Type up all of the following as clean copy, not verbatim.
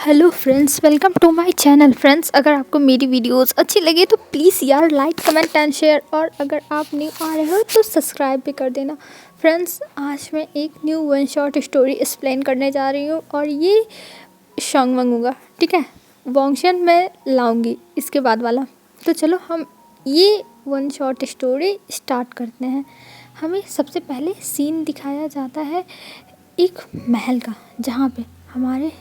Hello friends, welcome to my channel. Friends, अगर आपको मेरी वीडियोस अच्छी लगे तो प्लीज़ यार लाइक कमेंट एंड शेयर, और अगर आप न्यू आ रहे हो तो सब्सक्राइब भी कर देना। फ्रेंड्स, आज मैं एक new one shot story explain करने जा रही हूँ और ये सॉन्ग मंगूंगा, ठीक है। वॉन्गशन मैं लाऊंगी इसके बाद वाला। तो चलो हम ये वन शॉट स्टोरी स्टार्ट करते हैं। हमें सबसे पहले सीन दिखाया जाता है एक महल का, जहाँ पे हमारे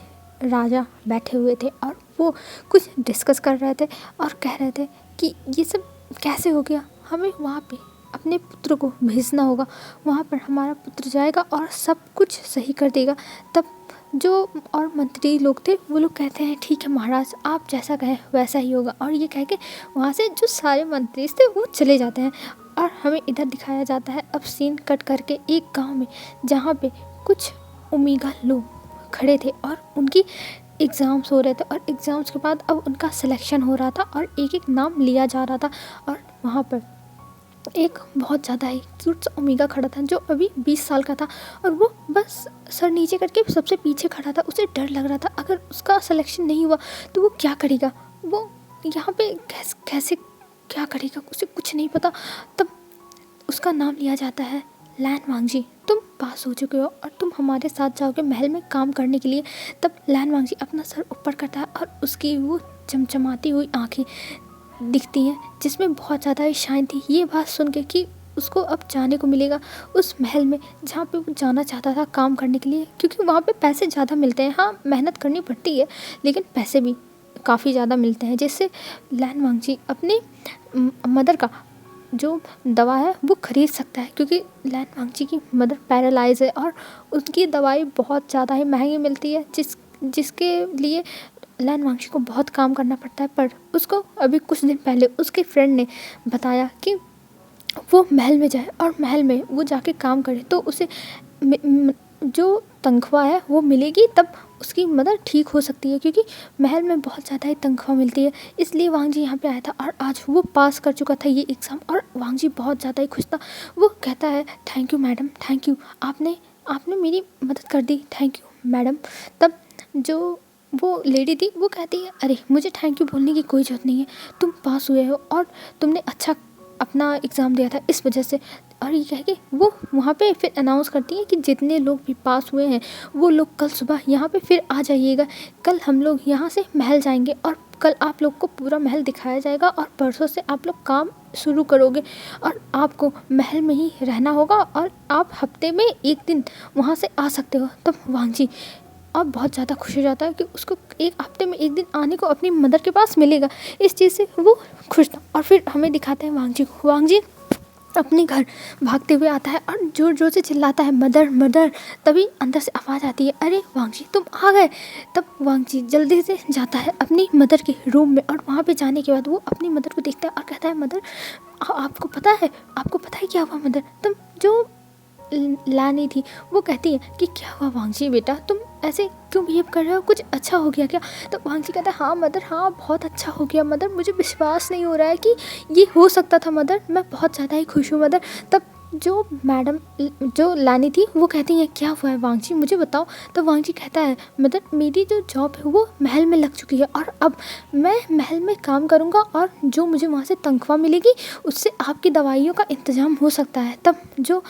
राजा बैठे हुए थे और वो कुछ डिस्कस कर रहे थे और कह रहे थे कि ये सब कैसे हो गया, हमें वहाँ पे अपने पुत्र को भेजना होगा, वहाँ पर हमारा पुत्र जाएगा और सब कुछ सही कर देगा। तब जो और मंत्री लोग थे वो लोग कहते हैं ठीक है महाराज, आप जैसा कहें वैसा ही होगा, और ये कह के वहाँ से जो सारे मंत्री थे वो चले जाते हैं। और हमें इधर दिखाया जाता है अब सीन कट करके एक गांव में, जहाँ पे कुछ ओमेगा लोग खड़े थे और उनकी एग्ज़ाम्स हो रहे थे, और एग्ज़ाम्स के बाद अब उनका सिलेक्शन हो रहा था और एक एक नाम लिया जा रहा था। और वहाँ पर एक बहुत ज़्यादा ही क्यूट सा ओमेगा खड़ा था जो अभी 20 साल का था, और वो बस सर नीचे करके सबसे पीछे खड़ा था। उसे डर लग रहा था अगर उसका सिलेक्शन नहीं हुआ तो वो क्या करेगा, वो यहाँ पे कैसे क्या करेगा, उसे कुछ नहीं पता। तब उसका नाम लिया जाता है लैन वांगजी। तुम पास हो चुके हो और तुम हमारे साथ जाओगे महल में काम करने के लिए। तब लैन वांगजी अपना सर ऊपर करता है और उसकी वो चमचमाती हुई आंखें दिखती हैं जिसमें बहुत ज़्यादा ही शाइन थी। ये बात सुन के कि उसको अब जाने को मिलेगा उस महल में जहाँ पे वो जाना चाहता था काम करने के लिए, क्योंकि वहाँ पे पैसे ज़्यादा मिलते हैं। हाँ, मेहनत करनी पड़ती है लेकिन पैसे भी काफ़ी ज़्यादा मिलते हैं, जिससे लैन वांगजी अपनी मदर का जो दवा है वो ख़रीद सकता है, क्योंकि लैन वांगजी की मदर पैरालाइज है और उसकी दवाई बहुत ज़्यादा ही महंगी मिलती है, जिसके लिए लैन वांगजी को बहुत काम करना पड़ता है। पर उसको अभी कुछ दिन पहले उसके फ्रेंड ने बताया कि वो महल में जाए और महल में वो जाके काम करे तो उसे जो तनख्वाह है वो मिलेगी, तब उसकी मदर ठीक हो सकती है, क्योंकि महल में बहुत ज़्यादा ही तनख्वाह मिलती है। इसलिए वांगजी यहाँ पे आया था और आज वो पास कर चुका था ये एग्ज़ाम, और वांगजी बहुत ज़्यादा ही खुश था। वो कहता है thank you madam, thank you, आपने मेरी मदद कर दी, थैंक यू मैडम। तब जो वो लेडी थी वो कहती है अरे मुझे थैंक यू बोलने की कोई ज़रूरत नहीं है, तुम पास हुए हो और तुमने अच्छा अपना एग्ज़ाम दिया था इस वजह से। और ये कह के वो वहाँ पे फिर अनाउंस करती है कि जितने लोग भी पास हुए हैं वो लोग कल सुबह यहाँ पे फिर आ जाइएगा। कल हम लोग यहाँ से महल जाएंगे और कल आप लोग को पूरा महल दिखाया जाएगा और परसों से आप लोग काम शुरू करोगे और आपको महल में ही रहना होगा और आप हफ्ते में एक दिन वहाँ से आ सकते हो। तब वांगजी अब बहुत ज़्यादा खुश हो जाता है कि उसको एक हफ्ते में एक दिन आने को अपनी मदर के पास मिलेगा। इस चीज़ से वो खुश था। और फिर हमें दिखाते हैं वांगजी को। वांगजी अपने घर भागते हुए आता है और जोर जोर से चिल्लाता है मदर मदर। तभी अंदर से आवाज़ आती है अरे वांगजी तुम आ गए। तब वांगजी जल्दी से जाता है अपनी मदर के रूम में, और वहाँ पे जाने के बाद वो अपनी मदर को देखता है और कहता है मदर आपको पता है क्या हुआ मदर। तब जो लानी थी वो कहती है कि क्या हुआ वांगजी बेटा, तुम ऐसे क्यों बिहेव कर रहे हो, कुछ अच्छा हो गया क्या। तो वांगजी कहता है हाँ मदर, हाँ बहुत अच्छा हो गया मदर, मुझे विश्वास नहीं हो रहा है कि ये हो सकता था मदर, मैं बहुत ज़्यादा ही खुश हूँ मदर। तब जो मैडम जो लानी थी वो कहती है क्या हुआ है वांगजी मुझे बताओ। तो वांगजी कहता है मदर मेरी जो जॉब है वो महल में लग चुकी है और अब मैं महल में काम करूँगा और जो मुझे वहाँ से तनख्वाह मिलेगी उससे आपकी दवाइयों का इंतज़ाम हो सकता है। तब जो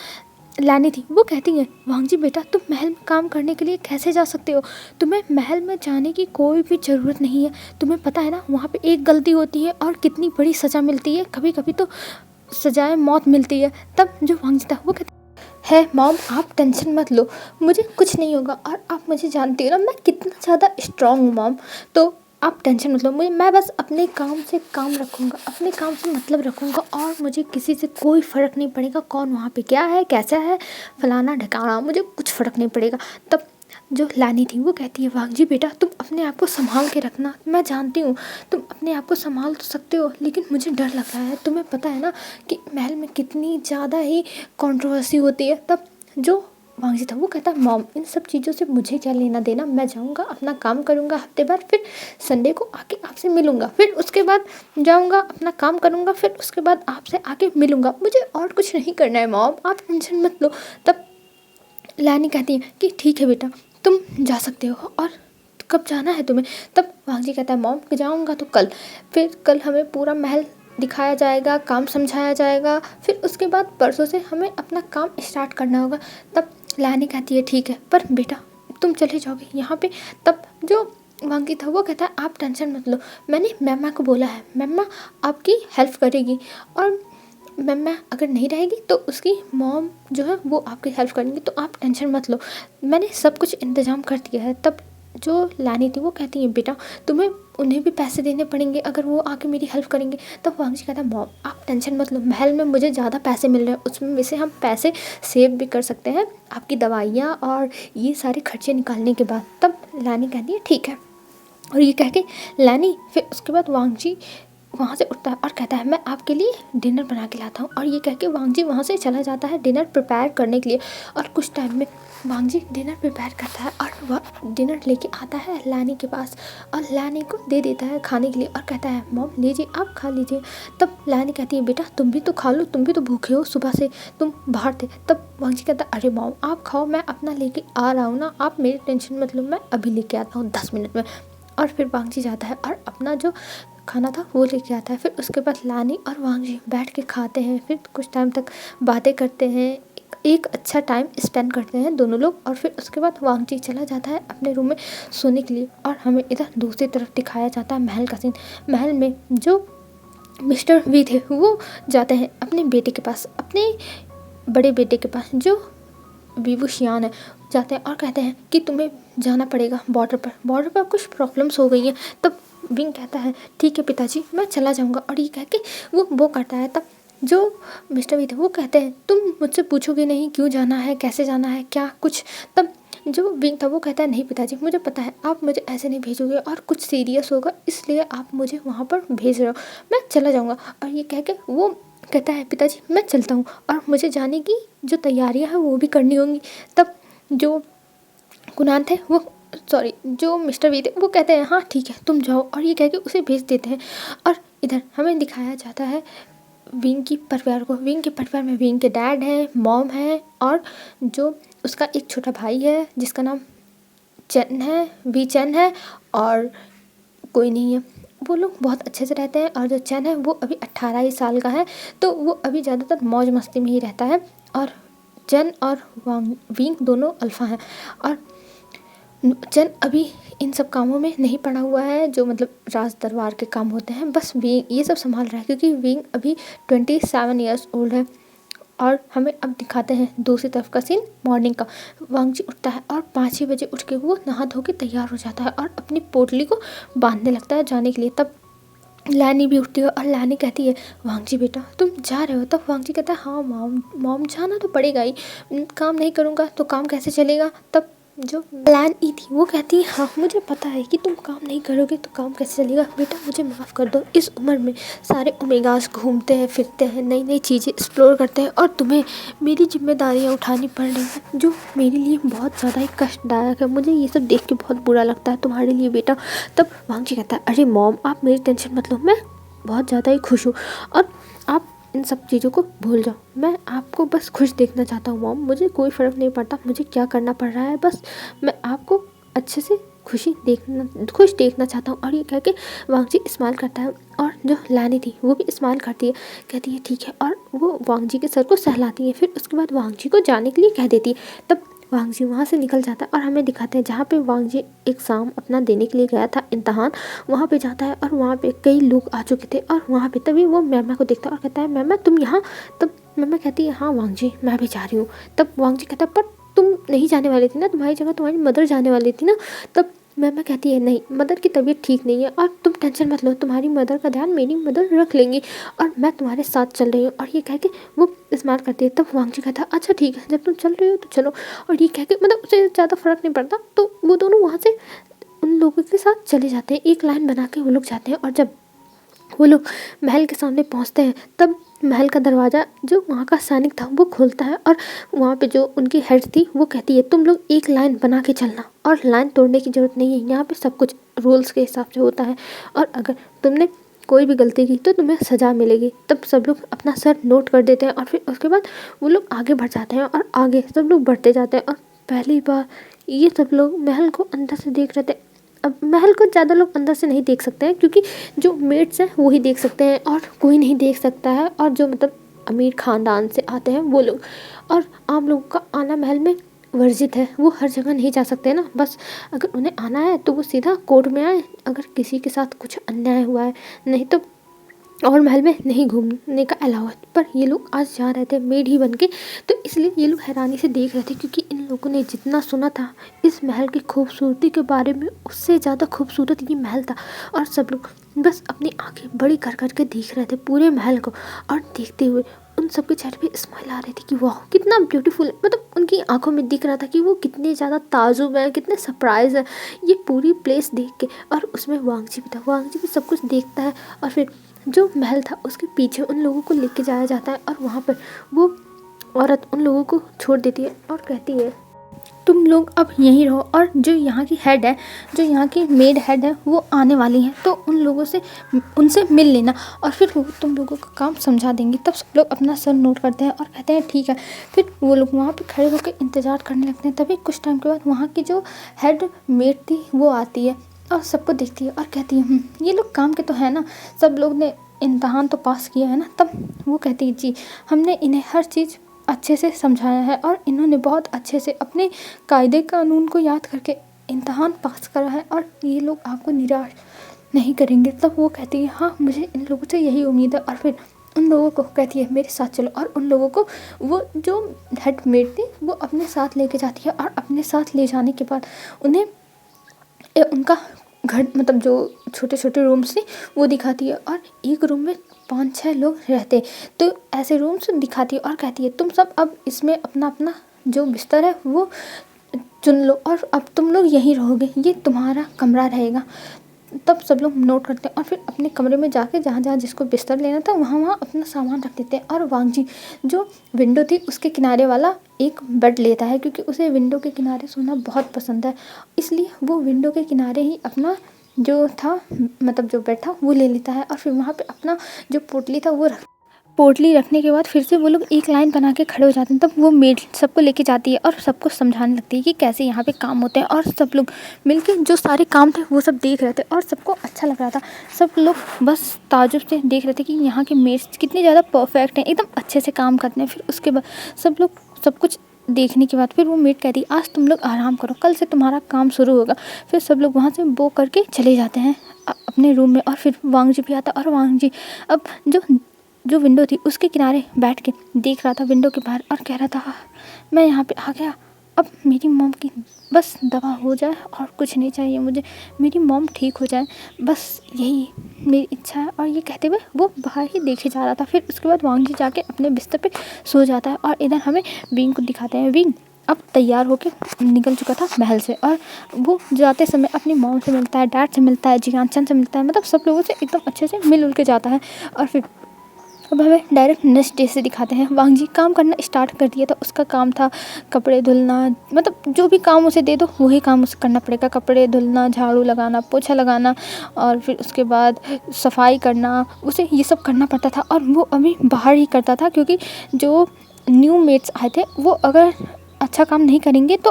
लानी थी वो कहती है वांगजी बेटा तुम महल में काम करने के लिए कैसे जा सकते हो, तुम्हें महल में जाने की कोई भी ज़रूरत नहीं है। तुम्हें पता है ना वहाँ पे एक गलती होती है और कितनी बड़ी सज़ा मिलती है, कभी कभी तो सजाए मौत मिलती है। तब जो वांगजी था वो कहता है मॉम आप टेंशन मत लो, मुझे कुछ नहीं होगा, और आप मुझे जानती हो ना मैं कितना ज़्यादा स्ट्रांग हूँ मॉम, तो आप टेंशन मत लो, मैं बस अपने काम से काम रखूँगा, अपने काम से मतलब रखूँगा, और मुझे किसी से कोई फ़र्क नहीं पड़ेगा कौन वहाँ पे क्या है कैसा है फलाना ढकाना, मुझे कुछ फ़र्क नहीं पड़ेगा। तब जो लानी थी वो कहती है वांगजी बेटा तुम अपने आप को संभाल के रखना, मैं जानती हूँ तुम अपने आप को संभाल तो सकते हो लेकिन मुझे डर लग रहा है, तुम्हें पता है ना कि महल में कितनी ज़्यादा ही कंट्रोवर्सी होती है। तब जो वांगजी था वो कहता है मॉम इन सब चीज़ों से मुझे क्या लेना देना, मैं जाऊँगा अपना काम करूँगा हफ्ते भर, फिर संडे को आके आपसे मिलूँगा, फिर उसके बाद जाऊँगा अपना काम करूँगा, फिर उसके बाद आपसे आके मिलूँगा, मुझे और कुछ नहीं करना है मॉम, आप टेंशन मत लो। तब लानी कहती है कि ठीक है बेटा तुम जा सकते हो और कब जाना है तुम्हें? तब वांगजी कहता है मॉम जाऊँगा तो कल। फिर कल हमें पूरा महल दिखाया जाएगा, काम समझाया जाएगा, फिर उसके बाद परसों से हमें अपना काम स्टार्ट करना होगा। तब लानी कहती है ठीक है, पर बेटा तुम चले जाओगे यहाँ पे। तब जो वांगी था वो कहता है आप टेंशन मत लो, मैंने मम्मा को बोला है, मम्मा आपकी हेल्प करेगी, और मम्मा अगर नहीं रहेगी तो उसकी मॉम जो है वो आपकी हेल्प करेंगी, तो आप टेंशन मत लो, मैंने सब कुछ इंतज़ाम कर दिया है। तब जो लानी थी वो कहती है बेटा तुम्हें उन्हें भी पैसे देने पड़ेंगे अगर वो आके मेरी हेल्प करेंगे। तब वांगजी कहता है मॉम आप टेंशन मत लो, महल में मुझे ज़्यादा पैसे मिल रहे हैं, उसमें में से हम पैसे सेव भी कर सकते हैं आपकी दवाइयाँ और ये सारे खर्चे निकालने के बाद। तब लानी कहती है ठीक है, और ये कह के लानी फिर उसके बाद वांगजी वहाँ से उठता है और कहता है मैं आपके लिए डिनर बना के लाता हूँ, और ये कह के वांगजी वहाँ से चला जाता है डिनर प्रिपेयर करने के लिए। और कुछ टाइम में वांगजी डिनर प्रिपेयर करता है और वह डिनर लेके आता है लानी के पास और लानी को दे देता है खाने के लिए और कहता है मॉम लीजिए आप खा लीजिए। तब लानी कहती है बेटा तुम भी तो खा लो, तुम भी तो भूखे हो, सुबह से तुम बाहर थे। तब वांगजी कहता है अरे मॉम आप खाओ, मैं अपना लेके आ रहा हूँ ना, आप मेरी टेंशन मत लो, मैं अभी लेके आता हूँ 10 मिनट में। और फिर वांगजी जाता है और अपना जो खाना था वो लेके आता है। फिर उसके बाद लानी और वांगजी बैठ के खाते हैं, फिर कुछ टाइम तक बातें करते हैं, एक अच्छा टाइम स्पेंड करते हैं दोनों लोग। और फिर उसके बाद वांगजी चला जाता है अपने रूम में सोने के लिए, और हमें इधर दूसरी तरफ दिखाया जाता है महल का सीन। महल में जो मिस्टर वी थे वो जाते हैं अपने बेटे के पास, अपने बड़े बेटे के पास जो विभूषियान है, जाते हैं और कहते हैं कि तुम्हें जाना पड़ेगा बॉर्डर पर कुछ प्रॉब्लम्स हो गई हैं। तब विंग कहता है ठीक है पिताजी मैं चला जाऊंगा, और ये कह के वो करता है। तब जो मिस्टर वी थे वो कहते हैं तुम मुझसे पूछोगे नहीं क्यों जाना है, कैसे जाना है, क्या कुछ। तब जो विंग था वो कहता है नहीं पिताजी मुझे पता है आप मुझे ऐसे नहीं भेजोगे और कुछ सीरियस होगा इसलिए आप मुझे वहाँ पर भेज रहे हो, मैं चला जाऊँगा। और ये कह के वो कहता है पिताजी मैं चलता हूँ और मुझे जाने की जो तैयारियां हैं वो भी करनी होंगी। तब जो कुनान थे वो जो मिस्टर वी थे वो कहते हैं हाँ ठीक है तुम जाओ, और ये कह के उसे भेज देते हैं। और इधर हमें दिखाया जाता है विंग की परिवार को। विंग के परिवार में विंग के डैड हैं, मॉम है, और जो उसका एक छोटा भाई है जिसका नाम चैन है, वी चैन है, और कोई नहीं है। वो लोग बहुत अच्छे से रहते हैं, और जो चैन है वो अभी 18 ही साल का है, तो वो अभी ज़्यादातर मौज मस्ती में ही रहता है। और चैन और विंग दोनों अल्फ़ा हैं, और चैन अभी इन सब कामों में नहीं पड़ा हुआ है जो मतलब राज दरबार के काम होते हैं, बस विंग ये सब संभाल रहा है क्योंकि विंग अभी 27 ईयर्स ओल्ड है। और हमें अब दिखाते हैं दूसरी तरफ का सीन मॉर्निंग का। वांगजी उठता है और 5 ही बजे उठ के वो नहा धो के तैयार हो जाता है और अपनी पोटली को बांधने लगता है जाने के लिए। तब लानी भी उठती है और लानी कहती है वांगजी बेटा तुम जा रहे हो? तब वांगजी कहता है हाँ मॉम जाना तो पड़ेगा ही, काम नहीं करूँगा तो काम कैसे चलेगा। तब जो लानी थी वो कहती है हाँ मुझे पता है कि तुम काम नहीं करोगे तो काम कैसे चलेगा, बेटा मुझे माफ़ कर दो। इस उम्र में सारे ओमेगास घूमते हैं फिरते हैं, नई नई चीज़ें एक्सप्लोर करते हैं, और तुम्हें मेरी जिम्मेदारियाँ उठानी पड़ रही हैं जो मेरे लिए बहुत ज़्यादा ही कष्टदायक है। मुझे ये सब देख के बहुत बुरा लगता है तुम्हारे लिए बेटा। तब वांगजी कहता है अरे मॉम आप मेरी टेंशन मत लो, मैं बहुत ज़्यादा ही खुश हूँ और आप इन सब चीज़ों को भूल जाओ, मैं आपको बस खुश देखना चाहता हूँ मॉम, मुझे कोई फ़र्क नहीं पड़ता मुझे क्या करना पड़ रहा है, बस मैं आपको अच्छे से खुश देखना चाहता हूँ। और ये कह के वांगजी स्माइल करता है, और जो लानी थी वो भी स्माइल करती है, कहती है ठीक है, और वो वांगजी के सर को सहलाती है। फिर उसके बाद वांगजी को जाने के लिए कह देती है। तब वांगजी वहाँ से निकल जाता है और हमें दिखाते हैं जहाँ पे वांगजी एग्ज़ाम अपना देने के लिए गया था इम्तहान, वहाँ पे जाता है और वहाँ पे कई लोग आ चुके थे, और वहाँ पे तभी वो मैमा को देखता है और कहता है मैमा तुम यहाँ? तब मैमा कहती है हाँ वांगजी मैं भी जा रही हूँ। तब वांगजी कहता है पर तुम नहीं जाने वाली थी ना, तुम्हारी जगह तुम्हारी मदर जाने वाली थी ना। तब मैमा कहती है नहीं मदर की तबीयत ठीक नहीं है और तुम टेंशन मत लो, तुम्हारी मदर का ध्यान मेरी मदर रख लेंगी और मैं तुम्हारे साथ चल रही हूँ। और ये कह के वो स्माइल करती है। तब वांगजी कहता है अच्छा ठीक है जब तुम चल रही हो तो चलो, और ये कह के मतलब उसे ज़्यादा फ़र्क नहीं पड़ता, तो वो दोनों वहाँ से उन लोगों के साथ चले जाते हैं, एक लाइन बना के वो लोग जाते हैं। और जब वो लोग महल के सामने पहुंचते हैं तब महल का दरवाज़ा जो वहाँ का सैनिक था वो खोलता है, और वहाँ पे जो उनकी हेड थी वो कहती है तुम लोग एक लाइन बना के चलना, और लाइन तोड़ने की ज़रूरत नहीं है, यहाँ पे सब कुछ रूल्स के हिसाब से होता है, और अगर तुमने कोई भी गलती की तो तुम्हें सज़ा मिलेगी। तब सब लोग अपना सर नोट कर देते हैं, और फिर उसके बाद वो लोग आगे बढ़ जाते हैं, और आगे सब लोग बढ़ते जाते हैं। और पहली बार ये सब लोग महल को अंदर से देख रहे थे। अब महल को ज़्यादा लोग अंदर से नहीं देख सकते हैं, क्योंकि जो मेड्स हैं वो ही देख सकते हैं और कोई नहीं देख सकता है, और जो मतलब अमीर ख़ानदान से आते हैं वो लोग, और आम लोगों का आना महल में वर्जित है। वो हर जगह नहीं जा सकते ना, बस अगर उन्हें आना है तो वो सीधा कोर्ट में आए अगर किसी के साथ कुछ अन्याय हुआ है, नहीं तो और महल में नहीं घूमने का अलाउ है। पर ये लोग आज जा रहे थे मेड ही बन के, तो इसलिए ये लोग हैरानी से देख रहे थे, क्योंकि इन लोगों ने जितना सुना था इस महल की खूबसूरती के बारे में, उससे ज़्यादा खूबसूरत ये महल था। और सब लोग बस अपनी आंखें बड़ी कर कर के देख रहे थे पूरे महल को, और देखते हुए उन सबके चेहरे पे स्माइल आ रही थी कि वाह कितना ब्यूटीफुल है। मतलब उनकी आंखों में दिख रहा था कि वो कितने ज़्यादा ताजुब हैं, कितने सरप्राइज है ये पूरी प्लेस देख के। और उसमें वांगजी भी था, वांगजी भी सब कुछ देखता है, और फिर जो महल था उसके पीछे उन लोगों को लेके जाया जाता है, और वहाँ पर वो औरत उन लोगों को छोड़ देती है और कहती है तुम लोग अब यहीं रहो, और जो यहाँ की हेड है, जो यहाँ की मेड हेड है, वो आने वाली हैं, तो उन लोगों से उनसे मिल लेना और फिर वो तुम लोगों का काम समझा देंगी। तब सब लोग अपना सर नोट करते हैं और कहते हैं ठीक है। फिर वो लोग वहाँ पे खड़े होकर इंतज़ार करने लगते हैं। तभी कुछ टाइम के बाद वहाँ की जो हेड मेड थी वो आती है और सबको देखती है और कहती है ये लोग काम के तो है ना, सब लोग ने इम्तहान तो पास किया है ना। तब वो कहती है जी हमने इन्हें हर चीज़ अच्छे से समझाया है और इन्होंने बहुत अच्छे से अपने कायदे कानून को याद करके इम्तहान पास करा है, और ये लोग आपको निराश नहीं करेंगे। तब वो कहती है हाँ मुझे इन लोगों से यही उम्मीद है। और फिर उन लोगों को कहती है मेरे साथ चलो, और उन लोगों को वो जो हेड मेड थी वो अपने साथ लेके जाती है, और अपने साथ ले जाने के बाद उन्हें उनका घर मतलब जो छोटे छोटे रूम्स थे वो दिखाती है, और एक रूम में 5-6 लोग रहते, तो ऐसे रूम्स दिखाती है और कहती है तुम सब अब इसमें अपना अपना जो बिस्तर है वो चुन लो, और अब तुम लोग यहीं रहोगे, ये तुम्हारा कमरा रहेगा। तब सब लोग नोट करते हैं और फिर अपने कमरे में जाके जहाँ जहाँ जिसको बिस्तर लेना था वहाँ वहाँ अपना सामान रख देते हैं। और वांगजी जो विंडो थी उसके किनारे वाला एक बेड लेता है, क्योंकि उसे विंडो के किनारे सोना बहुत पसंद है, इसलिए वो विंडो के किनारे ही अपना जो था मतलब जो बेड था वो ले लेता है। और फिर वहाँ पे अपना जो पोटली था वो पोटली रखने के बाद फिर से वो लोग एक लाइन बना के खड़े हो जाते हैं। तब वो मेड सबको लेके जाती है और सबको समझाने लगती है कि कैसे यहाँ पे काम होते हैं, और सब लोग मिलके जो सारे काम थे वो सब देख रहे थे और सबको अच्छा लग रहा था। सब लोग बस ताजुब से देख रहे थे कि यहाँ के मेड्स कितने ज़्यादा परफेक्ट हैं, एकदम अच्छे से काम करते हैं। फिर उसके बाद सब लोग सब कुछ देखने के बाद फिर वो मेड कहती है आज तुम लोग आराम करो, कल से तुम्हारा काम शुरू होगा। फिर सब लोग वहाँ से बो करके चले जाते हैं अपने रूम में, और फिर वांगजी भी आता, और वांगजी अब जो विंडो थी उसके किनारे बैठ के देख रहा था विंडो के बाहर, और कह रहा था मैं यहाँ पे आ गया, अब मेरी मॉम की बस दवा हो जाए और कुछ नहीं चाहिए मुझे, मेरी मॉम ठीक हो जाए, बस यही मेरी इच्छा है। और ये कहते हुए वो बाहर ही देखे जा रहा था। फिर उसके बाद वांगजी जाके अपने बिस्तर पे सो जाता है, और इधर हमें विंग को दिखाते हैं। विंग अब तैयार होके निकल चुका था महल से, और वो जाते समय अपनी मॉम से मिलता है, डैड से मिलता है, जियानचंद से मिलता है, मतलब सब लोगों से एकदम अच्छे से मिल उल के जाता है। और फिर अब हमें डायरेक्ट नेक्स्ट डे से दिखाते हैं। वांगजी काम करना स्टार्ट कर दिया था, उसका काम था कपड़े धुलना, मतलब जो भी काम उसे दे दो वही काम उसे करना पड़ेगा, कपड़े धुलना, झाड़ू लगाना, पोछा लगाना, और फिर उसके बाद सफाई करना, उसे ये सब करना पड़ता था। और वो अभी बाहर ही करता था, क्योंकि जो न्यू मेड्स आए थे वो अगर अच्छा काम नहीं करेंगे तो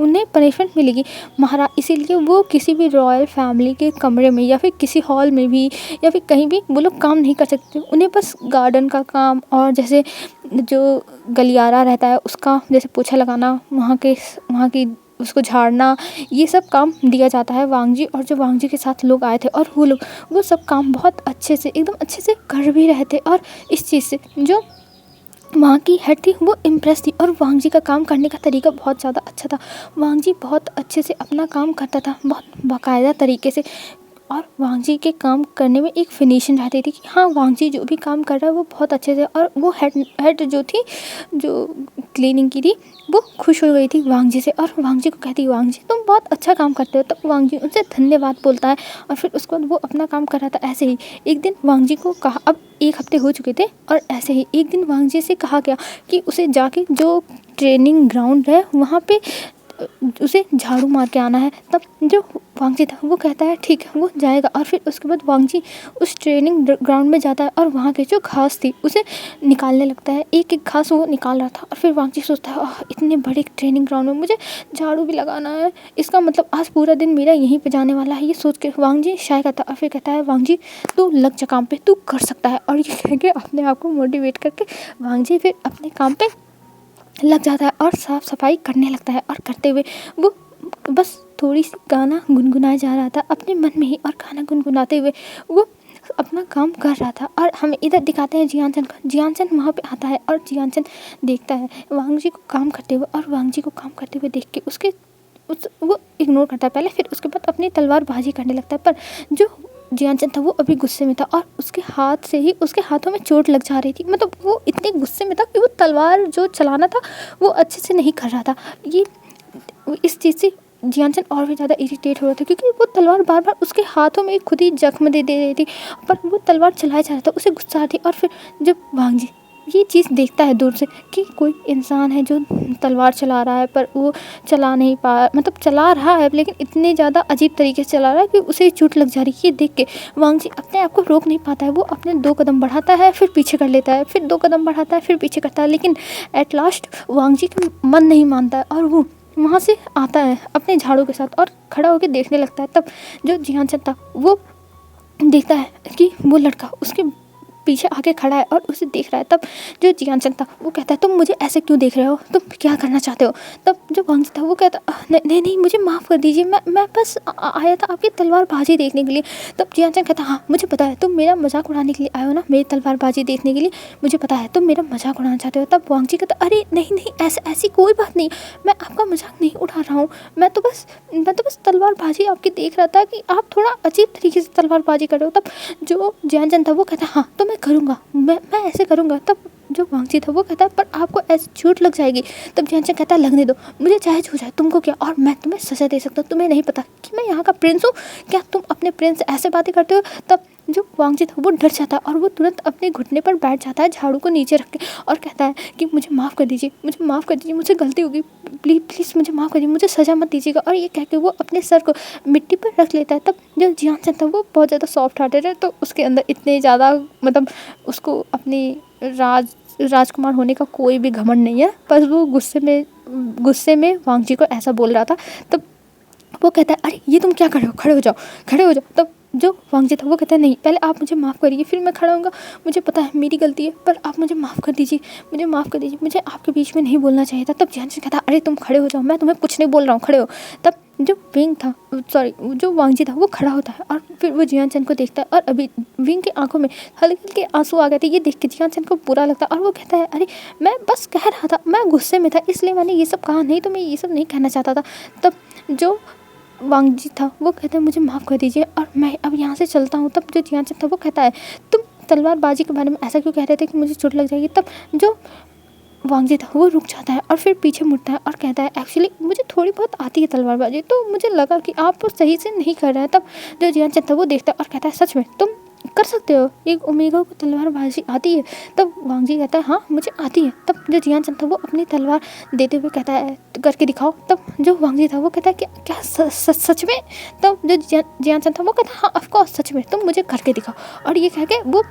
उन्हें पनिशमेंट मिलेगी महाराज, इसीलिए वो किसी भी रॉयल फैमिली के कमरे में या फिर किसी हॉल में भी या फिर कहीं भी वो लोग काम नहीं कर सकते। उन्हें बस गार्डन का काम, और जैसे जो गलियारा रहता है उसका जैसे पोछा लगाना, वहाँ की उसको झाड़ना, ये सब काम दिया जाता है वांगजी और जो वांगजी के साथ लोग आए थे। और वो सब काम बहुत अच्छे से एकदम अच्छे से कर भी रहे थे, और इस चीज़ से जो वहाँ की हेड थी वो इम्प्रेस थी, और वांगजी का काम करने का तरीका बहुत ज़्यादा अच्छा था। वांगजी बहुत अच्छे से अपना काम करता था, बहुत बाकायदा तरीके से, और वांगजी के काम करने में एक फिनिशिंग रहती थी कि हाँ वांगजी जो भी काम कर रहा है वो बहुत अच्छे से। और वो हेड जो थी जो क्लीनिंग की थी वो खुश हो गई थी वांगजी से, और वांगजी को कहती वांगजी तुम बहुत अच्छा काम करते हो। तब वांगजी उनसे धन्यवाद बोलता है, और फिर उसके बाद वो अपना काम कर रहा था। ऐसे ही एक दिन वांगजी को कहा, अब 1 हफ्ते हो चुके थे, और ऐसे ही एक दिन वांगजी से कहा गया कि उसे जाके जो ट्रेनिंग ग्राउंड है वहाँ पे उसे झाड़ू मार के आना है। तब जो वांगजी था वो कहता है ठीक है, वो जाएगा। और फिर उसके बाद वांगजी उस ट्रेनिंग ग्राउंड में जाता है और वहाँ की जो घास थी उसे निकालने लगता है। एक एक घास वो निकाल रहा था और फिर वांगजी सोचता है इतने बड़े ट्रेनिंग ग्राउंड में मुझे झाड़ू भी लगाना है, इसका मतलब आज पूरा दिन मेरा यहीं पे जाने वाला है। ये सोच के वांगजी शाय करता है और फिर कहता है वांगजी तू लग जा काम पे, तू कर सकता है। और ये कह के अपने आप को मोटिवेट करके वांगजी फिर अपने काम पे लग जाता है और साफ़ सफाई करने लगता है। और करते हुए वो बस थोड़ी सी गाना गुनगुनाया जा रहा था अपने मन में ही, और गाना गुनगुनाते हुए वो अपना काम कर रहा था। और हमें इधर दिखाते हैं जियान चंद का। जियान चंद वहाँ पे आता है और जियान चंद देखता है वांगजी को काम करते हुए, और वांगजी को काम करते हुए देख के वो इग्नोर करता है पहले, फिर उसके बाद अपनी तलवारबाजी करने लगता है। पर जो जियान चंद था वो अभी गुस्से में था और उसके हाथों में चोट लग जा रही थी। मतलब वो इतने गुस्से में था कि वो तलवार जो चलाना था वो अच्छे से नहीं कर रहा था। इस चीज़ से जियान चंद और भी ज़्यादा इरिटेट हो रहा था, क्योंकि वो तलवार बार बार उसके हाथों में खुद ही जख्म दे रही थी, पर वो तलवार चलाया जा रहा था, उसे गुस्सा आ रही। और फिर जब वांगजी ये चीज़ देखता है दूर से कि कोई इंसान है जो तलवार चला रहा है, पर वो चला नहीं पा, मतलब चला रहा है लेकिन इतने ज़्यादा अजीब तरीके से चला रहा है कि उसे चोट लग जा रही है। ये देख के वांगजी अपने आप को रोक नहीं पाता है। वो अपने 2 कदम बढ़ाता है, फिर पीछे कर लेता है, फिर 2 कदम बढ़ाता है, फिर पीछे करता है, लेकिन एट लास्ट वांगजी का मन नहीं मानता है और वो वहाँ से आता है अपने झाड़ू के साथ और खड़ा होकर देखने लगता है। तब जो जियान चंद था वो देखता है कि वो लड़का उसके पीछे आके खड़ा है और उसे देख रहा है। तब जो जियान चंद था वो कहता है तुम मुझे ऐसे क्यों देख रहे हो, तुम क्या करना चाहते हो। तब जो वांगजी था वो कहता नहीं नहीं मुझे माफ़ कर दीजिए, मैं बस आया था आपकी तलवारबाजी देखने के लिए। तब जियान चंद कहता हाँ मुझे पता है तुम मेरा मजाक उड़ाने के लिए आए हो ना, मेरी तलवारबाजी देखने के लिए, मुझे पता है तुम मेरा मजाक उड़ाना चाहते हो। तब वांगजी कहता अरे नहीं नहीं ऐसी कोई बात नहीं, मैं आपका मजाक नहीं उड़ा रहा हूँ, मैं तो बस तलवारबाजी आपकी देख रहा था कि आप थोड़ा अजीब तरीके से तलवारबाजी कर रहे हो। तब जो जियान चंद था वो कहता हाँ तो मैं करूँगा, मैं ऐसे करूँगा। तब जो वांगजी था वो कहता है पर आपको ऐसी चोट लग जाएगी। तब जियान चंद कहता है लगने दो, मुझे चाहे हो जाए तुमको क्या, और मैं तुम्हें सजा दे सकता हूँ, तुम्हें नहीं पता कि मैं यहाँ का प्रिंस हूँ, क्या तुम अपने प्रिंस से ऐसे बातें करते हो। तब जो वांगजी था वो डर जाता है और वो तुरंत अपने घुटने पर बैठ जाता है झाड़ू को नीचे रख के और कहता है कि मुझे माफ़ कर दीजिए, मुझसे गलती होगी, प्लीज़ मुझे माफ़ कर दीजिए, मुझे सज़ा मत दीजिएगा। और ये कह के वो अपने सर को मिट्टी पर रख लेता है। तब जो जियान चंद था वो बहुत ज़्यादा सॉफ्ट हार्टेड है, तो उसके अंदर इतने ज़्यादा मतलब उसको अपनी राजकुमार होने का कोई भी घमंड नहीं है, पर वो गुस्से में वांगजी को ऐसा बोल रहा था। तब वो कहता है अरे ये तुम क्या कर रहे हो, खड़े हो जाओ। तब जो वांगजी था वो कहता है नहीं पहले आप मुझे माफ़ करिए फिर मैं खड़ा होऊंगा, मुझे पता है मेरी गलती है, पर आप मुझे माफ़ कर दीजिए, मुझे आपके बीच में नहीं बोलना चाहिए था। तब जियान चंद कहता अरे तुम खड़े हो जाओ, मैं तुम्हें कुछ नहीं बोल रहा हूँ, खड़े हो। तब जो वांगजी था वो खड़ा होता है और फिर वो जियान चंद को देखता है और अभी विंग की आंखों में हल्के हल्के आंसू आ गए थे। ये देख के जियान चंद को बुरा लगता है और वो कहता है अरे मैं बस कह रहा था, मैं गुस्से में था इसलिए मैंने ये सब कहा, नहीं तो मैं ये सब नहीं कहना चाहता था। तब जो वांगजी था वो कहता है मुझे माफ़ कर दीजिए और मैं अब यहाँ से चलता हूँ। तब जो जियान चंद था वो कहता है तुम तलवारबाजी के बारे में ऐसा क्यों कह रहे थे कि मुझे चोट लग जाएगी। तब जो वांगजी था वो रुक जाता है और फिर पीछे मुड़ता है और कहता है एक्चुअली मुझे थोड़ी बहुत आती है तलवारबाजी, तो मुझे लगा कि आप तो सही से नहीं कर रहे हैं। तब जो जियान चंद था वो देखता है और कहता है सच में तुम कर सकते हो, एक ओमेगा को तलवारबाजी आती है। तब वांगजी कहता है हाँ मुझे आती है। तब जो जियान चंद था वो अपनी तलवार देते हुए कहता है करके दिखाओ। तब जो वांगजी था वो कहता है क्या सच में। तब जो जियान चंद था वो कहता है हाँ ऑफकोर्स सच में, तुम मुझे करके दिखाओ। और ये कह के वो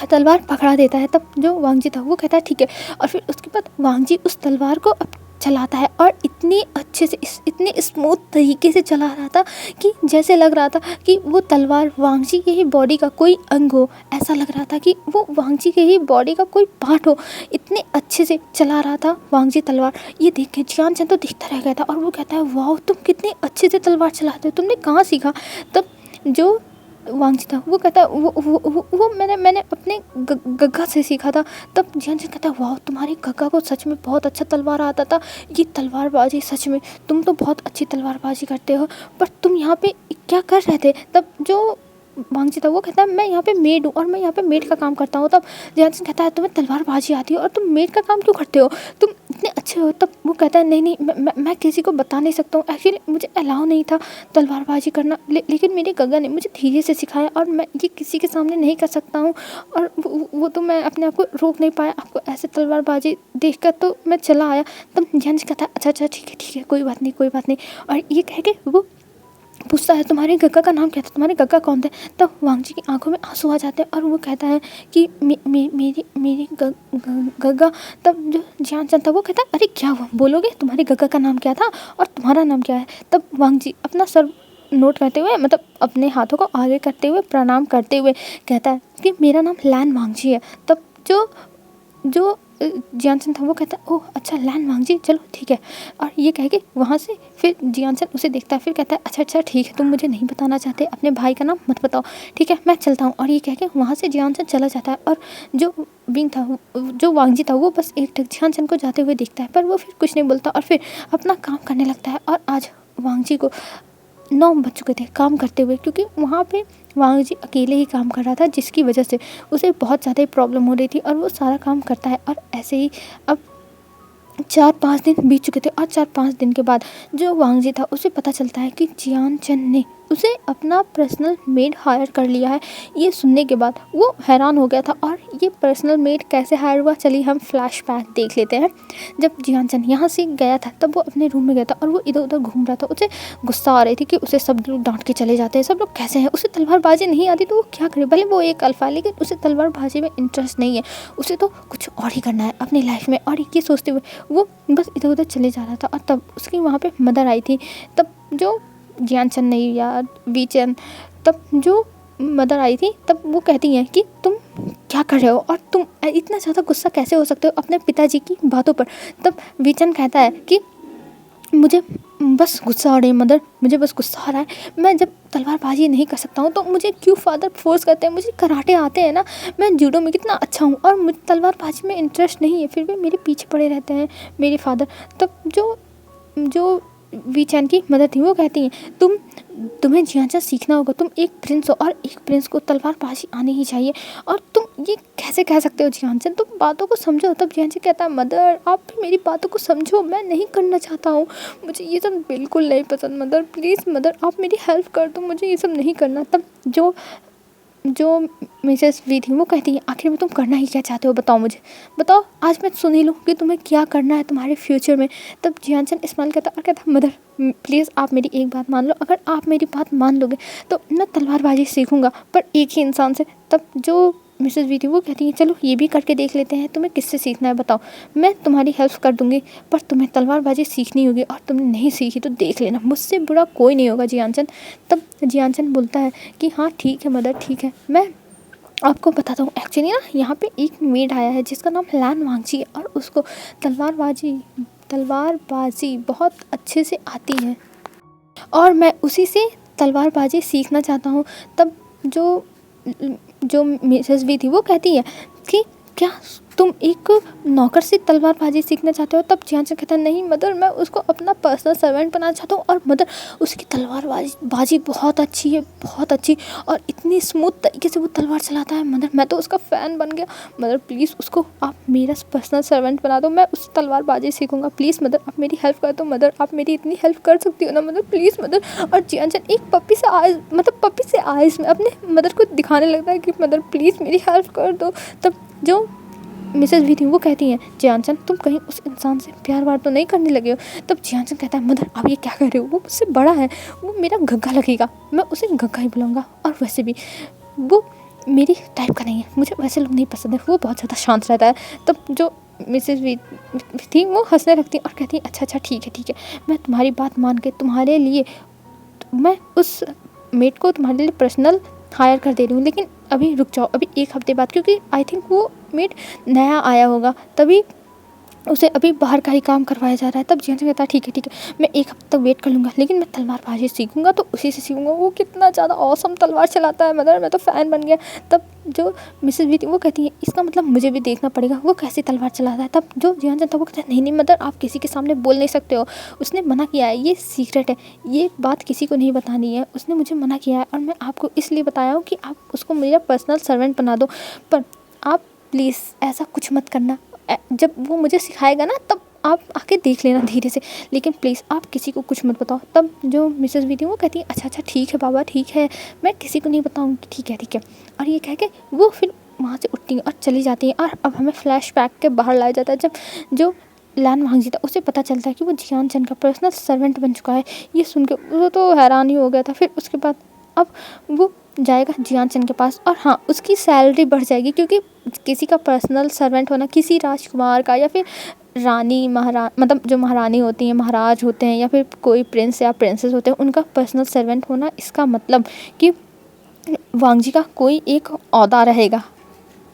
तलवार पकड़ा देता है। तब जो वांगजी था वो कहता है ठीक है, और फिर उसके बाद वांगजी उस तलवार को अब चलाता है और इतने अच्छे से इतने स्मूथ तरीके से चला रहा था कि जैसे लग रहा था कि वो तलवार वांगजी के ही बॉडी का कोई अंग हो, ऐसा लग रहा था कि वो वांगजी के ही बॉडी का कोई पार्ट हो, इतने अच्छे से चला रहा था वांगजी तलवार। ये देख के जियान चंद तो देखता रह गया था और वो कहता है वाह तुम कितने अच्छे से तलवार चलाते हो, तुमने कहाँ सीखा। तब जो वांगजी था वो कहता है वो मैंने अपने गग्गा से सीखा था। तब जियान चंद कहता है वाह तुम्हारे गग्गा को सच में बहुत अच्छा तलवार आता था, ये तलवारबाजी सच में तुम तो बहुत अच्छी तलवारबाजी करते हो, पर तुम यहाँ पे क्या कर रहे थे। तब जो वांगजी था वो कहता है मैं यहाँ पे मेड हूँ और मैं यहाँ पे मेड का काम करता हूँ। तब जियान चंद कहता है तुम्हें तलवारबाजी आती है और तुम मेड का काम क्यों करते हो, इतने अच्छे हो। तब वो कहता है नहीं नहीं मैं किसी को बता नहीं सकता हूँ, एक्चुअली मुझे अलाउ नहीं था तलवारबाजी करना, लेकिन मेरे गगा ने मुझे धीरे से सिखाया और मैं ये किसी के सामने नहीं कर सकता हूँ। और वो तो मैं अपने आप को रोक नहीं पाया, आपको ऐसे तलवारबाजी देख कर तो मैं चला आया। तब ज्ञान जी कहता है अच्छा अच्छा ठीक है कोई बात नहीं कोई बात नहीं। और ये कह के वो पूछता है तुम्हारे गग्गा का नाम क्या था, तुम्हारे गग्गा कौन थे। तब वांगजी की आंखों में आंसू आ जाते हैं और वो कहता है कि मेरी गग्गा। तब जो ज्ञानचंद था वो कहता है अरे क्या हुआ, बोलोगे तुम्हारे गग्गा का नाम क्या था और तुम्हारा नाम क्या है। तब वांगजी अपना सर नोट करते हुए, मतलब अपने हाथों को आगे करते हुए प्रणाम करते हुए कहता है कि मेरा नाम लैन वांगजी है। तब जो जियानसन था वो कहता है ओह अच्छा लैन वांगजी, चलो ठीक है। और ये कह के वहाँ से फिर जियानसन उसे देखता है, फिर कहता है अच्छा ठीक है तुम मुझे नहीं बताना चाहते, अपने भाई का नाम मत बताओ, ठीक है मैं चलता हूँ। और ये कह के वहाँ से जियानसन चला जाता है। और जो विंग था, जो वांगजी था, वो बस एक टक जियानसन को जाते हुए देखता है, पर वो फिर कुछ नहीं बोलता और फिर अपना काम करने लगता है। और आज वांगजी को 9 बज चुके थे काम करते हुए, क्योंकि वहाँ पे वांगजी अकेले ही काम कर रहा था, जिसकी वजह से उसे बहुत ज़्यादा प्रॉब्लम हो रही थी। और वो सारा काम करता है और ऐसे ही अब 4-5 दिन बीत चुके थे। और 4-5 दिन के बाद जो वांगजी था उसे पता चलता है कि जियानचन ने उसे अपना पर्सनल मेड हायर कर लिया है। ये सुनने के बाद वो हैरान हो गया था। और ये पर्सनल मेड कैसे हायर हुआ, चलिए हम फ्लैशबैक देख लेते हैं। जब जियानचन यहाँ से गया था तब वो अपने रूम में गया था और वो इधर उधर घूम रहा था। उसे गुस्सा आ रही थी कि उसे सब लोग डांट के चले जाते हैं, सब लोग कैसे हैं, उसे तलवारबाजी नहीं आती तो वो क्या करे। भले वो एक अल्फा, लेकिन उसे तलवारबाजी में इंटरेस्ट नहीं है, उसे तो कुछ और ही करना है अपनी लाइफ में। और ये सोचते हुए वो बस इधर उधर चले जा रहा था। और तब उसकी वहाँ पे मदर आई थी। तब जो ज्ञानचंद नहीं यार वीचंद, तब जो मदर आई थी तब वो कहती हैं कि तुम क्या कर रहे हो और तुम इतना ज़्यादा गुस्सा कैसे हो सकते हो अपने पिताजी की बातों पर। तब वीचंद कहता है कि मुझे बस गुस्सा आ रही है मदर, मुझे बस गुस्सा आ रहा है, मैं जब तलवारबाजी नहीं कर सकता हूँ तो मुझे क्यों फादर फोर्स करते हैं। मुझे कराटे आते हैं ना, मैं जूडो में कितना अच्छा हूँ और मुझे तलवारबाजी में इंटरेस्ट नहीं है, फिर भी मेरे पीछे पड़े रहते हैं मेरे फादर। तब जो वीचैन की मदर थी वो कहती हैं तुम्हें जियानचंद सीखना होगा, तुम एक प्रिंस हो और एक प्रिंस को तलवारबाजी आनी ही चाहिए। और तुम ये कैसे कह सकते हो जियानचंद, तुम बातों को समझो। तब जियानचंद कहता है मदर आप भी मेरी बातों को समझो, मैं नहीं करना चाहता हूँ, मुझे ये सब बिल्कुल नहीं पसंद मदर, प्लीज़ मदर आप मेरी हेल्प कर दो, मुझे ये सब नहीं करना। तब जो मिसेस वी थी वो कहती है आखिर में तुम करना ही क्या चाहते हो, बताओ मुझे, बताओ आज मैं सुन ही लूँ कि तुम्हें क्या करना है तुम्हारे फ्यूचर में। तब जियानचंद स्माइल करता और कहता मदर प्लीज़ आप मेरी एक बात मान लो, अगर आप मेरी बात मान लोगे तो मैं तलवारबाजी सीखूंगा, पर एक ही इंसान से। तब जो मिसेस वी थी वो कहती है चलो ये भी करके देख लेते हैं, तुम्हें किससे सीखना है बताओ, मैं तुम्हारी हेल्प कर दूंगी, पर तुम्हें तलवारबाजी सीखनी होगी और तुमने नहीं सीखी तो देख लेना, मुझसे बुरा कोई नहीं होगा जियानचंद। तब जियानचंद बोलता है कि हाँ ठीक है मदर ठीक है, मैं आपको बताता हूँ एक्चुअली ना यहाँ पे एक मेड आया है जिसका नाम लैन वांगजी है और उसको तलवारबाजी बहुत अच्छे से आती है और मैं उसी से तलवारबाजी सीखना चाहता हूँ। तब जो मिसेस वी थी वो कहती है कि क्या तुम एक नौकर से तलवारबाजी सीखना चाहते हो। तब जियानचंद कहता है नहीं मदर, मैं उसको अपना पर्सनल सर्वेंट बनाना चाहता हूँ और मदर उसकी तलवारबाजी बहुत अच्छी है, बहुत अच्छी, और इतनी स्मूथ तरीके से वो तलवार चलाता है मदर, मैं तो उसका फ़ैन बन गया। मदर प्लीज़ उसको आप मेरा पर्सनल सर्वेंट बना दो, मैं उस तलवारबाजी सीखूंगा, प्लीज़ मदर आप मेरी हेल्प कर दो, मदर आप मेरी इतनी हेल्प कर सकती हो ना मदर, प्लीज़ मदर। और जियानचंद एक पप्पी से आइज़ में अपने मदर को दिखाने लगता है कि मदर प्लीज़ मेरी हेल्प कर दो। तब जो मिसेस भी थी वो कहती हैं जियानचंद तुम कहीं उस इंसान से प्यार वार तो नहीं करने लगे हो। तब जियानचंद कहता है मदर आप ये क्या कर रहे हो, वो मुझसे बड़ा है, वो मेरा गग्गा लगेगा, मैं उसे गग्गा ही बुलाऊंगा, और वैसे भी वो मेरी टाइप का नहीं है, मुझे वैसे लोग नहीं पसंद है, वो बहुत ज़्यादा शांत रहता है। तब जो मिसेस भी थी वो हंसने लगती और कहती अच्छा ठीक है, मैं तुम्हारी बात मान के तुम्हारे लिए मैं उस मेड को तुम्हारे लिए पर्सनल हायर कर दे रही हूँ, लेकिन अभी रुक जाओ, अभी 1 हफ्ते बाद, क्योंकि आई थिंक वो मेड नया आया होगा तभी उसे अभी बाहर का ही काम करवाया जा रहा है। तब जियानचंद कहता है ठीक है मैं 1 हफ्ते तक वेट कर लूँगा, लेकिन मैं तलवारबाजी सीखूंगा तो उसी से सीखूंगा, वो कितना ज़्यादा ऑसम तलवार चलाता है मदर, मैं तो फ़ैन बन गया। तब जो मिसेस भी थी वो कहती है इसका मतलब मुझे भी देखना पड़ेगा वो कैसी तलवार चलाता है। तब जो जियानचंद था वो कहता है नहीं मदर आप किसी के सामने बोल नहीं सकते हो, उसने मना किया है, ये सीक्रेट है, ये बात किसी को नहीं बतानी है, उसने मुझे मना किया है और मैं आपको इसलिए बताया हूँ कि आप उसको मेरा पर्सनल सर्वेंट बना दो, पर आप प्लीज़ ऐसा कुछ मत करना, जब वो मुझे सिखाएगा ना तब आप आके देख लेना धीरे से, लेकिन प्लीज़ आप किसी को कुछ मत बताओ। तब जो मिसेस बी थी वो कहती है अच्छा ठीक है बाबा, ठीक है, मैं किसी को नहीं बताऊँगी, ठीक है। और ये कह के वो फिर वहाँ से उठती हैं और चली जाती हैं। और अब हमें फ्लैशबैक के बाहर लाया जाता है, जब जो लान वांगजी था उसे पता चलता है कि वो जियान चंद का पर्सनल सर्वेंट बन चुका है। ये सुन के वो तो हैरान ही हो गया था। फिर उसके बाद अब वो जाएगा जियान चंद के पास, और हाँ, उसकी सैलरी बढ़ जाएगी, क्योंकि किसी का पर्सनल सर्वेंट होना, किसी राजकुमार का या फिर रानी मतलब जो महारानी होती हैं, महाराज होते हैं, या फिर कोई प्रिंस या प्रिंसेस होते हैं, उनका पर्सनल सर्वेंट होना, इसका मतलब कि वांगजी का कोई एक ओहदा रहेगा,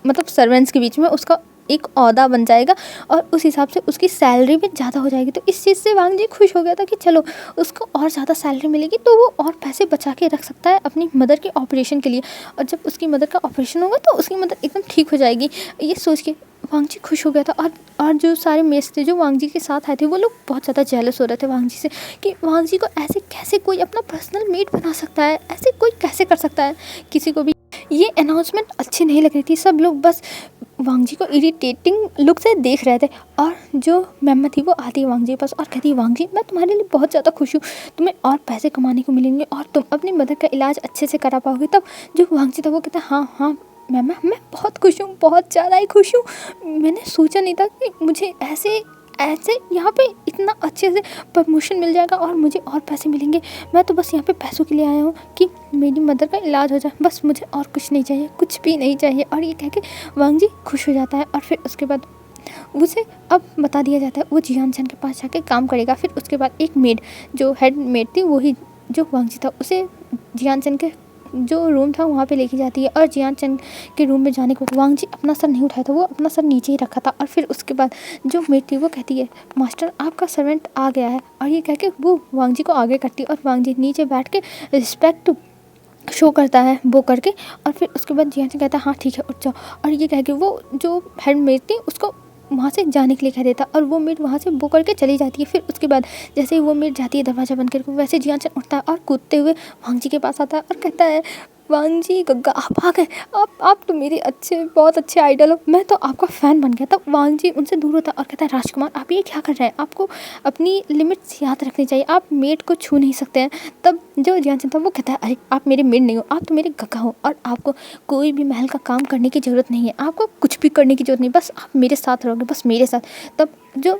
मतलब सर्वेंट्स के बीच में उसका एक ओहदा बन जाएगा, और उस हिसाब से उसकी सैलरी भी ज़्यादा हो जाएगी। तो इस चीज़ से वांगजी खुश हो गया था कि चलो उसको और ज़्यादा सैलरी मिलेगी, तो वो और पैसे बचा के रख सकता है अपनी मदर के ऑपरेशन के लिए। और जब उसकी मदर का ऑपरेशन होगा तो उसकी मदर एकदम ठीक हो जाएगी। ये सोच के वांगजी खुश हो गया था। और जो सारे मेट्स थे जो वांगजी के साथ आए थे, वो लोग बहुत ज़्यादा जेलस हो रहे थे वांगजी से, कि वांगजी को ऐसे कैसे कोई अपना पर्सनल मेट बना सकता है, ऐसे कोई कैसे कर सकता है किसी को भी। ये अनाउंसमेंट अच्छी नहीं लग रही थी, सब लोग बस वांगजी को इरिटेटिंग लुक से देख रहे थे। और जो मेम्मा थी वो आती है वांगजी के पास और कहती है वांगजी, मैं तुम्हारे लिए बहुत ज़्यादा खुश हूँ, तुम्हें और पैसे कमाने को मिलेंगे और तुम अपनी मदर का इलाज अच्छे से करा पाओगे। तब जो वांगजी था वो कहता है हाँ मेम्मा, मैं बहुत खुश हूँ, बहुत ज़्यादा ही खुश हूँ। मैंने सोचा नहीं था कि मुझे ऐसे यहाँ पे इतना अच्छे से प्रमोशन मिल जाएगा और मुझे और पैसे मिलेंगे। मैं तो बस यहाँ पे पैसों के लिए आया हूँ कि मेरी मदर का इलाज हो जाए, बस मुझे और कुछ नहीं चाहिए, कुछ भी नहीं चाहिए। और ये कह के वांगजी खुश हो जाता है। और फिर उसके बाद उसे अब बता दिया जाता है वो जियान चंद के पास जाके काम करेगा। फिर उसके बाद एक मेड, जो हेड मेड थी, वही जो वांगजी था, उसे जियान चंद के जो रूम था वहाँ पे लेके जाती है। और जियान चंद के रूम में जाने के बाद वांगजी अपना सर नहीं उठाया था, वो अपना सर नीचे ही रखा था। और फिर उसके बाद जो मेड थी वो कहती है मास्टर, आपका सर्वेंट आ गया है। और ये कह के वो वांगजी को आगे करती है और वांगजी नीचे बैठ के रिस्पेक्ट शो करता है वो करके। और फिर उसके बाद जियान चंद कहता है हाँ ठीक है, उठ जाओ। और ये कह के वो जो हेड मेड थी उसको वहाँ से जाने के लिए कह देता, और वो मेड वहाँ से वो करके चली जाती है। फिर उसके बाद जैसे ही वो मेड जाती है दरवाज़ा बंद करके, वैसे जियान चंद उठता है और कूदते हुए वांगजी के पास आता है और कहता है वांगजी गग्गा, आप आ गए, आप तो मेरे बहुत अच्छे आइडल हो, मैं तो आपका फ़ैन बन गया। तब वांगजी उनसे दूर होता है और कहता है राजकुमार, आप ये क्या कर रहे हैं, आपको अपनी लिमिट्स याद रखनी चाहिए, आप मेड को छू नहीं सकते हैं। तब जो जियान चंद था वो कहता है अरे आप मेरे मेड नहीं हो, आप तो मेरे गग्गा हो, और आपको कोई भी महल का काम करने की ज़रूरत नहीं है, आपको कुछ भी करने की ज़रूरत नहीं, बस आप मेरे साथ रहोगे, बस मेरे साथ। तब जो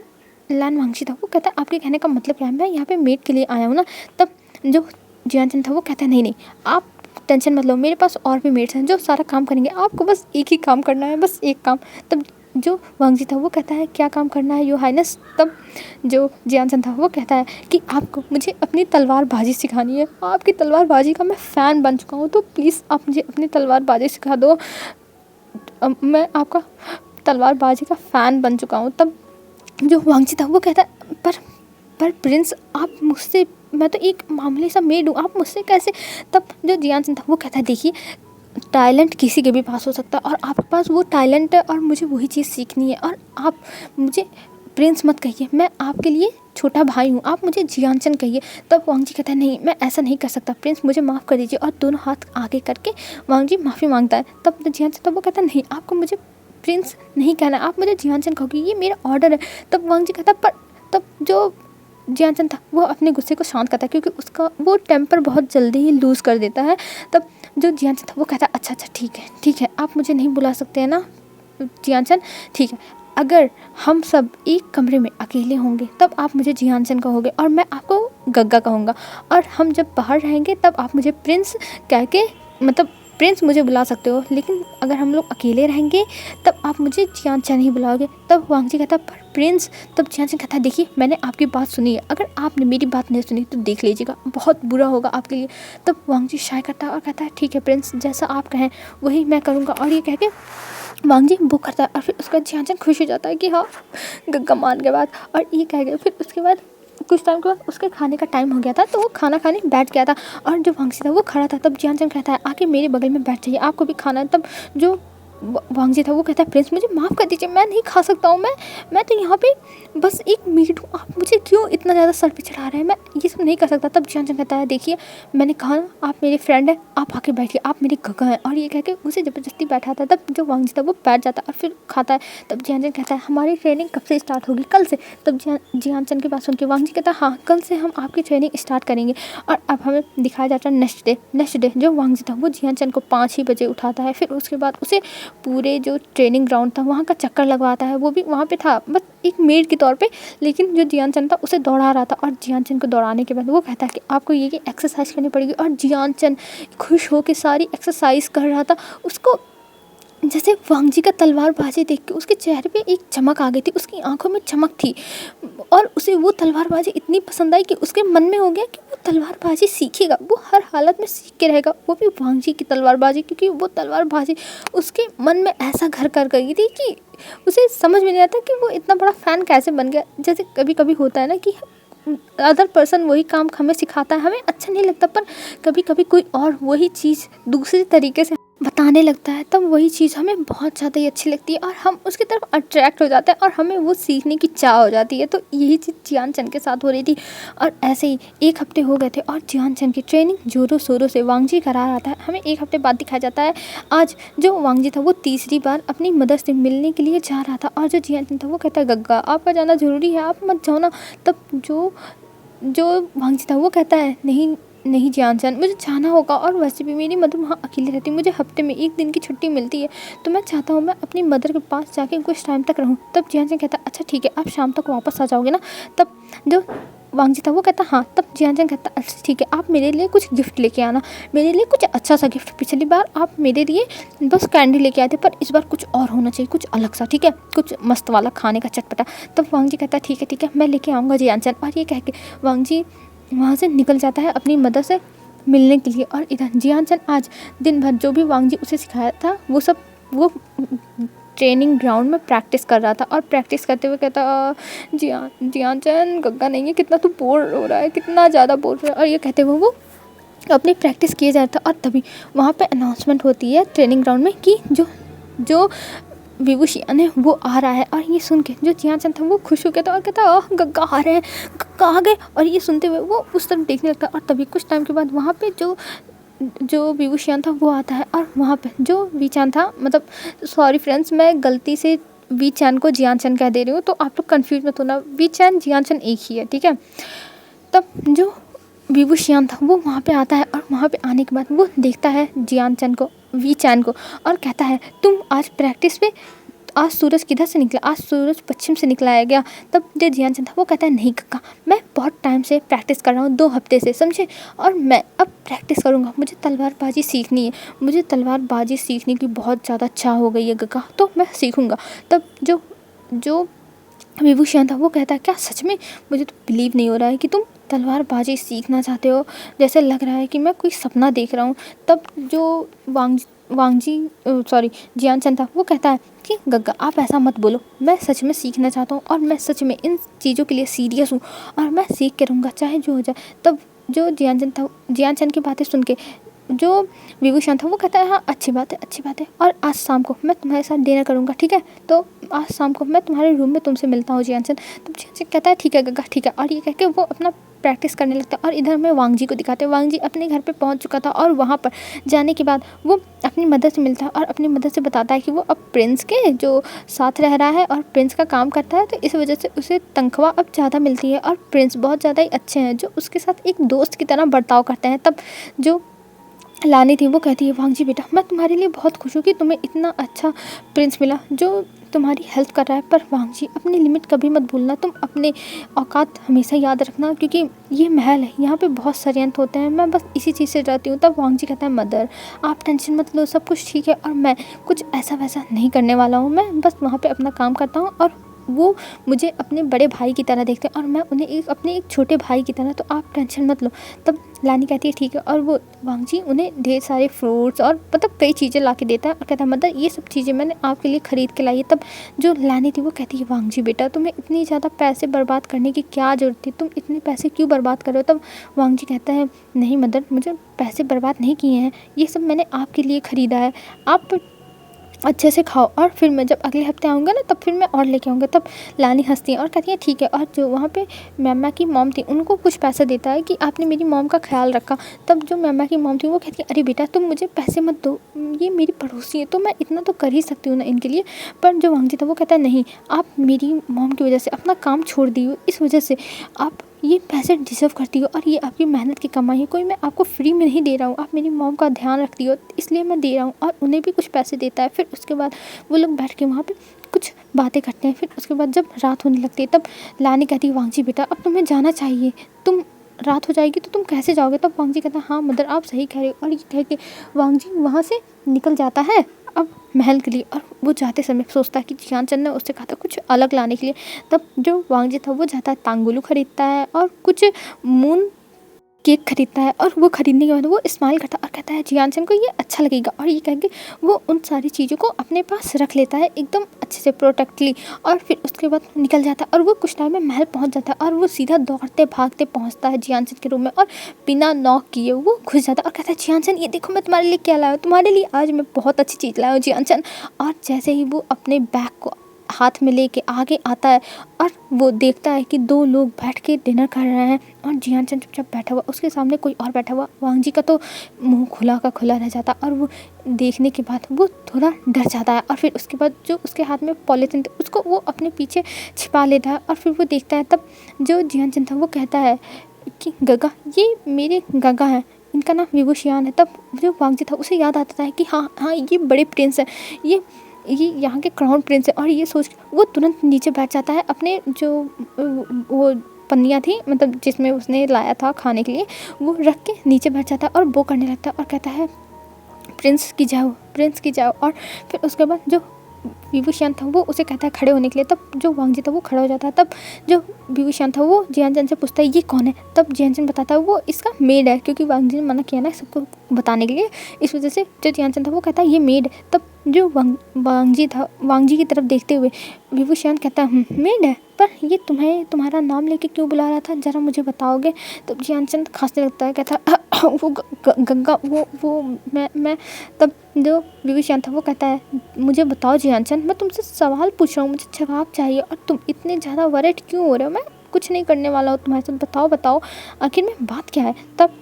लान वांगजी था वो कहता है आपके कहने का मतलब क्या है, मैं यहाँ पे मेड के लिए आया हूँ ना। तब जो जियान चंद था वो कहता है नहीं, आप टेंशन मत लो, मेरे पास और भी मेट्स हैं जो सारा काम करेंगे, आपको बस एक ही काम करना है, बस एक काम। तब जो वांगजी था वो कहता है क्या काम करना है योर हाइनेस। तब जो जियान चंद था वो कहता है कि आपको मुझे अपनी तलवारबाजी सिखानी है, आपकी तलवारबाजी का मैं फ़ैन बन चुका हूँ, तो प्लीज़ आप मुझे अपनी तलवारबाजी सिखा दो, मैं आपका तलवारबाजी का फ़ैन बन चुका हूँ। तब जो वांगजी था वो कहता है पर प्रिंस, आप मुझसे, मैं तो एक मामूली सा मेड हूँ, आप मुझसे कैसे। तब जो जियान चंद था वो कहता है देखिए टैलेंट किसी के भी पास हो सकता है, और आपके पास वो टैलेंट है और मुझे वही चीज़ सीखनी है, और आप मुझे प्रिंस मत कहिए, मैं आपके लिए छोटा भाई हूँ, आप मुझे जियान चंद कहिए। तब वांगजी कहता है नहीं, मैं ऐसा नहीं कर सकता प्रिंस, मुझे माफ़ कर दीजिए। और दोनों हाथ आगे करके वांगजी माफ़ी मांगता है। तब जियान चंद वो कहता है नहीं, आपको मुझे प्रिंस नहीं कहना, आप मुझे जियान चंद कहोगे, ये मेरा ऑर्डर है। तब वांगजी कहता पर तब जो जियान चंद था वो अपने गुस्से को शांत करता है, क्योंकि उसका वो टेम्पर बहुत जल्दी ही लूज़ कर देता है। तब जो जियान चंद था वो कहता है अच्छा ठीक है, आप मुझे नहीं बुला सकते हैं ना जियान चंद, ठीक है, अगर हम सब एक कमरे में अकेले होंगे तब आप मुझे जियान चंद कहोगे और मैं आपको गग्गा कहूँगा, और हम जब बाहर रहेंगे तब आप मुझे प्रिंस कह के, मतलब प्रिंस मुझे बुला सकते हो, लेकिन अगर हम लोग अकेले रहेंगे तब आप मुझे जियान चंद ही बुलाओगे। तब वांगजी कहता पर प्रिंस। तब जियान चंद कहता है देखिए मैंने आपकी बात सुनी है, अगर आपने मेरी बात नहीं सुनी तो देख लीजिएगा, बहुत बुरा होगा आपके लिए। तब वांगजी शाय करता है और कहता है ठीक है प्रिंस, जैसा आप कहें वही मैं करूँगा। और ये कह के वांगजी वो करता है, और फिर उसका जियान चंद खुश हो जाता है कि हाँ गग्गा मान के बाद। और ये कह गए फिर उसके बाद कुछ टाइम के बाद उसके खाने का टाइम हो गया था, तो वो खाना खाने बैठ गया था, और जो वांगजी था वो खड़ा था। तब जियान चंद कहता है आके मेरे बगल में बैठ जाइए, आपको भी खाना है। तब जो वांग जी था वो कहता है प्रिंस मुझे माफ़ कर दीजिए, मैं नहीं खा सकता हूँ, मैं तो यहाँ पे बस एक मीट हूँ, आप मुझे क्यों इतना ज़्यादा सर पे चढ़ा रहे हैं, मैं ये सब नहीं कर सकता। तब जियान चंद कहता है देखिए मैंने कहा ना आप मेरे फ्रेंड हैं, आप आके बैठिए, आप मेरे गगा हैं, और ये कह के उसे ज़बरदस्ती बैठाता है। तब जो वांग जी था वो बैठ जाता है और फिर खाता है। तब जियान चंद कहता है हमारी ट्रेनिंग कब से स्टार्ट होगी, कल से। तब जियान चंद की बात सुन के वांग जी कहता है हाँ कल से हम आपकी ट्रेनिंग स्टार्ट करेंगे। और अब हमें दिखाया जाता है नेक्स्ट डे जो वांग जी था वो जियान चंद को 5 ही बजे उठाता है। फिर उसके बाद उसे पूरे जो ट्रेनिंग ग्राउंड था वहाँ का चक्कर लगवाता है। वो भी वहाँ पे था बस एक मेड के तौर पे, लेकिन जो जियान चंद था उसे दौड़ा रहा था। और जियान चंद को दौड़ाने के बाद वो कहता है कि आपको ये एक्सरसाइज करनी पड़ेगी। और जियान चंद खुश होकर सारी एक्सरसाइज कर रहा था। उसको जैसे वांग जी का तलवारबाजी देख के उसके चेहरे पे एक चमक आ गई थी, उसकी आंखों में चमक थी, और उसे वो तलवारबाजी इतनी पसंद आई कि उसके मन में हो गया कि वो तलवारबाजी सीखेगा, वो हर हालत में सीख के रहेगा, वो भी वांग जी की तलवारबाजी, क्योंकि वो तलवारबाजी उसके मन में ऐसा घर कर गई थी कि उसे समझ में नहीं आता कि वो इतना बड़ा फ़ैन कैसे बन गया। जैसे कभी कभी होता है ना कि अदर पर्सन वही काम हमें सिखाता है, हमें अच्छा नहीं लगता, पर कभी कभी कोई और वही चीज़ दूसरे तरीके से बताने लगता है, तब वही चीज़ हमें बहुत ज़्यादा ही अच्छी लगती है और हम उसकी तरफ अट्रैक्ट हो जाते हैं और हमें वो सीखने की चाह हो जाती है। तो यही चीज़ जियान चंद के साथ हो रही थी। और ऐसे ही 1 हफ्ते हो गए थे और जियान चंद की ट्रेनिंग जोरों शोरों से वांग जी करा रहा था। हमें 1 हफ्ते बाद दिखाया जाता है आज जो वांग जी था वो तीसरी बार अपनी मदर से मिलने के लिए जा रहा था। और जो जियान चंद था वो कहता है गग्गा आपका जाना ज़रूरी है, आप मत जाओ ना। तब जो वांग जी था वो कहता है नहीं जियान चंद मुझे जाना होगा, और वैसे भी मेरी मदर वहाँ अकेली रहती है, मुझे हफ्ते में 1 दिन की छुट्टी मिलती है, तो मैं चाहता हूँ मैं अपनी मदर के पास जाके कुछ टाइम तक रहूँ। तब जियान चंद कहता अच्छा ठीक है, आप शाम तक वापस आ जाओगे ना। तब जो वांग जी था वो कहता हाँ। तब जियान चंद कहता अच्छा ठीक है, आप मेरे लिए कुछ गिफ्ट लेके आना, मेरे लिए कुछ अच्छा सा गिफ्ट। पिछली बार आप मेरे लिए बस कैंडी लेके आए थे, पर इस बार कुछ और होना चाहिए, कुछ अलग सा, ठीक है, कुछ मस्त वाला खाने का चटपटा। तब वांग जी कहता ठीक है मैं लेके आऊँगा जियान चंद। और ये कह के वांग जी वहाँ से निकल जाता है अपनी मदर से मिलने के लिए। और इधर जियान चंद आज दिन भर जो भी वांग जी उसे सिखाया था वो ट्रेनिंग ग्राउंड में प्रैक्टिस कर रहा था। और प्रैक्टिस करते हुए कहता जियान चंद गग्गा नहीं है, कितना तू बोर हो रहा है, कितना ज़्यादा बोर हो रहा है। और ये कहते हुए वो अपनी प्रैक्टिस किए जा रहा था। और तभी वहाँ पे अनाउंसमेंट होती है ट्रेनिंग ग्राउंड में कि जो विभूषियन है वो आ रहा है। और ये सुन के जो जियान चंद था वो खुश हो गया था और कहता गग्गा आ रहे हैं, गग्गा आ गए। और ये सुनते हुए वो उस तरफ देखने लगता है। और तभी कुछ टाइम के बाद वहाँ पे जो विभूषियन था वो आता है। और वहाँ पे जो वीचान था, मतलब सॉरी फ्रेंड्स मैं गलती से वीचान को जियान चंद कह दे रही हूँ, तो आप लोग कन्फ्यूज मत होना, वीचान जियान चंद एक ही है, ठीक है। तब जो विभूषियन था वो वहाँ पे आता है। और वहाँ पे आने के बाद वो देखता है जियान चंद को, वीचान को, और कहता है तुम आज प्रैक्टिस पे, आज सूरज किधर से निकला, आज सूरज पश्चिम से निकला है क्या। तब जो जियान चंद था वो कहता है नहीं गग्गा, मैं बहुत टाइम से प्रैक्टिस कर रहा हूँ, 2 हफ्ते से, समझे, और मैं अब प्रैक्टिस करूँगा, मुझे तलवारबाजी सीखनी है, मुझे तलवारबाजी सीखने की बहुत ज़्यादा चाह हो गई है गग्गा, तो मैं सीखूँगा। तब जो विभूषण था वो कहता है क्या सच में, मुझे तो बिलीव नहीं हो रहा है कि तुम तलवारबाजी सीखना चाहते हो, जैसे लग रहा है कि मैं कोई सपना देख रहा हूँ। तब जो जियान चंद था वो कहता है कि गग्गा आप ऐसा मत बोलो, मैं सच में सीखना चाहता हूँ और मैं सच में इन चीज़ों के लिए सीरियस हूँ और मैं सीख के रहूँगा चाहे जो हो जाए। तब जो जियान चंद की बातें सुन के जो विभूषण था वो कहता है हाँ अच्छी बात है, और आज शाम को मैं तुम्हारे साथ डिनर करूँगा, ठीक है, तो आज शाम को मैं तुम्हारे रूम में तुमसे मिलता हूँ जियान चंद। तो जियान चंद कहता है ठीक है गग्गा ठीक है, और ये कह के वो अपना प्रैक्टिस करने लगता है। और इधर में वांग जी को दिखाते हैं, वांग जी अपने घर पे पहुंच चुका था और वहाँ पर जाने के बाद वो अपनी मदर से मिलता है और अपनी मदर से बताता है कि वो अब प्रिंस के जो साथ रह रहा है और प्रिंस का काम करता है, तो इस वजह से उसे तनख्वाह अब ज़्यादा मिलती है और प्रिंस बहुत ज़्यादा ही अच्छे हैं जो उसके साथ एक दोस्त की तरह बर्ताव करते हैं। तब जो लानी थी वो कहती है वांग जी बेटा मैं तुम्हारे लिए बहुत खुश हूँ कि तुम्हें इतना अच्छा प्रिंस मिला जो तुम्हारी हेल्प कर रहा है, पर वांग जी अपनी लिमिट कभी मत भूलना, तुम अपने औकात हमेशा याद रखना, क्योंकि ये महल है, यहाँ पे बहुत षड्यंत्र होते हैं, मैं बस इसी चीज़ से डरती हूँ। तब वांग जी कहता है मदर आप टेंशन मत लो, सब कुछ ठीक है और मैं कुछ ऐसा वैसा नहीं करने वाला हूँ, मैं बस वहाँ पे अपना काम करता हूँ और वो मुझे अपने बड़े भाई की तरह देखते हैं और मैं उन्हें अपने एक छोटे भाई की तरह, तो आप टेंशन मत लो। तब लानी कहती है ठीक है, और वो वांग जी उन्हें ढेर सारे फ्रूट्स और मतलब कई चीज़ें ला के देता है और कहता है मदर ये सब चीज़ें मैंने आपके लिए ख़रीद के लाई है। तब जो लानी थी वो कहती है वांग जी बेटा तुम्हें इतनी ज़्यादा पैसे बर्बाद करने की क्या ज़रूरत थी, तुम इतने पैसे क्यों बर्बाद कर रहे हो। तब वांग जी कहता है नहीं मदर मुझे पैसे बर्बाद नहीं किए हैं, ये सब मैंने आपके लिए ख़रीदा है, आप अच्छे से खाओ और फिर मैं जब अगले हफ्ते आऊँगा ना तब फिर मैं और लेके आऊँगा। तब लानी हँसती है और कहती है ठीक है। और जो वहाँ पे मैमा की मॉम थी उनको कुछ पैसा देता है कि आपने मेरी मॉम का ख्याल रखा। तब जो मैमा की मॉम थी वो कहती है अरे बेटा तुम मुझे पैसे मत दो, ये मेरी पड़ोसी है तो मैं इतना तो कर ही सकती हूँ ना इनके लिए। पर जो वांगजी था वो कहता है नहीं, आप मेरी मॉम की वजह से अपना काम छोड़ दी हो, इस वजह से आप ये पैसे डिज़र्व करती हो और ये आपकी मेहनत की कमाई है, कोई मैं आपको फ्री में नहीं दे रहा हूँ, आप मेरी मॉम का ध्यान रखती हो इसलिए मैं दे रहा हूँ। और उन्हें भी कुछ पैसे देता है। फिर उसके बाद वो लोग बैठ के वहाँ पे कुछ बातें करते हैं। फिर उसके बाद जब रात होने लगती है तब लानी कहती है वांगजी बेटा अब तुम्हें जाना चाहिए, तुम रात हो जाएगी तो तुम कैसे जाओगे। तब वांगजी कहता है हाँ मदर आप सही कह रहे हो। और ये कह के वांगजी वहाँ से निकल जाता है अब महल के लिए। और वो जाते समय सोचता है कि जियानचंद ने उससे कहा था कुछ अलग लाने के लिए। तब जो वांगजी था वो जाता है तांगुलू खरीदता है और कुछ मून केक खरीदता है। और वो खरीदने के बाद वो स्माइल करता है और कहता है जियानचंद को ये अच्छा लगेगा। और ये कह के वो उन सारी चीज़ों को अपने पास रख लेता है एकदम अच्छे से प्रोटेक्टली। और फिर उसके बाद निकल जाता है और वो कुछ टाइम में महल पहुंच जाता है। और वो सीधा दौड़ते भागते पहुंचता है जियानचंद के रूम में और बिना नॉक किए वो घुस जाता है और कहता है जियानचंद ये देखो मैं तुम्हारे लिए क्या लाया हूँ, तुम्हारे लिए आज मैं बहुत अच्छी चीज़ लाया हूँ जियानचंद। और जैसे ही वो अपने बैग को हाथ में लेके आगे आता है और वो देखता है कि दो लोग बैठ के डिनर कर रहे हैं और जियानचंद चुपचाप बैठा हुआ, उसके सामने कोई और बैठा हुआ। वांगजी का तो मुंह खुला का खुला रह जाता और वो देखने के बाद वो थोड़ा डर जाता है। और फिर उसके बाद जो उसके हाथ में पॉलीथिन थी उसको वो अपने पीछे छिपा लेता है। और फिर वो देखता है तब जो जियानचंद था वो कहता है कि गगा ये मेरे गगा हैं, इनका नाम विभूषियान है। तब जो वांगजी था उसे याद आता है कि हाँ हाँ ये बड़े प्रिंस हैं, ये यहाँ के क्राउन प्रिंस है। और ये सोच के वो तुरंत नीचे बैठ जाता है अपने जो वो पन्नियाँ थी मतलब जिसमें उसने लाया था खाने के लिए वो रख के नीचे बैठ जाता है और वो करने लगता है और कहता है प्रिंस की जाओ, प्रिंस की जाओ। और फिर उसके बाद जो विभूषण था वो उसे कहता है खड़े होने के लिए। तब जो वांगजी था वो खड़ा हो जाता है। तब जो विभूषण था वो जियानचंद से पूछता है ये कौन है। तब जियानचंद बताता है वो इसका मेड है, क्योंकि वांगजी ने मना किया ना सबको बताने के लिए, इस वजह से जो जियानचंद था वो कहता है ये मेड है। तब जो वांगजी था वांगजी की तरफ देखते हुए विभूषण कहता है मेड है, पर ये तुम्हें तुम्हारा नाम लेके क्यों बुला रहा था, ज़रा मुझे बताओगे। तब जियानचंद खांसने लगता है, कहता है वो गंगा वो मैं तब जो विभूषण था वो कहता है मुझे बताओ जियानचंद, मैं तुमसे सवाल पूछ रहा हूँ, मुझे जवाब चाहिए और तुम इतने ज़्यादा वरिड क्यों हो रहे हो, मैं कुछ नहीं करने वाला हूँ तुम्हारे साथ, बताओ आखिर में बात क्या है। तब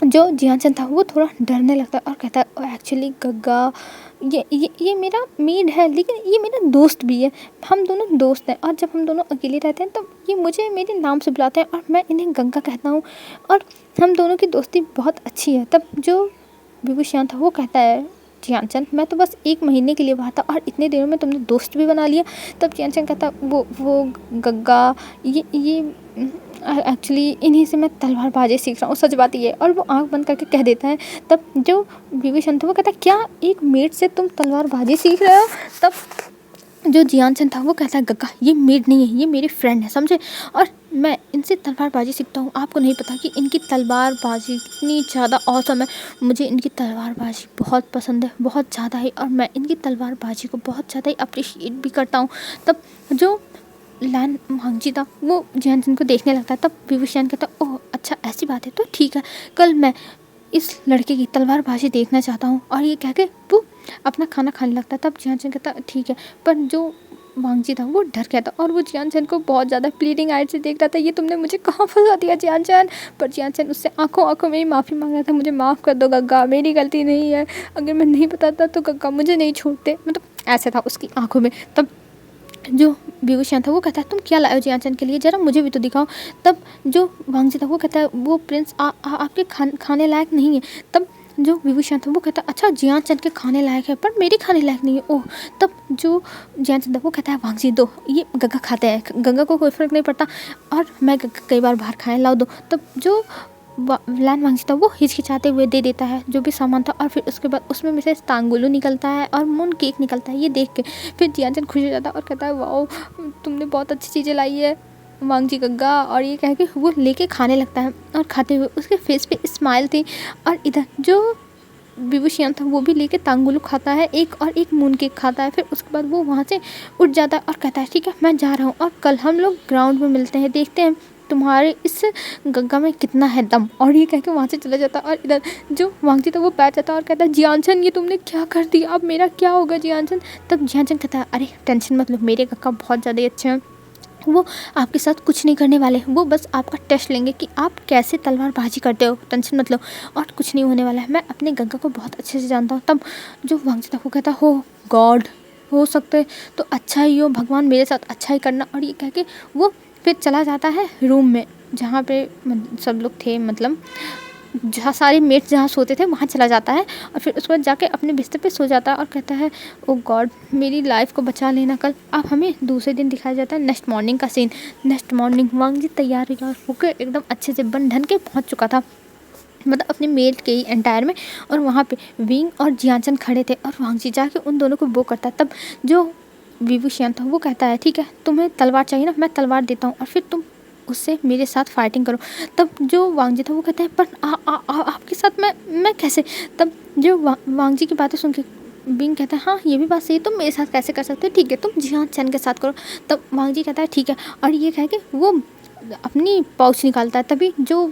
जो जियानचंद था वो थोड़ा डरने लगता है और कहता है एक्चुअली गग्गा ये मेरा मेड है, लेकिन ये मेरा दोस्त भी है, हम दोनों दोस्त हैं और जब हम दोनों अकेले रहते हैं तब ये मुझे मेरे नाम से बुलाते हैं और मैं इन्हें गंगा कहता हूँ और हम दोनों की दोस्ती बहुत अच्छी है। तब जो विभूषण था वो कहता है जियानचंद मैं तो बस 1 महीने के लिए बाहर था और इतने दिनों में तुमने दोस्त भी बना लिया। तब जियानचंद कहता वो गग्गा ये एक्चुअली इन्हीं से मैं तलवारबाजी सीख रहा हूँ, सच बात ये। और वो आंख बंद करके कह देता है। तब जो विभूषण था वो कहता है क्या एक मेड से तुम तलवारबाजी सीख रहे हो। तब जो जियानचंद था वो कहता है गग्गा ये मेड नहीं है, ये मेरे फ्रेंड है समझे, और मैं इनसे तलवारबाजी सीखता हूँ। आपको नहीं पता कि इनकी तलवारबाजी कितनी ज़्यादा औसम है, मुझे इनकी तलवारबाजी बहुत पसंद है, बहुत ज़्यादा ही, और मैं इनकी तलवारबाजी को बहुत ज़्यादा ही अप्रिशिएट भी करता हूँ। तब जो लान वांगजी था वो जियानचंद को देखने लगता है। तब विभूषण कहता ओह अच्छा ऐसी बात है तो ठीक है, कल मैं इस लड़के की तलवारबाजी देखना चाहता हूँ। और ये कह के वो अपना खाना खाने लगता है। तब जियानचंद कहता ठीक है, पर जो वांगजी था वो डर गया था और वो जियानचंद को बहुत ज़्यादा प्लीडिंग आइट से देख रहा था, ये तुमने मुझे कहाँ फंसा दिया जियानचंद। पर जियानचंद उससे आंखों में ही माफ़ी मांग रहा था, मुझे माफ़ कर दो गग्गा, मेरी गलती नहीं है, अगर मैं नहीं बताता तो गग्गा मुझे नहीं छोड़ते, मतलब ऐसे था उसकी आंखों में। तब जो विभूषण था वो कहता है तुम क्या लाए हो जियानचंद के लिए, ज़रा मुझे भी तो दिखाओ। तब जो वांगजी था वो कहता है वो प्रिंस आपके खाने लायक नहीं है। तब जो विभूषण था वो कहता है अच्छा जियानचंद के खाने लायक है पर मेरे खाने लायक नहीं है। ओह तब जो जियानचंद था वो कहता है वांगजी दो, ये गग्गा खाते हैं, गंगा को कोई फ़र्क नहीं पड़ता और मैं गग्गा कई बार बाहर खाए, लाओ दो। तब जो लान वांगजी था वो हिचकिचाते हुए दे देता है जो भी सामान था और फिर उसके बाद उसमें में से तांगुलू निकलता है और मून केक निकलता है। ये देख के फिर जियानचंद खुश हो जाता है और कहता है वाओ तुमने बहुत अच्छी चीज़ें लाई है वांगजी गग्गा, और ये कह के वो लेके खाने लगता है और खाते हुए उसके फेस पे स्माइल थी। और इधर जो विभूषण था वो भी लेके तांगुलू खाता है एक, और एक मून केक खाता है। फिर उसके बाद वो वहाँ से उठ जाता है और कहता है ठीक है मैं जा रहा हूँ और कल हम लोग ग्राउंड में मिलते हैं, देखते हैं तुम्हारे इस गंगा में कितना है दम। और ये कह के वहाँ से चला जाता और इधर जो वांगजी था वो बैठ जाता और कहता है जियानचन ये तुमने क्या कर दिया, अब मेरा क्या होगा जियानचन। तब जियानचन कहता है अरे टेंशन मत लो, मेरे काका बहुत ज़्यादा अच्छे हैं, वो आपके साथ कुछ नहीं करने वाले, वो बस आपका टेस्ट लेंगे कि आप कैसे तलवारबाजी करते हो, टेंशन मत लो और कुछ नहीं होने वाला है, मैं अपने गंगा को बहुत अच्छे से जानता हूँ। तब जो वांगजी था वो कहता हो गॉड, हो सकता है तो अच्छा ही हो, भगवान मेरे साथ अच्छा ही करना। और ये कह के वो फिर चला जाता है रूम में जहाँ पे सब लोग थे, मतलब जहाँ सारे मेट्स जहाँ सोते थे वहाँ चला जाता है और फिर उसके बाद जाके अपने बिस्तर पे सो जाता है और कहता है ओ गॉड मेरी लाइफ को बचा लेना कल। अब हमें दूसरे दिन दिखाया जाता है नेक्स्ट मॉर्निंग का सीन। नेक्स्ट मॉर्निंग वांगजी तैयार होकर एकदम अच्छे से बन ढन के पहुँच चुका था, मतलब अपने मेट के ही एंटायर में, और वहाँ पे विंग और जियानचन खड़े थे और वांगजी जाके उन दोनों को वो करता है। तब जो विभूषण था वो कहता है ठीक है तुम्हें तलवार चाहिए ना, मैं तलवार देता हूँ और फिर तुम उससे मेरे साथ फाइटिंग करो। तब जो वांगजी था वो कहता है पर आपके साथ मैं कैसे। तब जो वांगजी की बातें सुन के विंग कहता है हाँ ये भी बात सही है, तुम मेरे साथ कैसे कर सकते हो, ठीक है तुम जियानचन के साथ करो। तब वांगजी कहता है ठीक है, और ये कह के वो अपनी पाउच निकालता है। तभी जो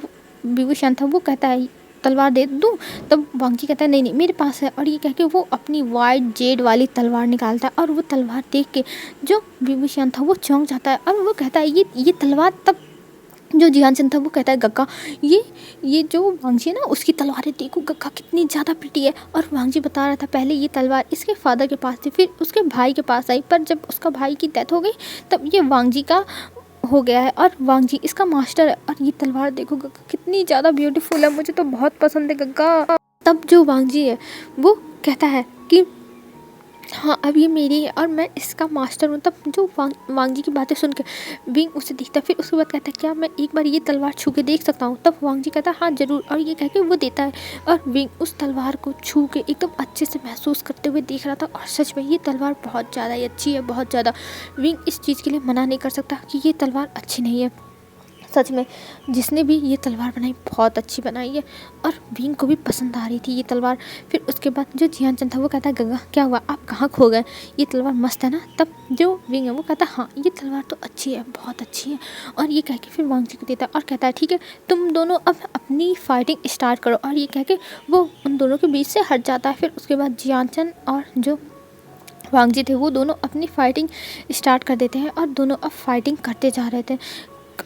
विभूषण था वो कहता है तलवार दे दूँ। तब वांगजी कहता है नहीं नहीं मेरे पास है, और ये कह के वो अपनी वाइट जेड वाली तलवार निकालता है और वो तलवार देख के जो विभूषण था वो चौंक जाता है और वो कहता है ये तलवार। तब जो जियानचन था वो कहता है गग्गा ये जो वांगजी है ना उसकी तलवारें देखो गग्गा कितनी ज़्यादा प्रिटी है। और वांगजी बता रहा था पहले ये तलवार इसके फादर के पास थी, फिर उसके भाई के पास आई, पर जब उसका भाई की डेथ हो गई तब ये वांगजी का हो गया है और वांगजी इसका मास्टर है। और ये तलवार देखो गग्गा कितनी ज़्यादा ब्यूटीफुल है, मुझे तो बहुत पसंद है गग्गा। तब जो वांगजी है वो कहता है कि हाँ अब ये मेरी है और मैं इसका मास्टर हूँ। तब जो वांगजी की बातें सुन के विंग उसे देखता है, फिर उसके बाद कहता है क्या मैं एक बार ये तलवार छू के देख सकता हूँ। तब वांगजी कहता है हाँ ज़रूर, और ये कह के वो देता है और विंग उस तलवार को छू के एकदम अच्छे से महसूस करते हुए देख रहा था। और सच में ये तलवार बहुत ज़्यादा ही अच्छी है, बहुत ज़्यादा। विंग इस चीज़ के लिए मना नहीं कर सकता कि ये तलवार अच्छी नहीं है। सच में जिसने भी ये तलवार बनाई बहुत अच्छी बनाई है और विंग को भी पसंद आ रही थी ये तलवार। फिर उसके बाद जो जियानचन था वो कहता है गंगा क्या हुआ, आप कहाँ खो गए, ये तलवार मस्त है ना। तब जो विंग है वो कहता है हाँ ये तलवार तो अच्छी है, बहुत अच्छी है। और ये कह के फिर वांगजी को देता है और कहता है ठीक है तुम दोनों अब अपनी फाइटिंग स्टार्ट करो। और ये कह के वो उन दोनों के बीच से हट जाता है। फिर उसके बाद जियानचन और जो वांगजी थे वो दोनों अपनी फाइटिंग स्टार्ट कर देते हैं और दोनों अब फाइटिंग करते जा रहे थे।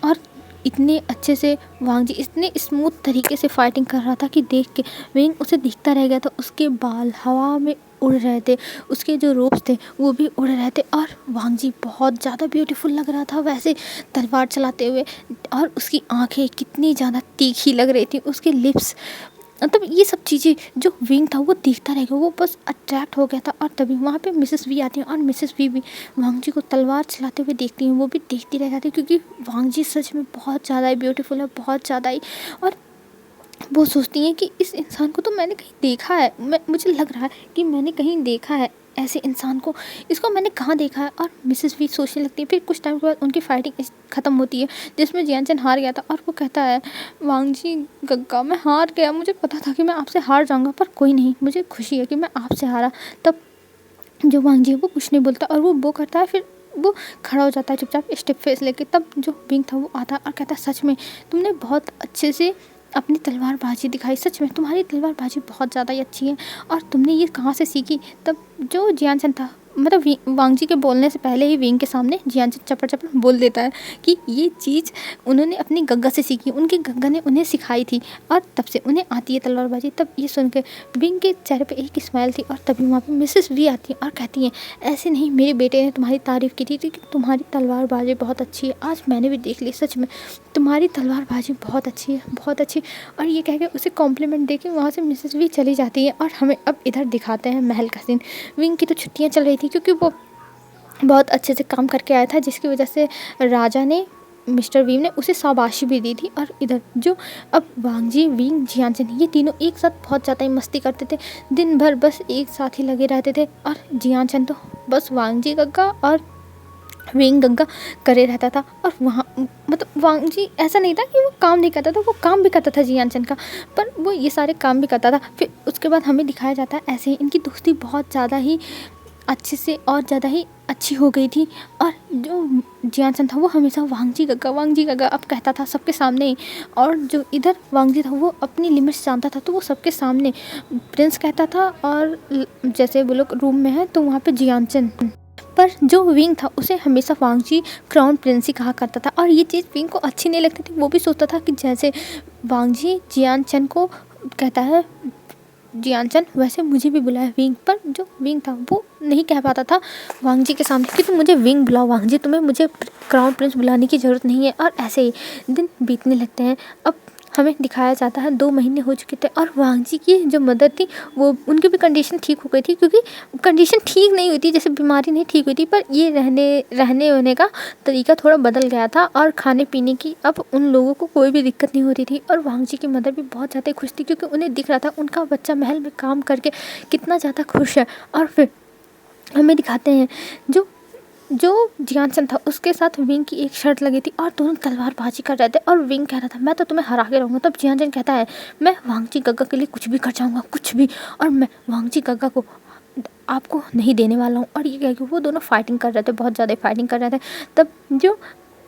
और इतने अच्छे से वांगजी इतने स्मूथ तरीके से फाइटिंग कर रहा था कि देख के विंग उसे दिखता रह गया था। उसके बाल हवा में उड़ रहे थे, उसके जो रोप्स थे वो भी उड़ रहे थे और वांगजी बहुत ज़्यादा ब्यूटीफुल लग रहा था वैसे तलवार चलाते हुए। और उसकी आंखें कितनी ज़्यादा तीखी लग रही थी, उसके लिप्स, मतलब ये सब चीज़ें जो विंग था वो देखता रह गया, वो बस अट्रैक्ट हो गया था। और तभी वहाँ पे मिसेस वी आती हैं और मिसेस वी भी वांगजी को तलवार चलाते हुए देखती हैं, वो भी देखती रह जाती है क्योंकि वांगजी सच में बहुत ज़्यादा ही ब्यूटीफुल है, बहुत ज़्यादा ही। और वो सोचती हैं कि इस इंसान को तो मैंने कहीं देखा है, मुझे लग रहा है कि मैंने कहीं देखा है ऐसे इंसान को, इसको मैंने कहाँ देखा है। और मिसेस वी सोचने लगती है। फिर कुछ टाइम के बाद उनकी फाइटिंग ख़त्म होती है जिसमें जियानचन हार गया था और वो कहता है वांगजी गग्गा मैं हार गया, मुझे पता था कि मैं आपसे हार जाऊँगा पर कोई नहीं, मुझे खुशी है कि मैं आपसे हारा। तब जो वांगजी है वो कुछ नहीं बोलता और वो करता है, फिर वो खड़ा हो जाता है चुपचाप स्टेप फेस लेके। तब जो विंग था वो आता है और कहता है सच में तुमने बहुत अच्छे से अपनी तलवारबाजी दिखाई, सच में तुम्हारी तलवारबाजी बहुत ज़्यादा ही अच्छी है और तुमने ये कहाँ से सीखी। तब जो जियानचन था मतलब वांगजी के बोलने से पहले ही विंग के सामने जियानचन चपड़ चपड़ बोल देता है कि ये चीज़ उन्होंने अपनी गग्गा से सीखी, उनकी गग्गा ने उन्हें सिखाई थी और तब से उन्हें आती है तलवारबाजी। तब ये सुन के विंग के चेहरे पे एक स्माइल थी और तभी वहाँ पे मिसेस वी आती है और कहती हैं ऐसे नहीं, मेरे बेटे ने तुम्हारी तारीफ़ की थी कि तुम्हारी तलवारबाजी बहुत अच्छी है, आज मैंने भी देख ली, सच में तुम्हारी तलवारबाजी बहुत अच्छी है, बहुत अच्छी। और ये कह के उसे कॉम्प्लीमेंट दे के वहाँ से मिसेस वी चली जाती है। और हमें अब इधर दिखाते हैं महल का सीन। विंग की तो छुट्टियाँ चल रही थी क्योंकि वो बहुत अच्छे से काम करके आया था जिसकी वजह से राजा ने मिस्टर वीव ने उसे शाबाशी भी दी थी। और इधर जो अब वांगजी विंग जियानचन ये तीनों एक साथ बहुत ज़्यादा ही मस्ती करते थे, दिन भर बस एक साथ ही लगे रहते थे। और जियानचन तो बस वांगजी गग्गा और विंग गग्गा करे रहता था। और वहाँ मतलब वांगजी ऐसा नहीं था कि वो काम नहीं करता था, वो काम भी करता था जियानचन का, पर वो ये सारे काम भी करता था। फिर उसके बाद हमें दिखाया जाता है ऐसे ही इनकी दोस्ती बहुत ज़्यादा ही अच्छे से और ज़्यादा ही अच्छी हो गई थी। और जो जियान था वो हमेशा वांगजी गग्गा अब कहता था सबके सामने ही। और जो इधर वांगजी था वो अपनी लिमिट्स जानता था, तो वो सबके सामने प्रिंस कहता था। और जैसे वो लोग रूम में हैं तो वहाँ पे जियानचन, पर जो विंग था उसे हमेशा वांगजी क्राउन प्रिंस ही कहा करता था। और ये चीज़ विंग को अच्छी नहीं लगती थी। वो भी सोचता था कि जैसे वांगजी जियानचन को कहता है जियानचन, वैसे मुझे भी बुलाया विंग। पर जो विंग था वो नहीं कह पाता था वांगजी के सामने कि तुम मुझे विंग बुलाओ वांगजी, तुम्हें मुझे क्राउन प्रिंस बुलाने की ज़रूरत नहीं है। और ऐसे ही दिन बीतने लगते हैं। अब हमें दिखाया जाता है 2 महीने हो चुके थे और वांगजी की जो मदर थी वो उनकी भी कंडीशन ठीक हो गई थी, क्योंकि कंडीशन ठीक नहीं हुई थी, जैसे बीमारी नहीं ठीक हुई थी, पर ये रहने होने का तरीका थोड़ा बदल गया था। और खाने पीने की अब उन लोगों को कोई भी दिक्कत नहीं हो रही थी। और वांगजी की मदर भी बहुत ज़्यादा खुश थी, क्योंकि उन्हें दिख रहा था उनका बच्चा महल में काम करके कितना ज़्यादा खुश है। और फिर हमें दिखाते हैं जो जियानचन था उसके साथ विंग की एक शर्त लगी थी और दोनों तलवारबाजी कर रहे थे। और विंग कह रहा था मैं तो तुम्हें हरा के रहूँगा। तब जियानचन कहता है मैं वांगजी गग्गा के लिए कुछ भी कर जाऊँगा, कुछ भी, और मैं वांगजी गग्गा को आपको नहीं देने वाला हूँ। और ये कह के वो दोनों फाइटिंग कर रहे थे, बहुत ज़्यादा फाइटिंग कर रहे थे। तब जो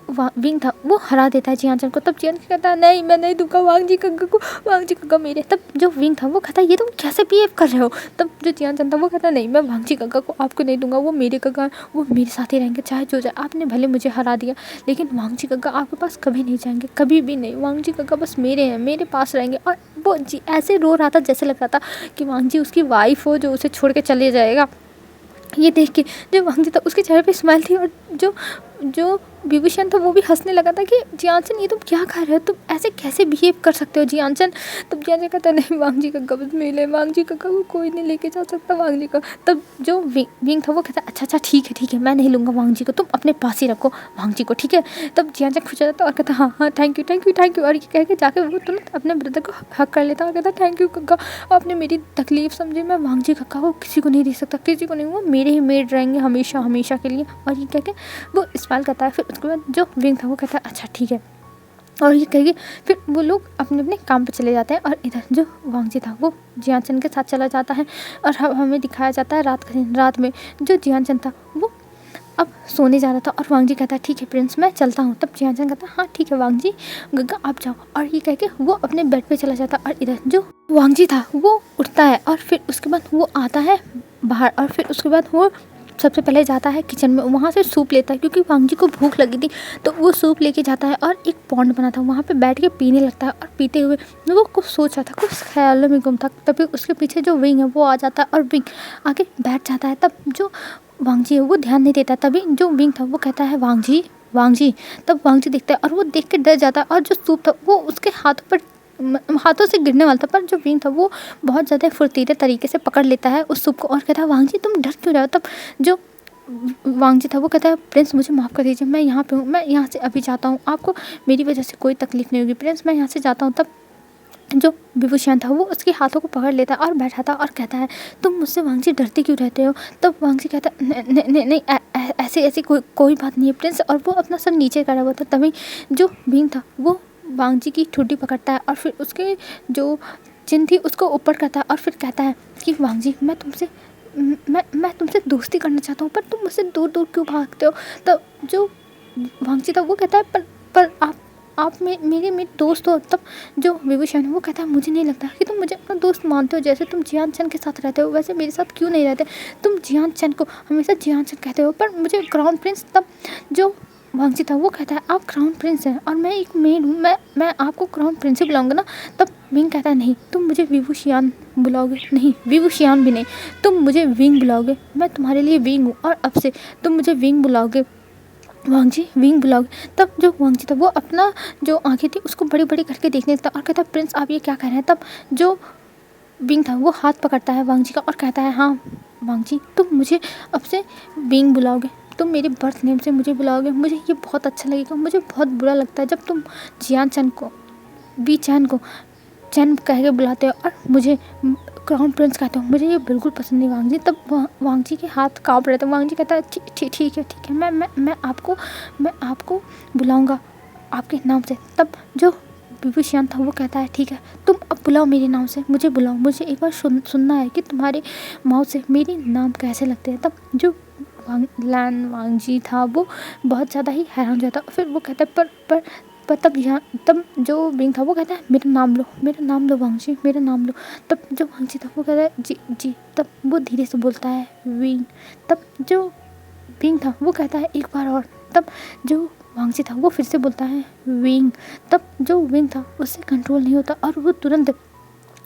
विंग था वो हरा देता है जियानचन को। तब जियानचन कहता है नहीं, मैं नहीं दूंगा वांगजी गग्गा को, वांगजी गग्गा मेरे। तब जो विंग था वो कहता है ये तुम कैसे बिहेव कर रहे हो। तब जो जियानचन था वो कहता है नहीं, मैं वांगजी गग्गा को आपको नहीं दूंगा, वो मेरे गग्गा, वो मेरे साथ ही रहेंगे चाहे जो जाए। आपने भले मुझे हरा दिया लेकिन वांगजी गग्गा आपके पास कभी नहीं जाएंगे, कभी भी नहीं। वांगजी गग्गा बस मेरे हैं, मेरे पास रहेंगे। और वो ऐसे रो रहा था जैसे लग रहा था कि वांगजी उसकी वाइफ हो जो उसे छोड़ के चले जाएगा। ये देख के जो वांगजी था उसके चेहरे पे स्माइल थी। और जो विभूषण था वो भी हंसने लगा था कि जियानचन ये तुम क्या कर रहे हो, तुम ऐसे कैसे बिहेव कर सकते हो जियानचन। तब जियानचन कहता नहीं वांगजी गग्गा बस मिले, वांगजी गग्गा को कोई नहीं लेके जा सकता वांगजी का। तब जो विंग था वो कहता अच्छा ठीक है, मैं नहीं लूँगा वांगजी को, तुम अपने पास ही रखो वांगजी को, ठीक है। तब जियानचन खुश हो जाता और कहता हाँ थैंक यू। और ये कह के जाके वो तुरंत अपने ब्रदर को हक कर लेता और कहता थैंक यू गग्गा, आपने मेरी तकलीफ समझी। मैं वांगजी गग्गा को किसी को नहीं दे सकता, किसी को नहीं, वो मेरे ही मेड रहेंगे हमेशा के लिए। और ये कह के वो स्माइल करता है। फिर उसके बाद जो विंग था वो कहता है अच्छा ठीक है। और ये कहेगी फिर वो लोग अपने अपने काम पे चले जाते हैं। और इधर जो वांगजी था वो जियानचन के साथ चला जाता है। और हमें दिखाया जाता है रात में जो जियानचन था वो अब सोने जा रहा था। और वांगजी कहता है ठीक है प्रिंस मैं चलता हूँ। तब जियानचन कहता है हाँ ठीक है वांगजी गग्गा आप जाओ। और ये कह के वो अपने बेड पे चला जाता। और इधर जो वांगजी था वो उठता है और फिर उसके बाद वो आता है बाहर। और फिर उसके बाद वो सबसे पहले जाता है किचन में, वहाँ से सूप लेता है क्योंकि वांगजी को भूख लगी थी। तो वो सूप लेके जाता है और एक पॉन्ड बना था वहाँ पे बैठ के पीने लगता है। और पीते हुए वो कुछ सोच रहा था, कुछ ख्यालों में गुम था। तभी उसके पीछे जो विंग है वो आ जाता है और विंग आके बैठ जाता है। तब जो वांगजी है वो ध्यान नहीं देता। तभी जो विंग था वो कहता है वांगजी। तब वांगजी देखता है और वो देख के डर जाता है। और जो सूप था वो उसके हाथों से गिरने वाला था, पर जो विंग था वो बहुत ज़्यादा फुर्तीले तरीके से पकड़ लेता है उस सूप को और कहता है वांगजी तुम डर क्यों रहे हो। तब जो वांगजी था वो कहता है प्रिंस मुझे माफ़ कर दीजिए, मैं यहाँ पे हूँ, मैं यहाँ से अभी जाता हूँ, आपको मेरी वजह से कोई तकलीफ नहीं होगी प्रिंस, मैं यहाँ से जाता हूँ। तब जो विभूषण था वो उसके हाथों को पकड़ लेता है और बैठा था और कहता है तुम मुझसे वांगजी डरते क्यों रहते हो। तब वांगजी कहता नहीं ऐसे कोई बात नहीं है प्रिंस। और वो अपना सर नीचे करा हुआ था। तभी जो विंग था वो वांगजी की ठुड्डी पकड़ता है और फिर उसके जो चिन्ह थी उसको ऊपर करता है और फिर कहता है कि वांगजी मैं तुमसे दोस्ती करना चाहता हूँ, पर तुम मुझसे दूर क्यों भागते हो। तो जो वांगजी था वो कहता है पर आप मेरे दोस्त हो। तब जो विभूषण है वो कहता है मुझे नहीं लगता कि तुम मुझे अपना दोस्त मानते हो, जैसे तुम जियानचन के साथ रहते हो वैसे मेरे साथ क्यों नहीं रहते। तुम जियानचन को हमेशा जियानचन कहते हो पर मुझे क्राउन प्रिंस। तब जो वांगजी था वो कहता है आप क्राउन प्रिंस हैं और मैं एक मेड हूँ, मैं आपको क्राउन प्रिंस ही बुलाऊंगा ना। तब विंग कहता है नहीं तुम मुझे विभूषियान बुलाओगे, नहीं विभूषियान भी नहीं, तुम मुझे विंग बुलाओगे, मैं तुम्हारे लिए विंग हूँ और अब से तुम मुझे विंग बुलाओगे वांगजी, विंग बुलाओगे। तब जो वांगजी था वो अपना जो आंखें थी उसको बड़ी बड़ी करके देखने लगता और कहता प्रिंस आप ये क्या कह रहे हैं। तब जो विंग था वो हाथ पकड़ता है वांगजी का और कहता है हाँ वांगजी तुम मुझे अब से विंग बुलाओगे, तुम मेरे बर्थ नेम से मुझे बुलाओगे, मुझे ये बहुत अच्छा लगेगा। मुझे बहुत बुरा लगता है जब तुम जियानचन को चैन कह के बुलाते हो और मुझे क्राउन प्रिंस कहते हो, मुझे ये बिल्कुल पसंद नहीं वांगजी। तब वांगजी के हाथ काँप रहे थे। वांगजी कहता है ठीक है मैं आपको बुलाऊंगा आपके नाम से। तब जो विभूषण था वो कहता है ठीक है, तुम अब बुलाओ मेरे नाम से, मुझे बुलाओ, मुझे एक बार सुनना है कि तुम्हारे माउथ से मेरे नाम कैसे लगते हैं। तब जो वांगजी था वो बहुत ज़्यादा ही हैरान हो जाता। फिर वो कहता है पर तब जो विंग था वो कहता है मेरा नाम लो वांगजी, मेरा नाम लो। तब जो वांगजी था वो कहता है जी जी। तब वो धीरे से बोलता है विंग। तब जो विंग था वो कहता है एक बार और। तब जो वांगजी था वो फिर से बोलता है विंग। तब जो विंग था उससे कंट्रोल नहीं होता और वो तुरंत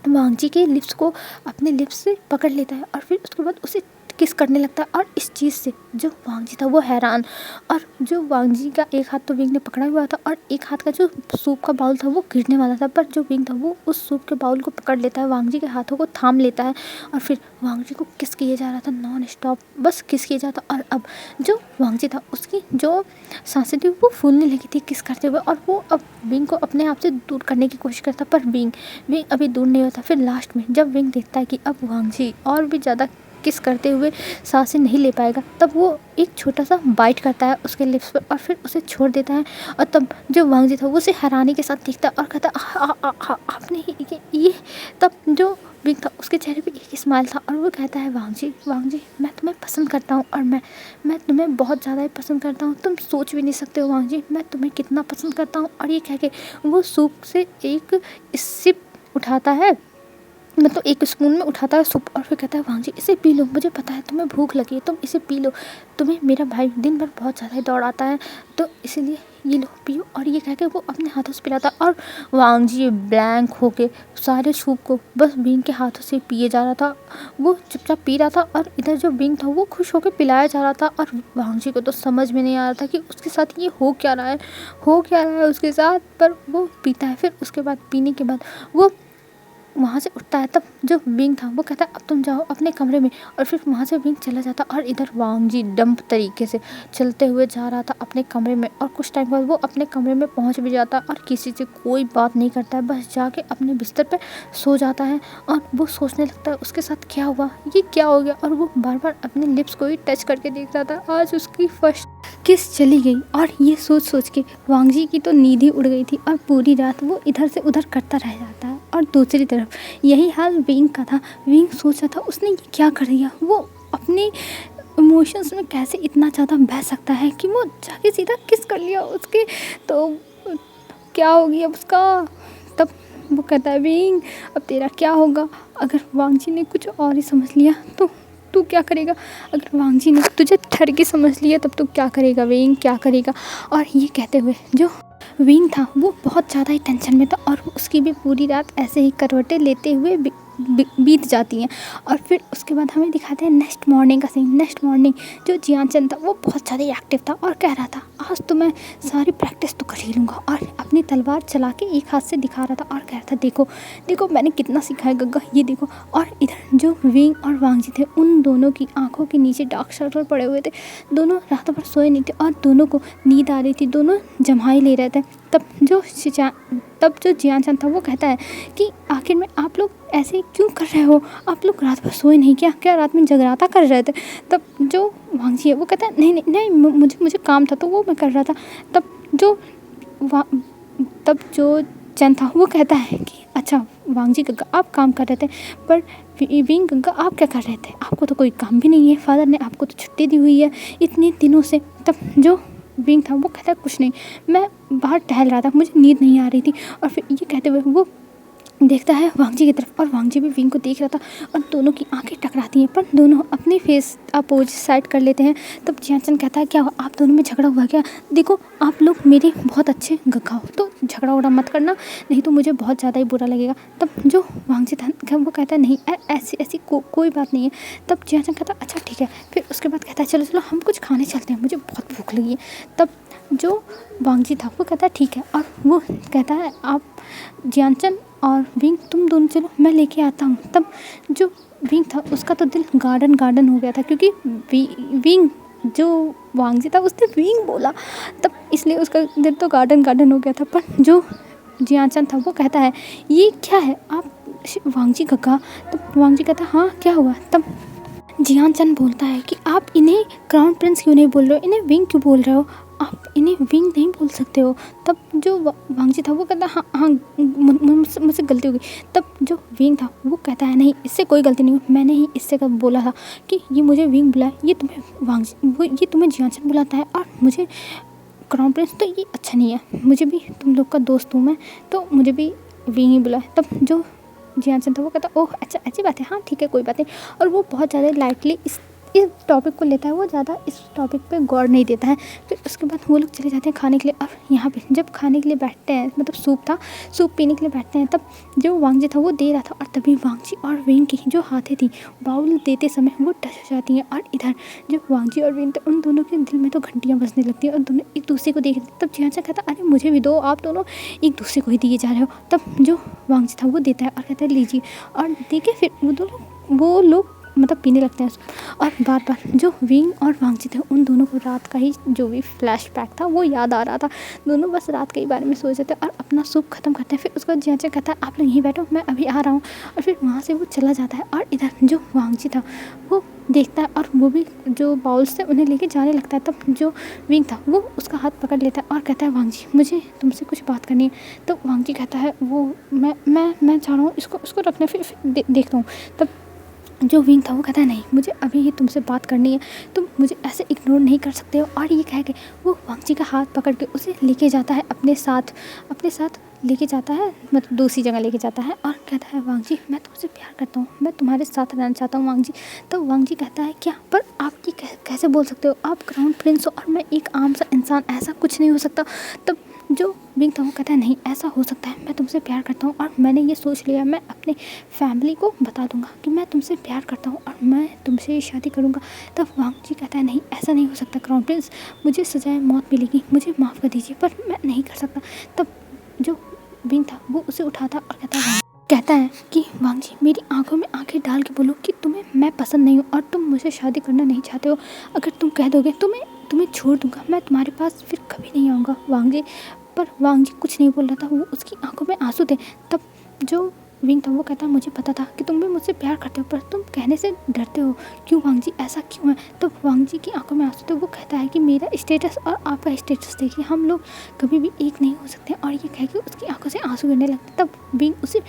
वांगजी के लिप्स को अपने लिप्स से पकड़ लेता है और फिर उसके बाद उसे किस करने लगता है। और इस चीज़ से जो वांगजी था वो हैरान। और जो वांगजी का एक हाथ तो विंग ने पकड़ा हुआ था और एक हाथ का जो सूप का बाउल था वो गिरने वाला था, पर जो विंग था वो उस सूप के बाउल को पकड़ लेता है, वांगजी के हाथों को थाम लेता है और फिर वांगजी को किस किया जा रहा था नॉन स्टॉप, बस किस किया जाता। और अब जो वांगजी था उसकी जो सांसें थी वो फूलने लगी थी किस करते हुए, और वो अब विंग को अपने आप से दूर करने की कोशिश करता, पर विंग अभी दूर नहीं होता। फिर लास्ट में जब विंग देखता है कि अब वांगजी और भी ज़्यादा किस करते हुए सांसें नहीं ले पाएगा, तब वो एक छोटा सा बाइट करता है उसके लिप्स पर और फिर उसे छोड़ देता है। और तब जो वांगजी था वो उसे हैरानी के साथ देखता है और कहता आपने ये। तब जो विंग था उसके चेहरे पे एक स्माइल था और वो कहता है वांगजी मैं तुम्हें पसंद करता हूँ और मैं तुम्हें बहुत ज़्यादा ही पसंद करता हूँ, तुम सोच भी नहीं सकते हो वांगजी मैं तुम्हें कितना पसंद करता हूँ। और ये कह के वो सूप से एक सिप उठाता है, मतलब एक स्पून में उठाता है सूप और फिर कहता है वांगजी इसे पी लो, मुझे पता है तुम्हें भूख लगी है, तुम इसे पी लो, तुम्हें मेरा भाई दिन भर बहुत ज़्यादा ही दौड़ाता है तो इसीलिए ये लो पियो। और ये कह के वो अपने हाथों से पिलाता और वांगजी ब्लैंक होके सारे सूप को बस विंग के हाथों से पिए जा रहा था। वो चुपचाप पी रहा था और इधर जो विंग था वो खुश होकर पिलाया जा रहा था और वांगजी को तो समझ में नहीं आ रहा था कि उसके साथ ये हो क्या रहा है उसके साथ, पर वो पीता है। फिर उसके बाद पीने के बाद वो वहाँ से उठता है। तब जो विंग था वो कहता है अब तुम जाओ अपने कमरे में, और फिर वहाँ से विंग चला जाता और इधर वांगजी डंप तरीके से चलते हुए जा रहा था अपने कमरे में। और कुछ टाइम बाद वो अपने कमरे में पहुँच भी जाता और किसी से कोई बात नहीं करता है, बस जाके अपने बिस्तर पे सो जाता है और वो सोचने लगता है उसके साथ क्या हुआ, ये क्या हो गया। और वो बार बार अपने लिप्स को ही टच करके देख रहा था, आज उसकी फर्स्ट किस चली गई। और ये सोच के वांगजी की तो नींद ही उड़ गई थी और पूरी रात वो इधर से उधर करता रह जाता है। और दूसरी तरफ यही हाल विंग का था। विंग सोच रहा था उसने ये क्या कर दिया, वो अपने इमोशंस में कैसे इतना ज़्यादा बह सकता है कि वो जाके सीधा किस कर लिया उसके, तो क्या हो गया उसका। तब वो कहता है विंग अब तेरा क्या होगा, अगर वांगजी ने कुछ और ही समझ लिया तो तू क्या करेगा, अगर वांगजी ने तुझे ठर के समझ लिया तब तू क्या करेगा विंग, क्या करेगा। और ये कहते हुए जो विंग था वो बहुत ज़्यादा ही टेंशन में था और उसकी भी पूरी रात ऐसे ही करवटें लेते हुए बीत जाती हैं। और फिर उसके बाद हमें दिखाते हैं नेक्स्ट मॉर्निंग का सीन। नेक्स्ट मॉर्निंग जो जियानचंद था वो बहुत ज़्यादा एक्टिव था और कह रहा था आज तो मैं सारी प्रैक्टिस तो कर ही लूँगा, और अपनी तलवार चला के एक हाथ से दिखा रहा था और कह रहा था देखो मैंने कितना सीखा है गग्गा, ये देखो। और इधर जो विंग और वांगजी थे उन दोनों की आंखों के नीचे डार्क सर्कल पड़े हुए थे, दोनों रात भर सोए नहीं थे और दोनों को नींद आ रही थी, दोनों जम्हाई ले रहे थे। तब जो जियानचंद था वो कहता है कि आखिर में आप लोग ऐसे क्यों कर रहे हो, आप लोग रात भर सोए नहीं क्या रात में जगराता कर रहे थे। तब जो वांगजी है वो कहता है नहीं मुझे काम था तो वो मैं कर रहा था। तब जो चंद था वो कहता है कि अच्छा वांगजी गग्गा आप काम कर रहे थे, पर विंग गग्गा आप क्या कर रहे थे, आपको तो कोई काम भी नहीं है, फादर ने आपको तो छुट्टी दी हुई है इतने दिनों से। तब जो विंग था वो कहता है कुछ नहीं, मैं बाहर टहल रहा था, मुझे नींद नहीं आ रही थी। और फिर ये कहते हुए वो देखता है वांगजी की तरफ और वांगजी भी विंग को देख रहा था और दोनों की आंखें टकराती हैं, पर दोनों अपने फेस अपोजिट साइड कर लेते हैं। तब जियानचंद कहता है क्या हुआ, आप दोनों में झगड़ा हुआ क्या, देखो आप लोग मेरे बहुत अच्छे गग्गा हो तो झगड़ा उगड़ा मत करना, नहीं तो मुझे बहुत ज़्यादा ही बुरा लगेगा। तब जो वांगजी था वो कहता है नहीं ऐसी कोई बात नहीं है। तब जियानचंद कहता है अच्छा ठीक है। फिर उसके बाद कहता है चलो हम कुछ खाने चलते हैं, मुझे बहुत भूख लगी है। तब जो वांगजी था वो कहता है ठीक है, और वो कहता है आप जियानचंद और विंग तुम दोनों चलो मैं लेके आता हूँ। तब जो विंग था उसका तो दिल गार्डन हो गया था, क्योंकि विंग जो वांगजी था उसने विंग बोला, तब इसलिए उसका दिल तो गार्डन हो गया था। पर जो जियानचंद था वो कहता है ये क्या है आप वांगजी गग्गा। तब वांगजी कहता है हाँ क्या हुआ। तब जियानचंद बोलता है कि आप इन्हें क्राउन प्रिंस क्यों नहीं बोल रहे हो, इन्हें विंग क्यों बोल रहे हो, आप इन्हें विंग नहीं बोल सकते हो। तब जो वांगजी था वो कहता है हाँ हाँ मुझसे गलती हो गई। तब जो विंग था वो कहता है नहीं, इससे कोई गलती नहीं हुई, मैंने ही इससे कब बोला था कि ये मुझे विंग बुलाए, ये तुम्हें जियानचन बुलाता है और मुझे क्राउन प्रिंस, तो ये अच्छा नहीं है। मुझे भी तुम लोग का दोस्त हूँ मैं, तो मुझे भी विंग ही बुलाए। तब जो जियानचन था वो कहता ओह अच्छा ऐसी बात है, हाँ ठीक है कोई बात नहीं। और वो बहुत ज़्यादा लाइटली इस टॉपिक को लेता है, वो ज़्यादा इस टॉपिक पे गौर नहीं देता है। फिर उसके बाद वो लोग चले जाते हैं खाने के लिए। अब यहाँ पे जब खाने के लिए बैठते हैं, मतलब सूप पीने के लिए बैठते हैं, तब जो वांगजी था वो दे रहा था और तभी वांगजी और विंग की जो हाथें थी बाउल देते समय वो टच हो जाती हैं। और इधर जो वांगजी और विंग थे उन दोनों के दिल में तो घंटियाँ बजने लगती हैं और दोनों एक दूसरे को देख रहे थे। तब जियानचन कहता अरे मुझे भी दो, आप दोनों एक दूसरे को ही दिए जा रहे हो। तब जो वांगजी था वो देता है और कहता है लीजिए, और देखिए फिर वो लोग मतलब पीने लगते हैं। और बार बार जो विंग और वांगजी थे उन दोनों को रात का ही जो भी फ्लैशबैक था वो याद आ रहा था। दोनों बस रात के ही बारे में सोच रहे थे और अपना सूप खत्म करते हैं। फिर उसके बाद जियानचन कहता है आप लोग यहीं बैठो, मैं अभी आ रहा हूँ। और फिर वहाँ से वो चला जाता है और इधर जो वांगजी था वो देखता है और वो भी जो बाउल्स थे उन्हें लेके जाने लगता है। तब जो विंग था वो उसका हाथ पकड़ लेता है और कहता है वांगजी मुझे तुमसे कुछ बात करनी है। तो वांगजी कहता है वो मैं चाह रहा हूँ इसको रखना, फिर देखता हूँ। तब जो विंग था वो कहता है नहीं, मुझे अभी ही तुमसे बात करनी है, तुम मुझे ऐसे इग्नोर नहीं कर सकते हो। और ये कह के वो वांगजी का हाथ पकड़ के उसे लेके जाता है अपने साथ लेके जाता है, मतलब दूसरी जगह लेके जाता है और कहता है वांगजी मैं तुमसे प्यार करता हूँ, मैं तुम्हारे साथ रहना चाहता हूँ वांगजी। तब वांगजी कहता है क्या, पर आप ये कैसे बोल सकते हो, आप क्राउन प्रिंस हो और मैं एक आम सा इंसान, ऐसा कुछ नहीं हो सकता। तब जो विंग था वो कहता है नहीं ऐसा हो सकता है, मैं तुमसे प्यार करता हूँ और मैंने ये सोच लिया मैं अपने फैमिली को बता दूंगा कि मैं तुमसे प्यार करता हूँ और मैं तुमसे शादी करूँगा। तब वांगजी कहता है नहीं ऐसा नहीं हो सकता क्राउन प्रिंस, मुझे सजाए मौत मिलेगी, मुझे माफ़ कर दीजिए, पर मैं नहीं कर सकता। तब जो विंग था वो उसे उठाता और कहता है कि वांगजी मेरी आंखों में आंखें डाल के बोलो कि तुम्हें मैं पसंद नहीं हूँ और तुम मुझे शादी करना नहीं चाहते हो। अगर तुम कह दोगे तो मैं तुम्हें छोड़ दूंगा, मैं तुम्हारे पास फिर कभी नहीं आऊँगा वांगजी। पर वांगजी कुछ नहीं बोल रहा था, वो उसकी आंखों में आंसू थे। तब जो विंग था वो कहता है मुझे पता था कि तुम भी मुझसे प्यार करते हो, पर तुम कहने से डरते हो, क्यों वांगजी ऐसा क्यों है। तो वांगजी की आंखों में आंसू थे। वो कहता है कि मेरा स्टेटस और आपका स्टेटस देखिए, हम लोग कभी भी एक नहीं हो सकते। और ये कह के उसकी आंखों से आंसू गिरने लगते। तब विंग उसे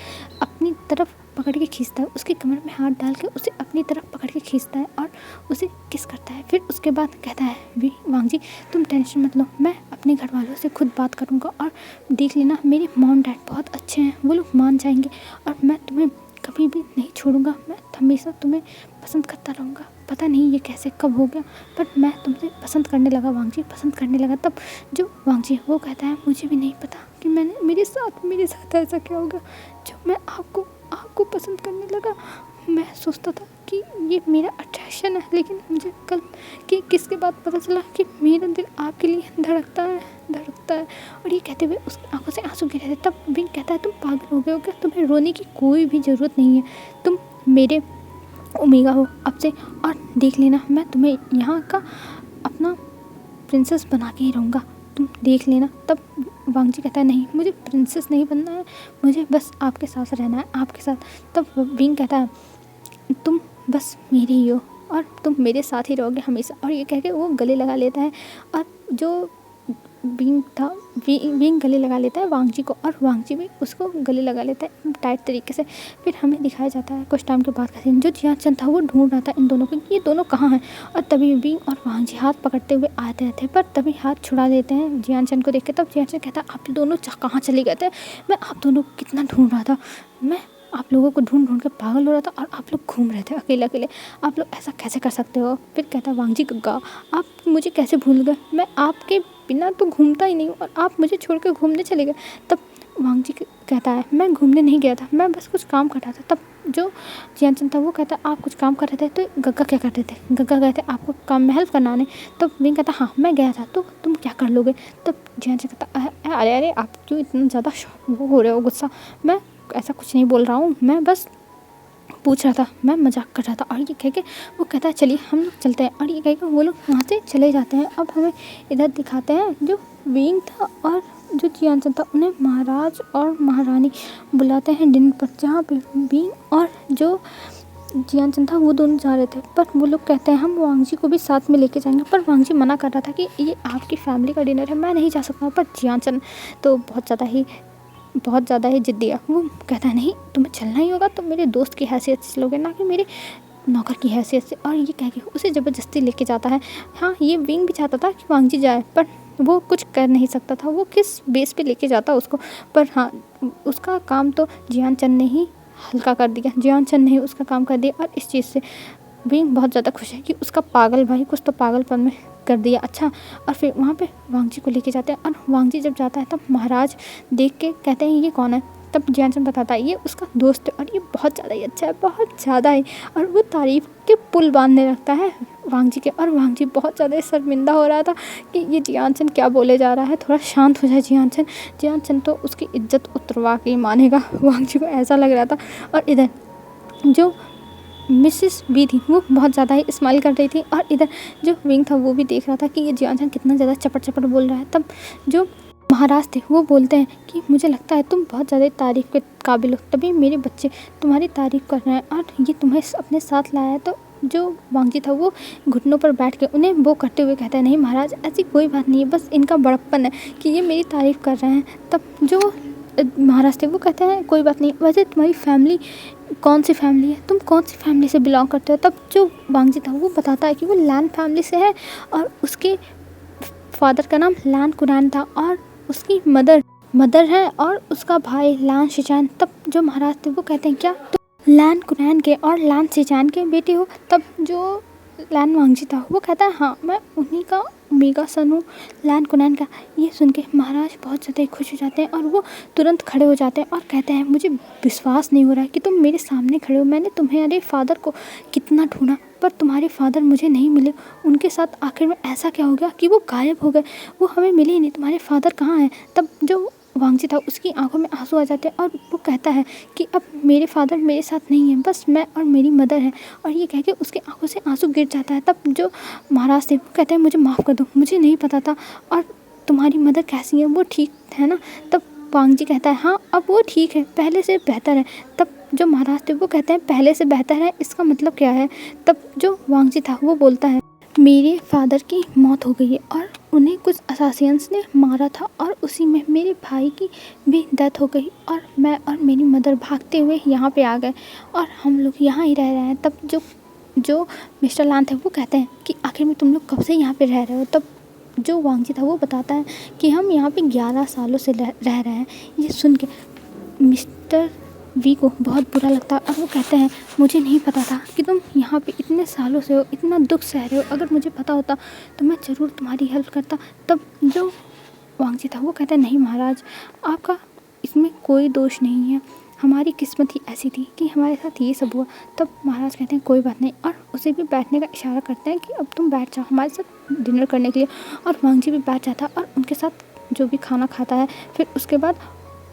अपनी तरफ पकड़ के खींचता है, उसके कमर में हाथ डाल के उसे अपनी तरफ पकड़ के खींचता है और उसे किस करता है। फिर उसके बाद कहता है वांगजी तुम टेंशन मत लो, मैं अपने घर वालों से खुद बात करूँगा और देख लेना मेरे मॉम डैड बहुत अच्छे हैं, वो लोग मान जाएंगे और मैं तुम्हें कभी भी नहीं छोड़ूंगा, मैं हमेशा तुम्हें पसंद करता रहूँगा। पता नहीं ये कैसे कब हो गया, पर मैं तुमसे पसंद करने लगा वांगजी, पसंद करने लगा। तब जो वांगजी है वो कहता है मुझे भी नहीं पता कि मेरे साथ ऐसा क्या होगा जो मैं आपको पसंद करने लगा। मैं सोचता था कि ये मेरा अट्रैक्शन है, लेकिन मुझे कल कि किसके बाद पता चला कि मेरा दिल आपके लिए धड़कता है। और ये कहते हुए उसकी आंखों से आंसू गिर रहे थे। तब विंग कहता है तुम पागल हो गए हो क्या, तुम्हें रोने की कोई भी ज़रूरत नहीं है, तुम मेरे ओमेगा हो अब से, और देख लेना मैं तुम्हें यहाँ का अपना प्रिंसेस बना के ही रहूँगा, तुम देख लेना। तब वांगजी कहता है नहीं मुझे प्रिंसेस नहीं बनना है, मुझे बस आपके साथ रहना है, आपके साथ। तब विंग कहता है तुम बस मेरी ही हो और तुम मेरे साथ ही रहोगे हमेशा। और ये कह के वो गले लगा लेता है और जो विंग गले लगा लेता है वांगजी को और वांगजी भी उसको गले लगा लेता है टाइट तरीके से। फिर हमें दिखाया जाता है कुछ टाइम के बाद का सीन, जो जियानचन था वो ढूंढ रहा था इन दोनों को, ये दोनों कहाँ हैं। और तभी विंग और वांगजी हाथ पकड़ते हुए आते रहते हैं, पर तभी हाथ छुड़ा देते हैं जियानचन को देख के। तब जियानचन कहता है आप दोनों कहाँ चले गए थे, मैं आप दोनों को कितना ढूंढ रहा था, मैं आप लोगों को ढूंढ के पागल हो रहा था और आप लोग घूम रहे थे अकेले, आप लोग ऐसा कैसे कर सकते हो। फिर कहता है वांगजी गग्गा आप मुझे कैसे भूल गए, मैं आपके बिना तो घूमता ही नहीं हूँ और आप मुझे छोड़ कर घूमने चले गए। तब वांगजी कहता है मैं घूमने नहीं गया था, मैं बस कुछ काम कर रहा था। तब जो जियानचन था वो कहता है आप कुछ काम कर रहे थे, तो गग्गा क्या करते थे, गग्गा कहते आपको काम में हेल्प करना आने। तब विंग कहता हाँ मैं गया था, तो तुम क्या कर लोगे। तब जियानचन कहता अरे आप क्यों इतना ज़्यादा वो हो रहे हो गुस्सा, मैं ऐसा कुछ नहीं बोल रहा हूँ, मैं बस पूछ रहा था, मैं मजाक कर रहा था। और ये कह के वो कहता है चलिए हम लोग चलते हैं, और ये कह के वो लोग वहाँ से चले जाते हैं। अब हमें इधर दिखाते हैं जो विंग था और जो जियानचन था उन्हें महाराज और महारानी बुलाते हैं डिनर पर, जहाँ पे विंग और जो जियान था वो दोनों जा रहे थे, पर वो लोग कहते हैं हम वांग जी को भी साथ में लेके जाएंगे, पर वांग जी मना कर रहा था कि ये आपकी फैमिली का डिनर है, मैं नहीं जा सकता। पर जियान तो बहुत ज़्यादा ही ज़िद्दी है। वो कहता है नहीं तुम्हें चलना ही होगा, तुम मेरे दोस्त की हैसियत से चलोगे, ना कि मेरे नौकर की हैसियत से। और ये कह के उसे ज़बरदस्ती लेके जाता है। हाँ, ये विंग भी चाहता था कि वांग जी जाए, पर वो कुछ कर नहीं सकता था, वो किस बेस पे लेके जाता उसको। पर हाँ, उसका काम तो जियान ने ही हल्का कर दिया, जियान ने ही उसका काम कर दिया। और इस चीज़ से विंग बहुत ज़्यादा खुश है कि उसका पागल भाई कुछ तो पागलपन में कर दिया। अच्छा, और फिर वहाँ पे वांग जी को लेके जाते हैं, और वांग जी जब जाता है तब महाराज देख के कहते हैं ये कौन है। तब जियान बताता है ये उसका दोस्त है, और ये बहुत ज़्यादा ही अच्छा है, बहुत ज़्यादा ही। और वो तारीफ़ के पुल बांधने लगता है वांग जी के। और वांग जी बहुत ज़्यादा शर्मिंदा हो रहा था कि ये जियान क्या बोले जा रहा है, थोड़ा शांत हो जाए जियान तो उसकी इज्जत उतरवा के ही मानेगा, वांग जी को ऐसा लग रहा था। और इधर जो मिसेस बी थी वो बहुत ज़्यादा ही स्माइल कर रही थी, और इधर जो विंग था वो भी देख रहा था कि ये जियान कितना ज़्यादा चपट बोल रहा है। तब जो महाराज थे वो बोलते हैं कि मुझे लगता है तुम बहुत ज़्यादा तारीफ़ के काबिल हो, तभी मेरे बच्चे तुम्हारी तारीफ़ कर रहे हैं और ये तुम्हें अपने साथ लाया है। तो जो वांग जी था वो घुटनों पर बैठ के उन्हें वो करते हुए कहता है नहीं महाराज, ऐसी कोई बात नहीं है, बस इनका बड़प्पन है कि ये मेरी तारीफ़ कर रहे हैं। तब जो महाराज थे वो कहते हैं कोई बात नहीं, वैसे तुम्हारी फैमिली कौन सी फैमिली है, तुम कौन सी फैमिली से बिलोंग करते हो। तब जो वांग जी था वो बताता है कि वो लैन फैमिली से है, और उसके फादर का नाम लैन कुरैन था, और उसकी मदर है, और उसका भाई लैन शिचान। तब जो महाराज थे वो कहते हैं क्या तुम लैन कुरैन के और लैन शिचान के बेटे हो। तब जो लैन वांग जी था वो कहता है हाँ, मैं उन्हीं का मेगा सन हूँ, लैन कुरैन का। ये सुन के महाराज बहुत ज़्यादा खुश हो जाते हैं, और वो तुरंत खड़े हो जाते हैं और कहते हैं मुझे विश्वास नहीं हो रहा है कि तुम मेरे सामने खड़े हो। मैंने तुम्हारे फादर को कितना ढूंढा, पर तुम्हारे फादर मुझे नहीं मिले। उनके साथ आखिर में ऐसा क्या हो गया कि वो गायब हो गए, वो हमें मिले ही नहीं। तुम्हारे फादर कहाँ हैं। तब जो वांग जी था उसकी आंखों में आंसू आ जाते हैं, और वो कहता है कि अब मेरे फादर मेरे साथ नहीं हैं, बस मैं और मेरी मदर है। और ये कह के उसके आंखों से आंसू गिर जाता है। तब जो महाराज थे वो कहते हैं मुझे माफ़ कर दो, मुझे नहीं पता था। और तुम्हारी मदर कैसी है, वो ठीक है ना। तब वांग जी कहता है हाँ, अब वो ठीक है, पहले से बेहतर है। तब जो महाराज थे वो कहते हैं पहले से बेहतर है, इसका मतलब क्या है। तब जो वांग जी था वो बोलता है मेरे फादर की मौत हो गई है, और उन्हें कुछ असासियंस ने मारा था, और उसी में मेरे भाई की भी डेथ हो गई, और मैं और मेरी मदर भागते हुए यहाँ पे आ गए, और हम लोग यहाँ ही रह रहे हैं। तब जो मिस्टर लान थे वो कहते हैं कि आखिर में तुम लोग कब से यहाँ पे रह रहे हो। तब जो वांग जी था वो बताता है कि हम यहाँ पे 11 सालों से रह रहे हैं। ये सुन के मिस्टर वी को बहुत बुरा लगता है, और वो कहते हैं मुझे नहीं पता था कि तुम यहाँ पे इतने सालों से हो, इतना दुख सह रहे हो। अगर मुझे पता होता तो मैं ज़रूर तुम्हारी हेल्प करता। तब जो वांग जी था वो कहता है नहीं महाराज, आपका इसमें कोई दोष नहीं है, हमारी किस्मत ही ऐसी थी कि हमारे साथ ये सब हुआ। तब महाराज कहते हैं कोई बात नहीं, और उसे भी बैठने का इशारा करते हैं कि अब तुम बैठ जाओ हमारे साथ डिनर करने के लिए। और वांग जी भी बैठ जाता है और उनके साथ जो भी खाना खाता है। फिर उसके बाद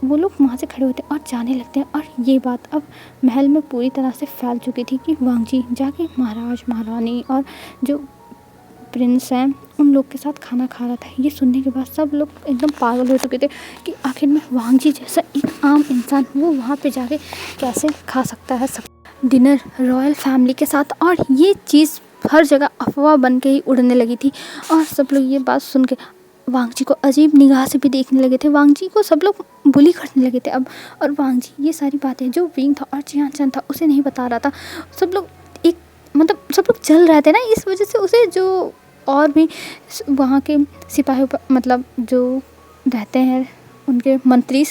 वो लोग वहाँ से खड़े होते हैं और जाने लगते हैं। और ये बात अब महल में पूरी तरह से फैल चुकी थी कि वांग जी जाके महाराज महारानी और जो प्रिंस हैं उन लोग के साथ खाना खा रहा था। ये सुनने के बाद सब लोग एकदम पागल हो चुके थे कि आखिर में वांग जी जैसा एक आम इंसान वो वहाँ पे जाके कैसे खा सकता है सब डिनर रॉयल फैमिली के साथ। और ये चीज़ हर जगह अफवाह बन के ही उड़ने लगी थी, और सब लोग ये बात सुन के वांग जी को अजीब निगाह से भी देखने लगे थे। वांग जी को सब लोग बुली करने लगे थे अब। और वांग जी ये सारी बातें जो विंग था और जियान था उसे नहीं बता रहा था। सब लोग एक मतलब सब लोग जल रहे थे ना, इस वजह से उसे जो और भी वहाँ के सिपाही मतलब जो रहते हैं उनके मंत्री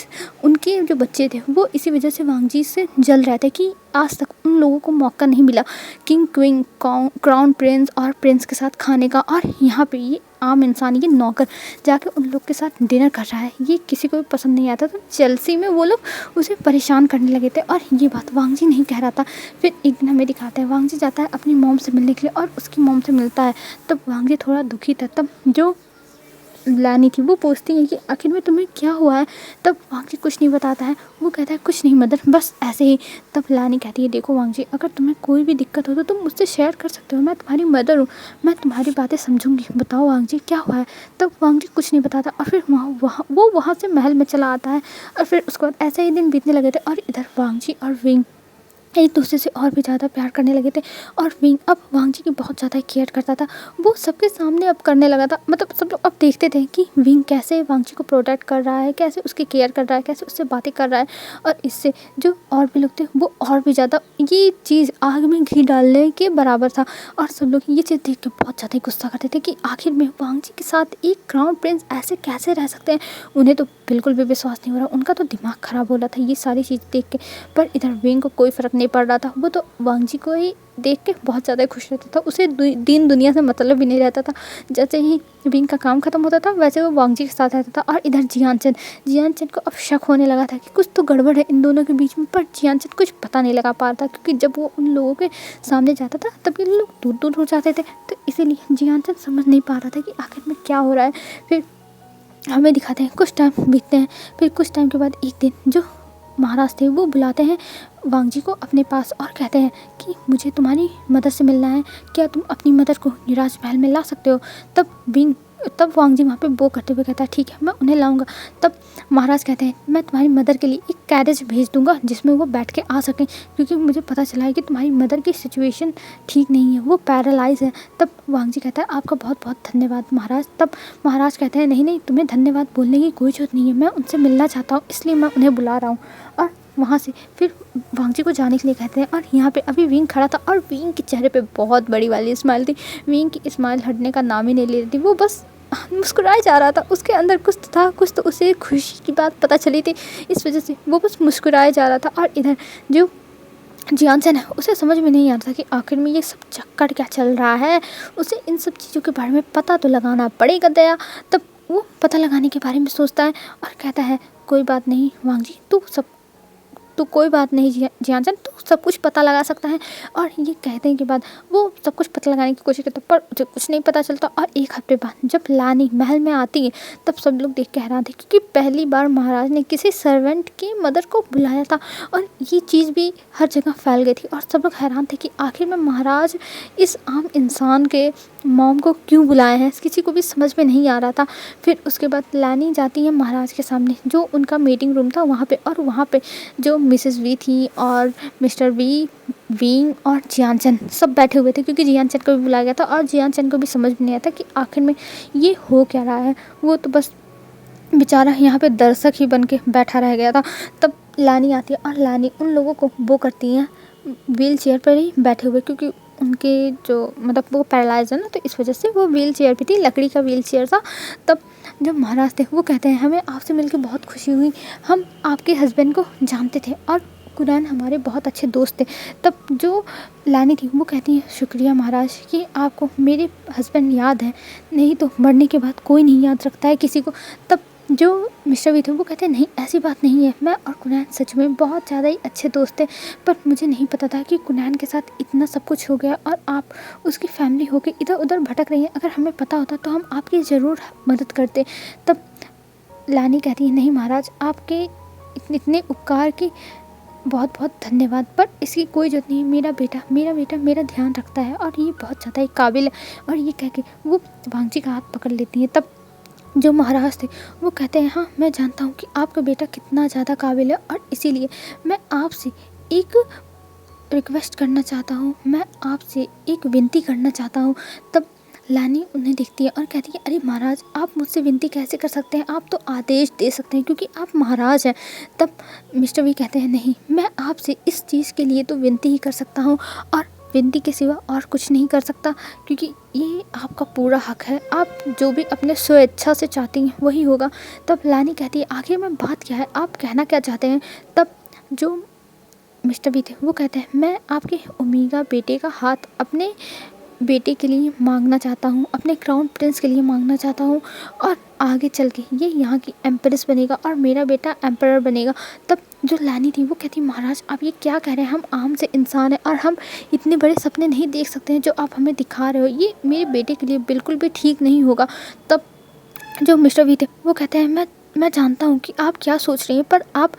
उनके जो बच्चे थे वो इसी वजह से वांग जी से जल रहे थे कि आज तक उन लोगों को मौका नहीं मिला किंग क्वीन क्राउन प्रिंस और प्रिंस के साथ खाने का। और यहाँ पे ये आम इंसान ये नौकर जाके उन लोग के साथ डिनर कर रहा है, ये किसी को भी पसंद नहीं आता। तो जेलसी में वो लोग उसे परेशान करने लगे थे, और ये बात वांग जी नहीं कह रहा था। फिर एक दिन हमें दिखाते हैं वांग जी जाता है अपनी मॉम से मिलने के लिए और उसकी मॉम से मिलता है। तब वांग जी थोड़ा दुखी था। तब जो लानी थी वो पूछती है कि आखिर में तुम्हें क्या हुआ है। तब वांग जी कुछ नहीं बताता है, वो कहता है कुछ नहीं मदर, बस ऐसे ही। तब लानी कहती है देखो वांग जी, अगर तुम्हें कोई भी दिक्कत हो तो तुम मुझसे शेयर कर सकते हो, मैं तुम्हारी मदर हूँ, मैं तुम्हारी बातें समझूंगी, बताओ वांग जी क्या हुआ है। तब वांग जी कुछ नहीं बताता, और फिर वो वहाँ से महल में चला आता है। और फिर उसके बाद ऐसे ही दिन बीतने लगे थे, और इधर वांग जी और विंग एक दूसरे से और भी ज़्यादा प्यार करने लगे थे। और विंग अब वांग जी की बहुत ज़्यादा केयर करता था, वो सबके सामने अब करने लगा था। मतलब सब लोग अब देखते थे कि विंग कैसे वांग जी को प्रोटेक्ट कर रहा है, कैसे उसकी केयर कर रहा है, कैसे उससे बातें कर रहा है। और इससे जो और भी लोग थे वो और भी ज़्यादा, ये चीज़ आग में घी डालने के बराबर था। और सब लोग ये चीज़ देख के बहुत ज़्यादा गुस्सा करते थे कि आखिर में वांग जी के साथ एक क्राउन प्रिंस ऐसे कैसे रह सकते हैं। उन्हें तो बिल्कुल भी विश्वास नहीं हो रहा, उनका तो दिमाग ख़राब हो रहा था ये सारी चीज़ देख के। पर इधर विंग को कोई फ़र्क नहीं पड़ रहा था, वो तो वांग जी को ही देख के बहुत ज़्यादा खुश रहता था। उसे दीन दुनिया से मतलब भी नहीं रहता था। जैसे ही विंग का काम ख़त्म होता था वैसे वो वांग जी के साथ रहता था। और इधर जियान चंद को अब शक होने लगा था कि कुछ तो गड़बड़ है इन दोनों के बीच में। पर जियान चंद कुछ पता नहीं लगा पा रहा था, क्योंकि जब वो उन लोगों के सामने जाता था तब ये लोग दूर दूर हो जाते थे। तो इसीलिए जियान चंद समझ नहीं पा रहा था कि आखिर में क्या हो रहा है। फिर हमें दिखाते हैं कुछ टाइम बीतते हैं। फिर कुछ टाइम के बाद एक दिन जो महाराज थे वो बुलाते हैं वांग जी को अपने पास और कहते हैं कि मुझे तुम्हारी मदद से मिलना है, क्या तुम अपनी मदद को निराज महल में ला सकते हो। तब वांग जी वहाँ पे वो करते हुए कहता है ठीक है मैं उन्हें लाऊंगा। तब महाराज कहते हैं मैं तुम्हारी मदर के लिए एक कैरेज भेज दूंगा जिसमें वो बैठ के आ सकें, क्योंकि मुझे पता चला है कि तुम्हारी मदर की सिचुएशन ठीक नहीं है, वो पैरालाइज है। तब वांग जी कहता है आपका बहुत बहुत धन्यवाद महाराज। तब महाराज कहते हैं नहीं नहीं, तुम्हें धन्यवाद बोलने की कोई जरूरत नहीं है, मैं उनसे मिलना चाहता हूँ इसलिए मैं उन्हें बुला रहा हूँ। और वहाँ से फिर वांग जी को जाने के लिए कहते हैं। और यहाँ पे अभी विंग खड़ा था और विंग के चेहरे पे बहुत बड़ी वाली स्माइल थी। विंग की स्माइल हटने का नाम ही नहीं ले रही थी, वो बस मुस्कुराए जा रहा था। उसके अंदर कुछ तो था, कुछ तो उसे खुशी की बात पता चली थी, इस वजह से वो बस मुस्कुराए जा रहा था। और इधर जो जियान है उसे समझ में नहीं आ रहा था कि आखिर में ये सब चक्कर क्या चल रहा है। उसे इन सब चीज़ों के बारे में पता तो लगाना पड़ेगा दया। तब वो पता लगाने के बारे में सोचता है और कहता है कोई बात नहीं वांग जी, तो कोई बात नहीं जियान तू सब कुछ पता लगा सकता है। और ये कहने के बाद वो सब कुछ पता लगाने की कोशिश करता पर उसे कुछ नहीं पता चलता। और एक हफ्ते बाद जब लानी महल में आती है तब सब लोग देख के हैरान थे, क्योंकि पहली बार महाराज ने किसी सर्वेंट की मदर को बुलाया था। और ये चीज़ भी हर जगह फैल गई थी और सब लोग हैरान थे कि आखिर में महाराज इस आम इंसान के मॉम को क्यों बुलाए हैं, किसी को भी समझ में नहीं आ रहा था। फिर उसके बाद लानी जाती है महाराज के सामने जो उनका मीटिंग रूम था वहाँ पे। और वहाँ पे जो मिसेस वी थी और मिस्टर वी, विंग और जियान सब बैठे हुए थे, क्योंकि जियान को भी बुलाया गया था। और जियान को भी समझ में नहीं आता कि आखिर में ये हो क्या रहा है। वो तो बस बेचारा यहाँ पे दर्शक ही बन के बैठा रह गया था। तब लानी आती है और लानी उन लोगों को वो करती हैं व्हील चेयर पर ही बैठे हुए, क्योंकि उनके जो मतलब वो पैरालाइज है ना, तो इस वजह से वो व्हील चेयर पे थी, लकड़ी का व्हील चेयर था। तब जब महाराज थे वो कहते हैं हमें आपसे मिलकर बहुत खुशी हुई, हम आपके हस्बैंड को जानते थे और कुरैन हमारे बहुत अच्छे दोस्त थे। तब जो लानी थी वो कहती है शुक्रिया महाराज कि आपको मेरे हस्बैंड याद है, नहीं तो मरने के बाद कोई नहीं याद रखता है किसी को। तब जो मिस्टर वी थे वो कहते हैं नहीं ऐसी बात नहीं है, मैं और कुरैन सच में बहुत ज़्यादा ही अच्छे दोस्त थे, पर मुझे नहीं पता था कि कुरैन के साथ इतना सब कुछ हो गया और आप उसकी फैमिली होके इधर उधर भटक रही हैं। अगर हमें पता होता तो हम आपकी ज़रूर मदद करते। तब लानी कहती है नहीं महाराज, आपके इतने उपकार की बहुत बहुत धन्यवाद, पर इसकी कोई ज़रूरत नहीं है। मेरा बेटा मेरा ध्यान रखता है और ये बहुत ज़्यादा ही काबिल है। और ये कह के वो वांग जी का हाथ पकड़ लेती हैं। तब जो महाराज थे वो कहते हैं हाँ मैं जानता हूँ कि आपका बेटा कितना ज़्यादा काबिल है और इसीलिए मैं आपसे एक रिक्वेस्ट करना चाहता हूँ, मैं आपसे एक विनती करना चाहता हूँ। तब लानी उन्हें देखती है और कहती है अरे महाराज आप मुझसे विनती कैसे कर सकते हैं, आप तो आदेश दे सकते हैं क्योंकि आप महाराज हैं। तब मिस्टर वी कहते हैं नहीं, मैं आपसे इस चीज़ के लिए तो विनती ही कर सकता हूँ और विनती के सिवा और कुछ नहीं कर सकता, क्योंकि ये आपका पूरा हक है, आप जो भी अपने स्वेच्छा से चाहती हैं वही होगा। तब लानी कहती है आखिर में बात क्या है, आप कहना क्या चाहते हैं। तब जो मिस्टर बी थे वो कहते हैं मैं आपके ओमेगा बेटे का हाथ अपने बेटे के लिए मांगना चाहता हूँ, अपने क्राउन प्रिंस के लिए मांगना चाहता हूँ और आगे चल के ये यहाँ की एम्प्रेस बनेगा और मेरा बेटा एम्परर बनेगा। तब जो लानी थी वो कहती महाराज आप ये क्या कह रहे हैं, हम आम से इंसान हैं और हम इतने बड़े सपने नहीं देख सकते हैं जो आप हमें दिखा रहे हो, ये मेरे बेटे के लिए बिल्कुल भी ठीक नहीं होगा। तब जो मिस्टर वी थे वो कहते हैं मैं जानता हूँ कि आप क्या सोच रही हैं, पर आप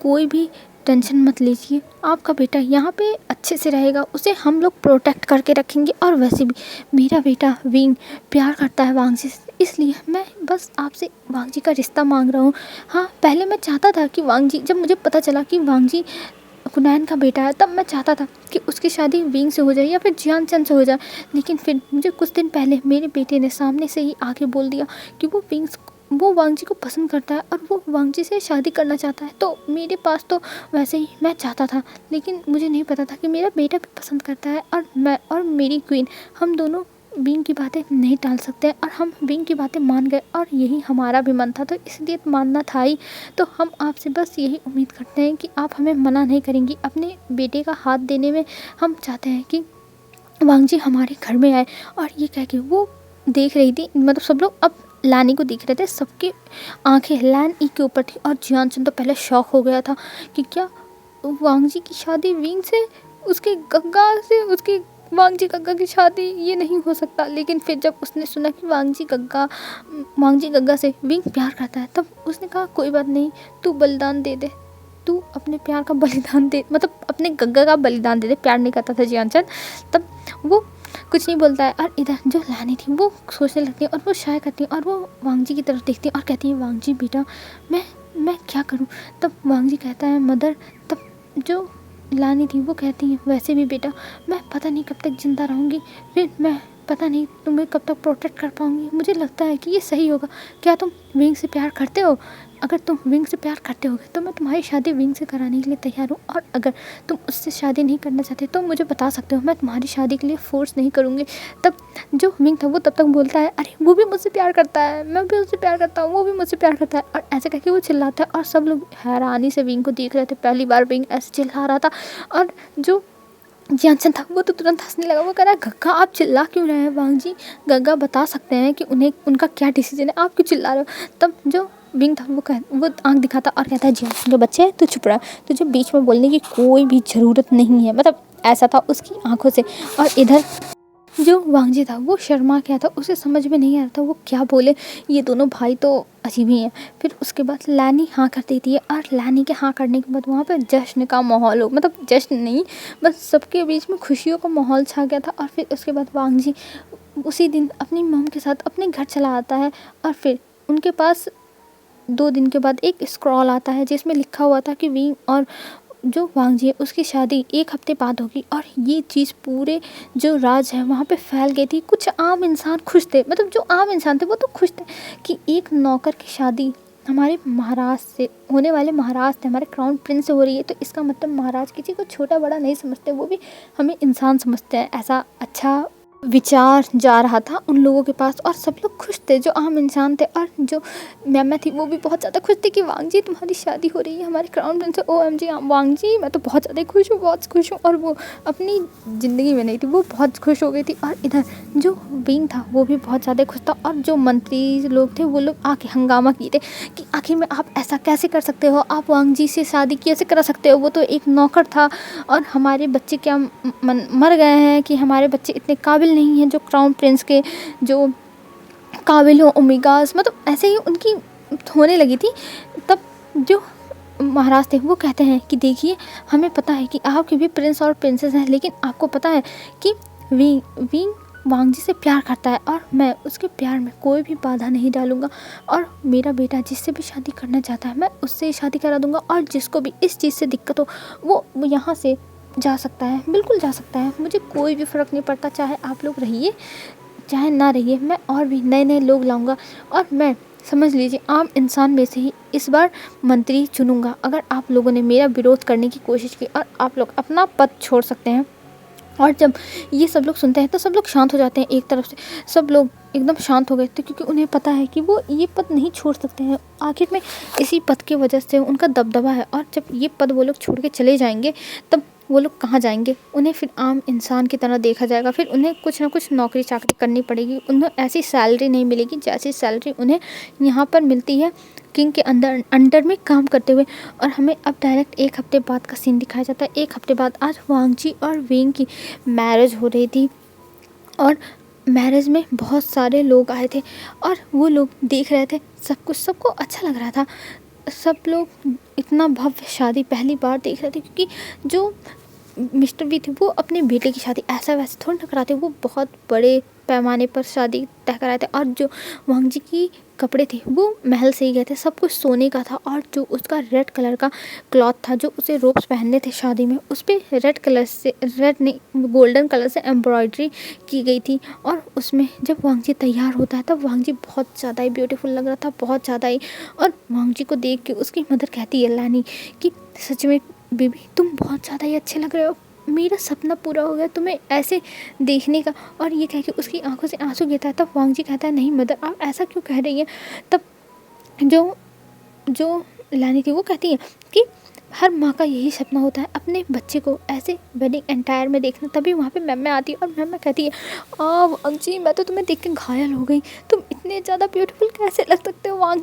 कोई भी टेंशन मत लीजिए, आपका बेटा यहाँ पे अच्छे से रहेगा, उसे हम लोग प्रोटेक्ट करके रखेंगे। और वैसे भी मेरा बेटा विंग प्यार करता है वांग जी से, इसलिए मैं बस आपसे वांग जी का रिश्ता मांग रहा हूँ। हाँ पहले मैं चाहता था कि वांग जी, जब मुझे पता चला कि वांग जी गुनैन का बेटा है, तब मैं चाहता था कि उसकी शादी विंग से हो जाए या फिर जियान चंद से हो जाए। लेकिन फिर मुझे कुछ दिन पहले मेरे बेटे ने सामने से ही आके बोल दिया कि वो वांगजी को पसंद करता है और वो वांगजी से शादी करना चाहता है। तो मेरे पास तो वैसे ही मैं चाहता था, लेकिन मुझे नहीं पता था कि मेरा बेटा भी पसंद करता है, और मैं और मेरी क्वीन, हम दोनों विंग की बातें नहीं टाल सकते हैं। और हम विंग की बातें मान गए, और यही हमारा भी मन था, तो इसलिए मानना था ही। तो हम आपसे बस यही उम्मीद करते हैं कि आप हमें मना नहीं करेंगी अपने बेटे का हाथ देने में। हम चाहते हैं कि वांगजी हमारे घर में आए। और ये कह के वो देख रही थी, मतलब सब लोग अब लानी को देख रहे थे, सबकी आंखें लैन ई के ऊपर थी। और जियान चंद तो पहले शॉक हो गया था कि क्या वांगजी की शादी विंग से, उसके गंगा से, उसकी वांगजी गंगा की शादी, ये नहीं हो सकता। लेकिन फिर जब उसने सुना कि वांगजी गंगा से विंग प्यार करता है, तब उसने कहा कोई बात नहीं, तू बलिदान दे दे, तू अपने प्यार का बलिदान दे, मतलब अपने गंगा का बलिदान दे दे। प्यार नहीं करता था जियान चंद, तब वो कुछ नहीं बोलता है। और इधर जो लानी थी वो सोचने लगती है, और वो शाय करती है, और वो वांगजी की तरफ देखती है और कहती है वांगजी बेटा, मैं क्या करूं। तब वांगजी कहता है मदर। तब जो लानी थी वो कहती है वैसे भी बेटा, मैं पता नहीं कब तक ज़िंदा रहूँगी, फिर मैं पता नहीं तुम्हें कब तक प्रोटेक्ट कर पाऊँगी। मुझे लगता है कि ये सही होगा। क्या तुम विंग से प्यार करते हो? अगर तुम विंग से प्यार करते होगे तो मैं तुम्हारी शादी विंग से कराने के लिए तैयार हूँ, और अगर तुम उससे शादी नहीं करना चाहते तो मुझे बता सकते हो, मैं तुम्हारी शादी के लिए फ़ोर्स नहीं करूँगी। तब जो विंग था वो तब तक बोलता है अरे वो भी मुझसे प्यार करता है, मैं भी उससे प्यार करता हूँ, वो भी मुझसे प्यार करता है। और ऐसे करके वो चिल्लाता है, और सब लोग हैरानी से विंग को देख रहे थे। पहली बार विंग ऐसे चिल्ला रहा था। और जो जियान चंद था वो तो तुरंत हंसने लगा। वो कह रहा है गग्गा आप चिल्ला क्यों रहे हैं वांगजी, गग्गा बता सकते हैं कि उन्हें उनका क्या डिसीजन है, आप क्यों चिल्ला रहे हो। तब जो विंग था वो आंख दिखाता और कहता है जियान चंद बच्चे तू चुप रहा, तुझे बीच में बोलने की कोई भी ज़रूरत नहीं है, मतलब ऐसा था उसकी आंखों से। और इधर जो वांगजी था वो शर्मा गया था, उसे समझ में नहीं आ रहा था वो क्या बोले। ये दोनों भाई तो अजीब ही हैं। फिर उसके बाद लैनी हाँ कर देती है, और लैनी के हाँ करने के बाद वहाँ पर जश्न का माहौल हो, मतलब जश्न नहीं, बस सबके बीच में खुशियों का माहौल छा गया था। और फिर उसके बाद वांगजी उसी दिन अपनी मॉम के साथ अपने घर चला आता है, और फिर उनके पास 2 दिन के बाद एक स्क्रॉल आता है जिसमें लिखा हुआ था कि विंग और जो वांगजी है उसकी शादी 1 हफ्ते बाद होगी। और ये चीज़ पूरे जो राज है वहाँ पे फैल गई थी। कुछ आम इंसान खुश थे, मतलब जो आम इंसान थे वो तो खुश थे कि एक नौकर की शादी हमारे महाराज से होने वाले, महाराज थे हमारे क्राउन प्रिंस से हो रही है। तो इसका मतलब महाराज किसी को छोटा बड़ा नहीं समझते, वो भी हमें इंसान समझते हैं। ऐसा अच्छा विचार जा रहा था उन लोगों के पास, और सब लोग खुश थे जो आम इंसान थे। और जो मैम थी वो भी बहुत ज़्यादा खुश थी कि वांगजी तुम्हारी शादी हो रही है हमारे क्राउन प्रिंस से। OMG वांगजी, मैं तो बहुत ज़्यादा खुश हूँ, बहुत खुश हूँ। और वो अपनी ज़िंदगी में नहीं थी, वो बहुत खुश हो गई थी। और इधर जो विंग था वो भी बहुत ज़्यादा खुश था। और जो मंत्री लोग थे वो लोग आके हंगामा किए थे कि आखिर में आप ऐसा कैसे कर सकते हो, आप वांगजी से शादी कैसे करा सकते हो, वो तो एक नौकर था, और हमारे बच्चे क्या मर गए हैं कि हमारे बच्चे इतने काबिल नहीं हैं जो क्राउन प्रिंस के जो काबिल हो, ओमेगास, मतलब ऐसे ही उनकी होने लगी थी। तब जो महाराज थे वो कहते हैं कि देखिए हमें पता है कि आपके भी प्रिंस और प्रिंसेस हैं, लेकिन आपको पता है कि विंग वांगजी से प्यार करता है, और मैं उसके प्यार में कोई भी बाधा नहीं डालूंगा। और मेरा बेटा जिससे भी शादी करना चाहता है मैं उससे ही शादी करा दूंगा, और जिसको भी इस चीज़ से दिक्कत हो वो यहाँ से जा सकता है, बिल्कुल जा सकता है। मुझे कोई भी फ़र्क नहीं पड़ता, चाहे आप लोग रहिए चाहे ना रहिए, मैं और भी नए नए लोग लाऊंगा। और मैं समझ लीजिए आम इंसान में से ही इस बार मंत्री चुनूंगा। अगर आप लोगों ने मेरा विरोध करने की कोशिश की, और आप लोग अपना पद छोड़ सकते हैं। और जब ये सब लोग सुनते हैं तो सब लोग शांत हो जाते हैं। एक तरफ से सब लोग एकदम शांत हो गए थे, क्योंकि उन्हें पता है कि वो ये पद नहीं छोड़ सकते हैं। आखिर में इसी पद की वजह से उनका दबदबा है, और जब ये पद वो लोग छोड़ के चले जाएंगे तब वो लोग कहाँ जाएंगे, उन्हें फिर आम इंसान की तरह देखा जाएगा। फिर उन्हें कुछ ना कुछ नौकरी चाकरी करनी पड़ेगी, उन्हें ऐसी सैलरी नहीं मिलेगी जैसी सैलरी उन्हें यहाँ पर मिलती है किंग के अंडर में काम करते हुए। और हमें अब डायरेक्ट 1 हफ्ते बाद का सीन दिखाया जाता है। 1 हफ्ते बाद आज वांगजी और विंग की मैरिज हो रही थी, और मैरिज में बहुत सारे लोग आए थे, और वो लोग देख रहे थे सब कुछ, सबको अच्छा लग रहा था। सब लोग इतना भव्य शादी पहली बार देख रहे थे, क्योंकि जो मिस्टर वी थे वो अपने बेटे की शादी ऐसा वैसे थोड़ा ना कराते, वो बहुत बड़े पैमाने पर शादी तय कराए थे। और जो वांग जी की कपड़े थे वो महल से ही गए थे, सब कुछ सोने का था। और जो उसका रेड कलर का क्लॉथ था जो उसे रोब्स पहनने थे शादी में, उस पर रेड कलर से, रेड नहीं गोल्डन कलर से एम्ब्रॉयडरी की गई थी। और उसमें जब वांग जी तैयार होता है तब वांग जी बहुत ज़्यादा ही ब्यूटीफुल लग रहा था, बहुत ज़्यादा ही। और वांग जी को देख के उसकी मदर कहती है लानी कि सच में बेबी तुम बहुत ज़्यादा ही अच्छे लग रहे हो, मेरा सपना पूरा हो गया तुम्हें ऐसे देखने का। और ये कह के उसकी आंखों से आंसू गिरता है। तब वांग जी कहता है नहीं मदर आप ऐसा क्यों कह रही हैं। तब जो जो लानी थी वो कहती है कि हर माँ का यही सपना होता है अपने बच्चे को ऐसे वेडिंग एंटायर में देखना। तभी वहाँ पे मैम आती है और मैम कहती है वांग जी मैं तो तुम्हें देख के घायल हो गई, तुम इतने ज़्यादा ब्यूटीफुल कैसे लग सकते हो वांग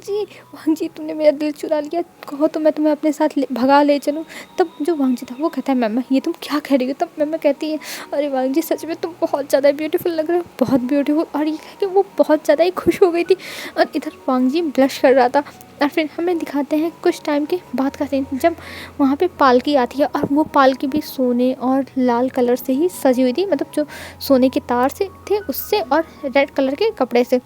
जी तुमने मेरा दिल चुरा लिया, कहो तो मैं तुम्हें अपने साथ भगा ले चलूँ। तब जो वांग जी था वो कहता है मैम ये तुम क्या कह रही हो। तब मैम कहती है अरे वांग जी सच में तुम बहुत ज़्यादा ब्यूटीफुल लग रहे हो, बहुत ब्यूटीफुल। और ये कह के वो बहुत ज़्यादा ही खुश हो गई थी। और इधर वांग जी ब्लश कर रहा था। और फिर हमें दिखाते हैं कुछ टाइम के बाद का सीन, जब वहाँ पे पालकी आती है। और वो पालकी भी सोने और लाल कलर से ही सजी हुई थी, मतलब जो सोने के तार से थे उससे, और रेड कलर के कपड़े से।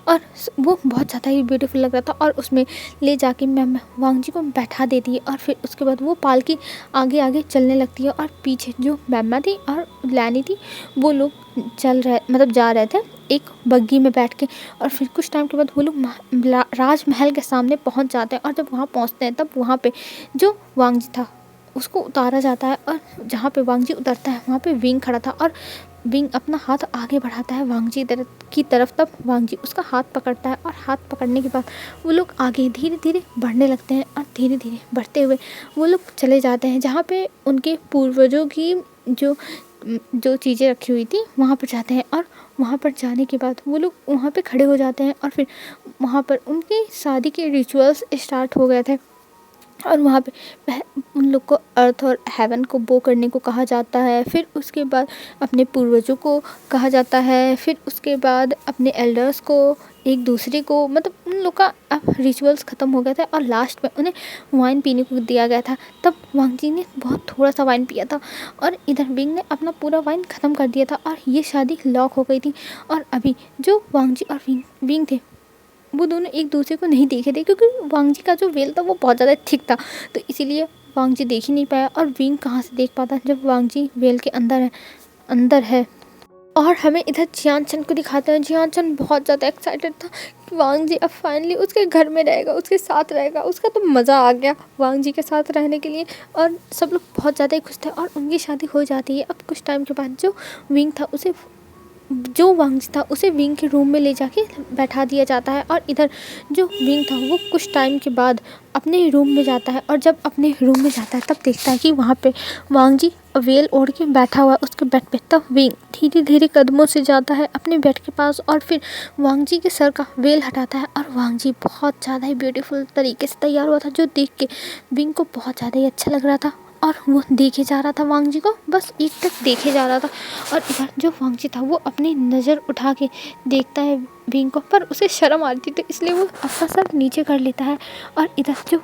और वो बहुत ज़्यादा ही ब्यूटीफुल लग रहा था। और उसमें ले जाके मैम वांग जी को बैठा देती है। और फिर उसके बाद वो पालकी आगे आगे चलने लगती है। और पीछे जो मैमा थी और लैनी थी वो लोग जा रहे थे एक बग्गी में बैठ के। और फिर कुछ टाइम के बाद वो लोग राजमहल के सामने पहुंच जाते हैं। और जब वहाँ पहुँचते हैं तब वहाँ पे जो वांग जी था उसको उतारा जाता है। और जहाँ पे वांग जी उतरता है वहाँ पे विंग खड़ा था। और विंग अपना हाथ आगे बढ़ाता है वांग जी की तरफ। तब वांग जी उसका हाथ पकड़ता है। और हाथ पकड़ने के बाद वो लोग आगे धीरे धीरे बढ़ने लगते हैं। और धीरे धीरे बढ़ते हुए वो लोग चले जाते हैं जहाँ पे उनके पूर्वजों की जो चीज़ें रखी हुई थी वहाँ पर जाते हैं। और वहाँ पर जाने के बाद वो लोग वहाँ पे खड़े हो जाते हैं। और फिर वहाँ पर उनकी शादी के रिचुअल्स स्टार्ट हो गए थे। और वहाँ पे उन लोग को अर्थ और हेवन को बो करने को कहा जाता है। फिर उसके बाद अपने पूर्वजों को कहा जाता है। फिर उसके बाद अपने एल्डर्स को, एक दूसरे को, मतलब उन लोग का अब रिचुअल्स ख़त्म हो गया था। और लास्ट में उन्हें वाइन पीने को दिया गया था। तब वांग जी ने बहुत थोड़ा सा वाइन पिया था और इधर विंग ने अपना पूरा वाइन ख़त्म कर दिया था। और ये शादी लॉक हो गई थी। और अभी जो वांग जी और विंग थे वो दोनों एक दूसरे को नहीं देखे थे, क्योंकि वांग जी का जो वेल था वो बहुत ज़्यादा थिक था, तो इसीलिए वांग जी देख ही नहीं पाया। और विंग कहाँ से देख पाता जब वांग जी वेल के अंदर है। और हमें इधर जियान चंद को दिखाते हैं। जियान चंद बहुत ज़्यादा एक्साइटेड था कि वांग जी अब फाइनली उसके घर में रहेगा, उसके साथ रहेगा। उसका तो मज़ा आ गया वांग जी के साथ रहने के लिए। और सब लोग बहुत ज़्यादा ही खुश थे और उनकी शादी हो जाती है। अब कुछ टाइम के बाद जो वांग जी था उसे विंग के रूम में ले जाके बैठा दिया जाता है। और इधर जो विंग था वो कुछ टाइम के बाद अपने रूम में जाता है। और जब अपने रूम में जाता है तब देखता है कि वहाँ पे वांग जी वेल ओढ़ के बैठा हुआ है उसके बेड पे। तब विंग धीरे धीरे कदमों से जाता है अपने बेड के पास और फिर वांग जी के सर का वेल हटाता है। और वांग जी बहुत ज़्यादा ही ब्यूटीफुल तरीके से तैयार हुआ था, जो देख के विंग को बहुत ज़्यादा ही अच्छा लग रहा था। और वो देखे जा रहा था वांग जी को, बस एक तक देखे जा रहा था। और इधर जो वांग जी था वो अपनी नज़र उठा के देखता है विंग को, पर उसे शर्म आती थी इसलिए वो अपना सर नीचे कर लेता है। और इधर जो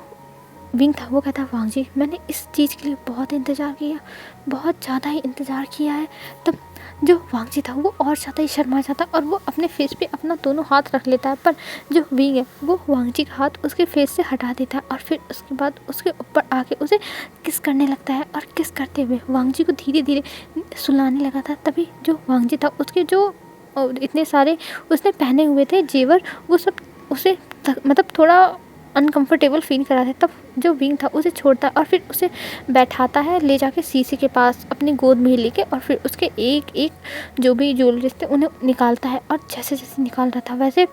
विंग था वो कहता है वांग जी मैंने इस चीज़ के लिए बहुत इंतज़ार किया, बहुत ज़्यादा ही इंतज़ार किया है। तब जो वांग जी था वो और ज़्यादा ही शर्मा जाता है और वो अपने फेस पे अपना दोनों हाथ रख लेता है। पर जो विंग है वो वांग जी का हाथ उसके फेस से हटा देता है और फिर उसके बाद उसके ऊपर आके उसे किस करने लगता है। और किस करते हुए वांग जी को धीरे धीरे सुलाने लगा था। तभी जो वांग जी था उसके जो इतने सारे उसने पहने हुए थे जेवर, वो सब उसे मतलब थोड़ा अनकंफर्टेबल फील करा था। तब जो विंग था उसे छोड़ता है और फिर उसे बैठाता है ले जाके शीशे के पास अपनी गोद में लेके, और फिर उसके एक एक जो भी ज्वेलरीज थे उन्हें निकालता है। और जैसे जैसे निकाल रहा था वैसे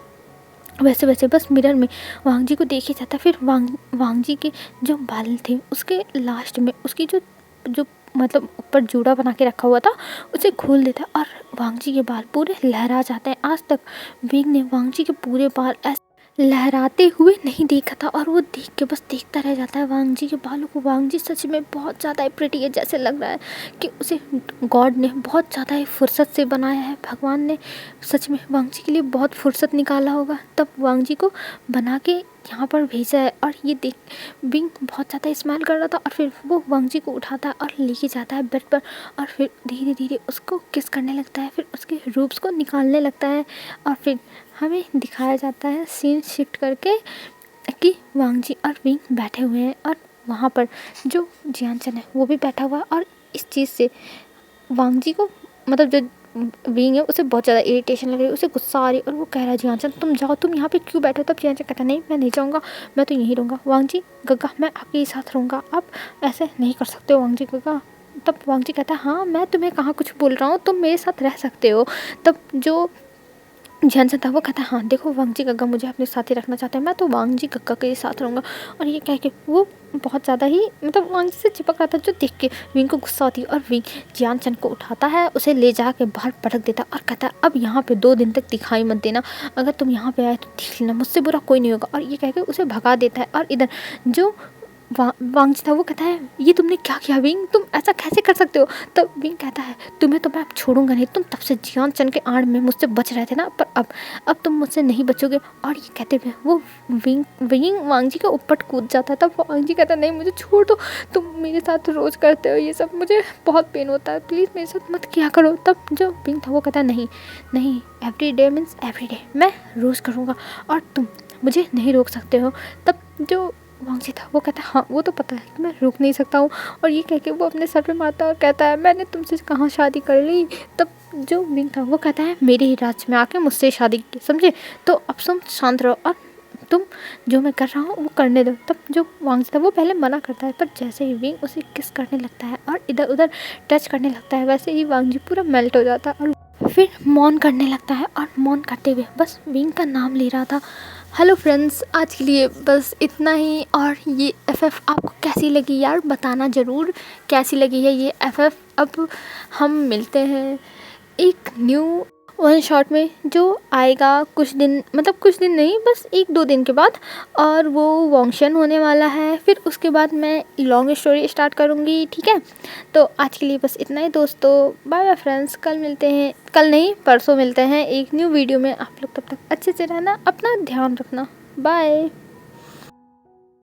वैसे बस मिरर में वांग जी को देखे जाता। फिर वांग जी के जो बाल थे उसके लास्ट में उसकी जो मतलब ऊपर जूड़ा बना के रखा हुआ था उसे खोल देता है और वांग जी के बाल पूरे लहरा जाते हैं। आज तक विंग ने वांग जी के पूरे बाल लहराते हुए नहीं देखा था और वो देख के बस देखता रह जाता है वांग जी के बालों को। वांग जी सच में बहुत ज़्यादा ही प्रिटी है, जैसे लग रहा है कि उसे गॉड ने बहुत ज़्यादा ही फुर्सत से बनाया है। भगवान ने सच में वांग जी के लिए बहुत फुर्सत निकाला होगा, तब वांग जी को बना के यहाँ पर भेजा है। और ये देख विंग बहुत ज़्यादा स्माइल कर रहा था और फिर वो वांग जी को उठाता है और लेके जाता है बेड पर और फिर धीरे धीरे उसको किस करने लगता है, फिर उसके रूप्स को निकालने लगता है। और फिर हमें दिखाया जाता है सीन शिफ्ट करके कि वांग जी और विंग बैठे हुए हैं और वहाँ पर जो जियानचन है वो भी बैठा हुआ है। और इस चीज़ से वांग जी को मतलब जो विंग है उसे बहुत ज़्यादा इरिटेशन लग रही है, उसे गुस्सा आ रही है और वो कह रहा है जियानचन तुम जाओ, तुम यहाँ पे क्यों बैठे हो। तब जियानचन कहता नहीं मैं नहीं जाऊँगा, मैं तो यहीं रहूँगा। वांग जी गग्गा मैं आपके ही साथ रहूँगा, आप ऐसे नहीं कर सकते हो वांग जी गग्गा। तब वांग जी कहता है हाँ मैं तुम्हें कहाँ कुछ बोल रहा हूँ, तुम मेरे साथ रह सकते हो। तब जो जियानचन था वो कहता है हाँ देखो वांग जी गग्गा मुझे अपने साथ ही रखना चाहते हैं, मैं तो वांग जी गग्गा के साथ रहूँगा। और ये कह के वो बहुत ज़्यादा ही मतलब वांग जी से चिपक रहा था, जो देख के विंग को गुस्सा होती है और विंग जियानचन को उठाता है, उसे ले जा के बाहर पटक देता और कहता है अब यहाँ पे 2 दिन तक दिखाई मत देना, अगर तुम यहाँ पे आए तो देख लेना, मुझसे बुरा कोई नहीं होगा। और ये कह के उसे भगा देता है। और इधर जो वांग जी था वो कहता है ये तुमने क्या किया विंग, तुम ऐसा कैसे कर सकते हो। तब विंग कहता है तुम्हें तो मैं अब छोड़ूंगा नहीं, तुम तब से जियानचन के आड़ में मुझसे बच रहे थे ना, पर अब तुम मुझसे नहीं बचोगे। और ये कहते हुए वो विंग वांग जी के ऊपर कूद जाता है। तब वांग जी कहता है नहीं मुझे छोड़ दो, तुम मेरे साथ रोज़ करते हो ये सब, मुझे बहुत पेन होता है, प्लीज़ मेरे साथ मत किया करो। तब जो विंग था वो कहता है नहीं नहीं every day means every day, मैं रोज़ करूँगा और तुम मुझे नहीं रोक सकते हो। तब जो वांग जी था वो कहता है हाँ वो तो पता है कि मैं रुक नहीं सकता हूँ। और ये कह के वो अपने सर पे मारता है और कहता है मैंने तुमसे कहाँ शादी कर ली। तब जो विंग था वो कहता है मेरे ही राज्य में आके मुझसे शादी की, समझे, तो अब तुम शांत रहो और तुम जो मैं कर रहा हूँ वो करने दो। तब जो वांग जी था वो पहले मना करता है, पर जैसे ही विंग उसे किस करने लगता है और इधर उधर टच करने लगता है, वैसे ही वांग जी पूरा मेल्ट हो जाता है और फिर मौन करने लगता है। और मौन करते हुए बस विंग का नाम ले रहा था। हेलो फ्रेंड्स, आज के लिए बस इतना ही। और ये एफएफ आपको कैसी लगी यार, बताना ज़रूर कैसी लगी है ये एफएफ। अब हम मिलते हैं एक न्यू वन शॉट में जो आएगा कुछ दिन, मतलब कुछ दिन नहीं बस 1-2 दिन के बाद, और वो वॉन्गशन होने वाला है। फिर उसके बाद मैं लॉन्ग स्टोरी स्टार्ट करूँगी, ठीक है। तो आज के लिए बस इतना ही दोस्तों, बाय बाय फ्रेंड्स, कल मिलते हैं, कल नहीं परसों मिलते हैं एक न्यू वीडियो में। आप लोग तब तक अच्छे से रहना, अपना ध्यान रखना, बाय।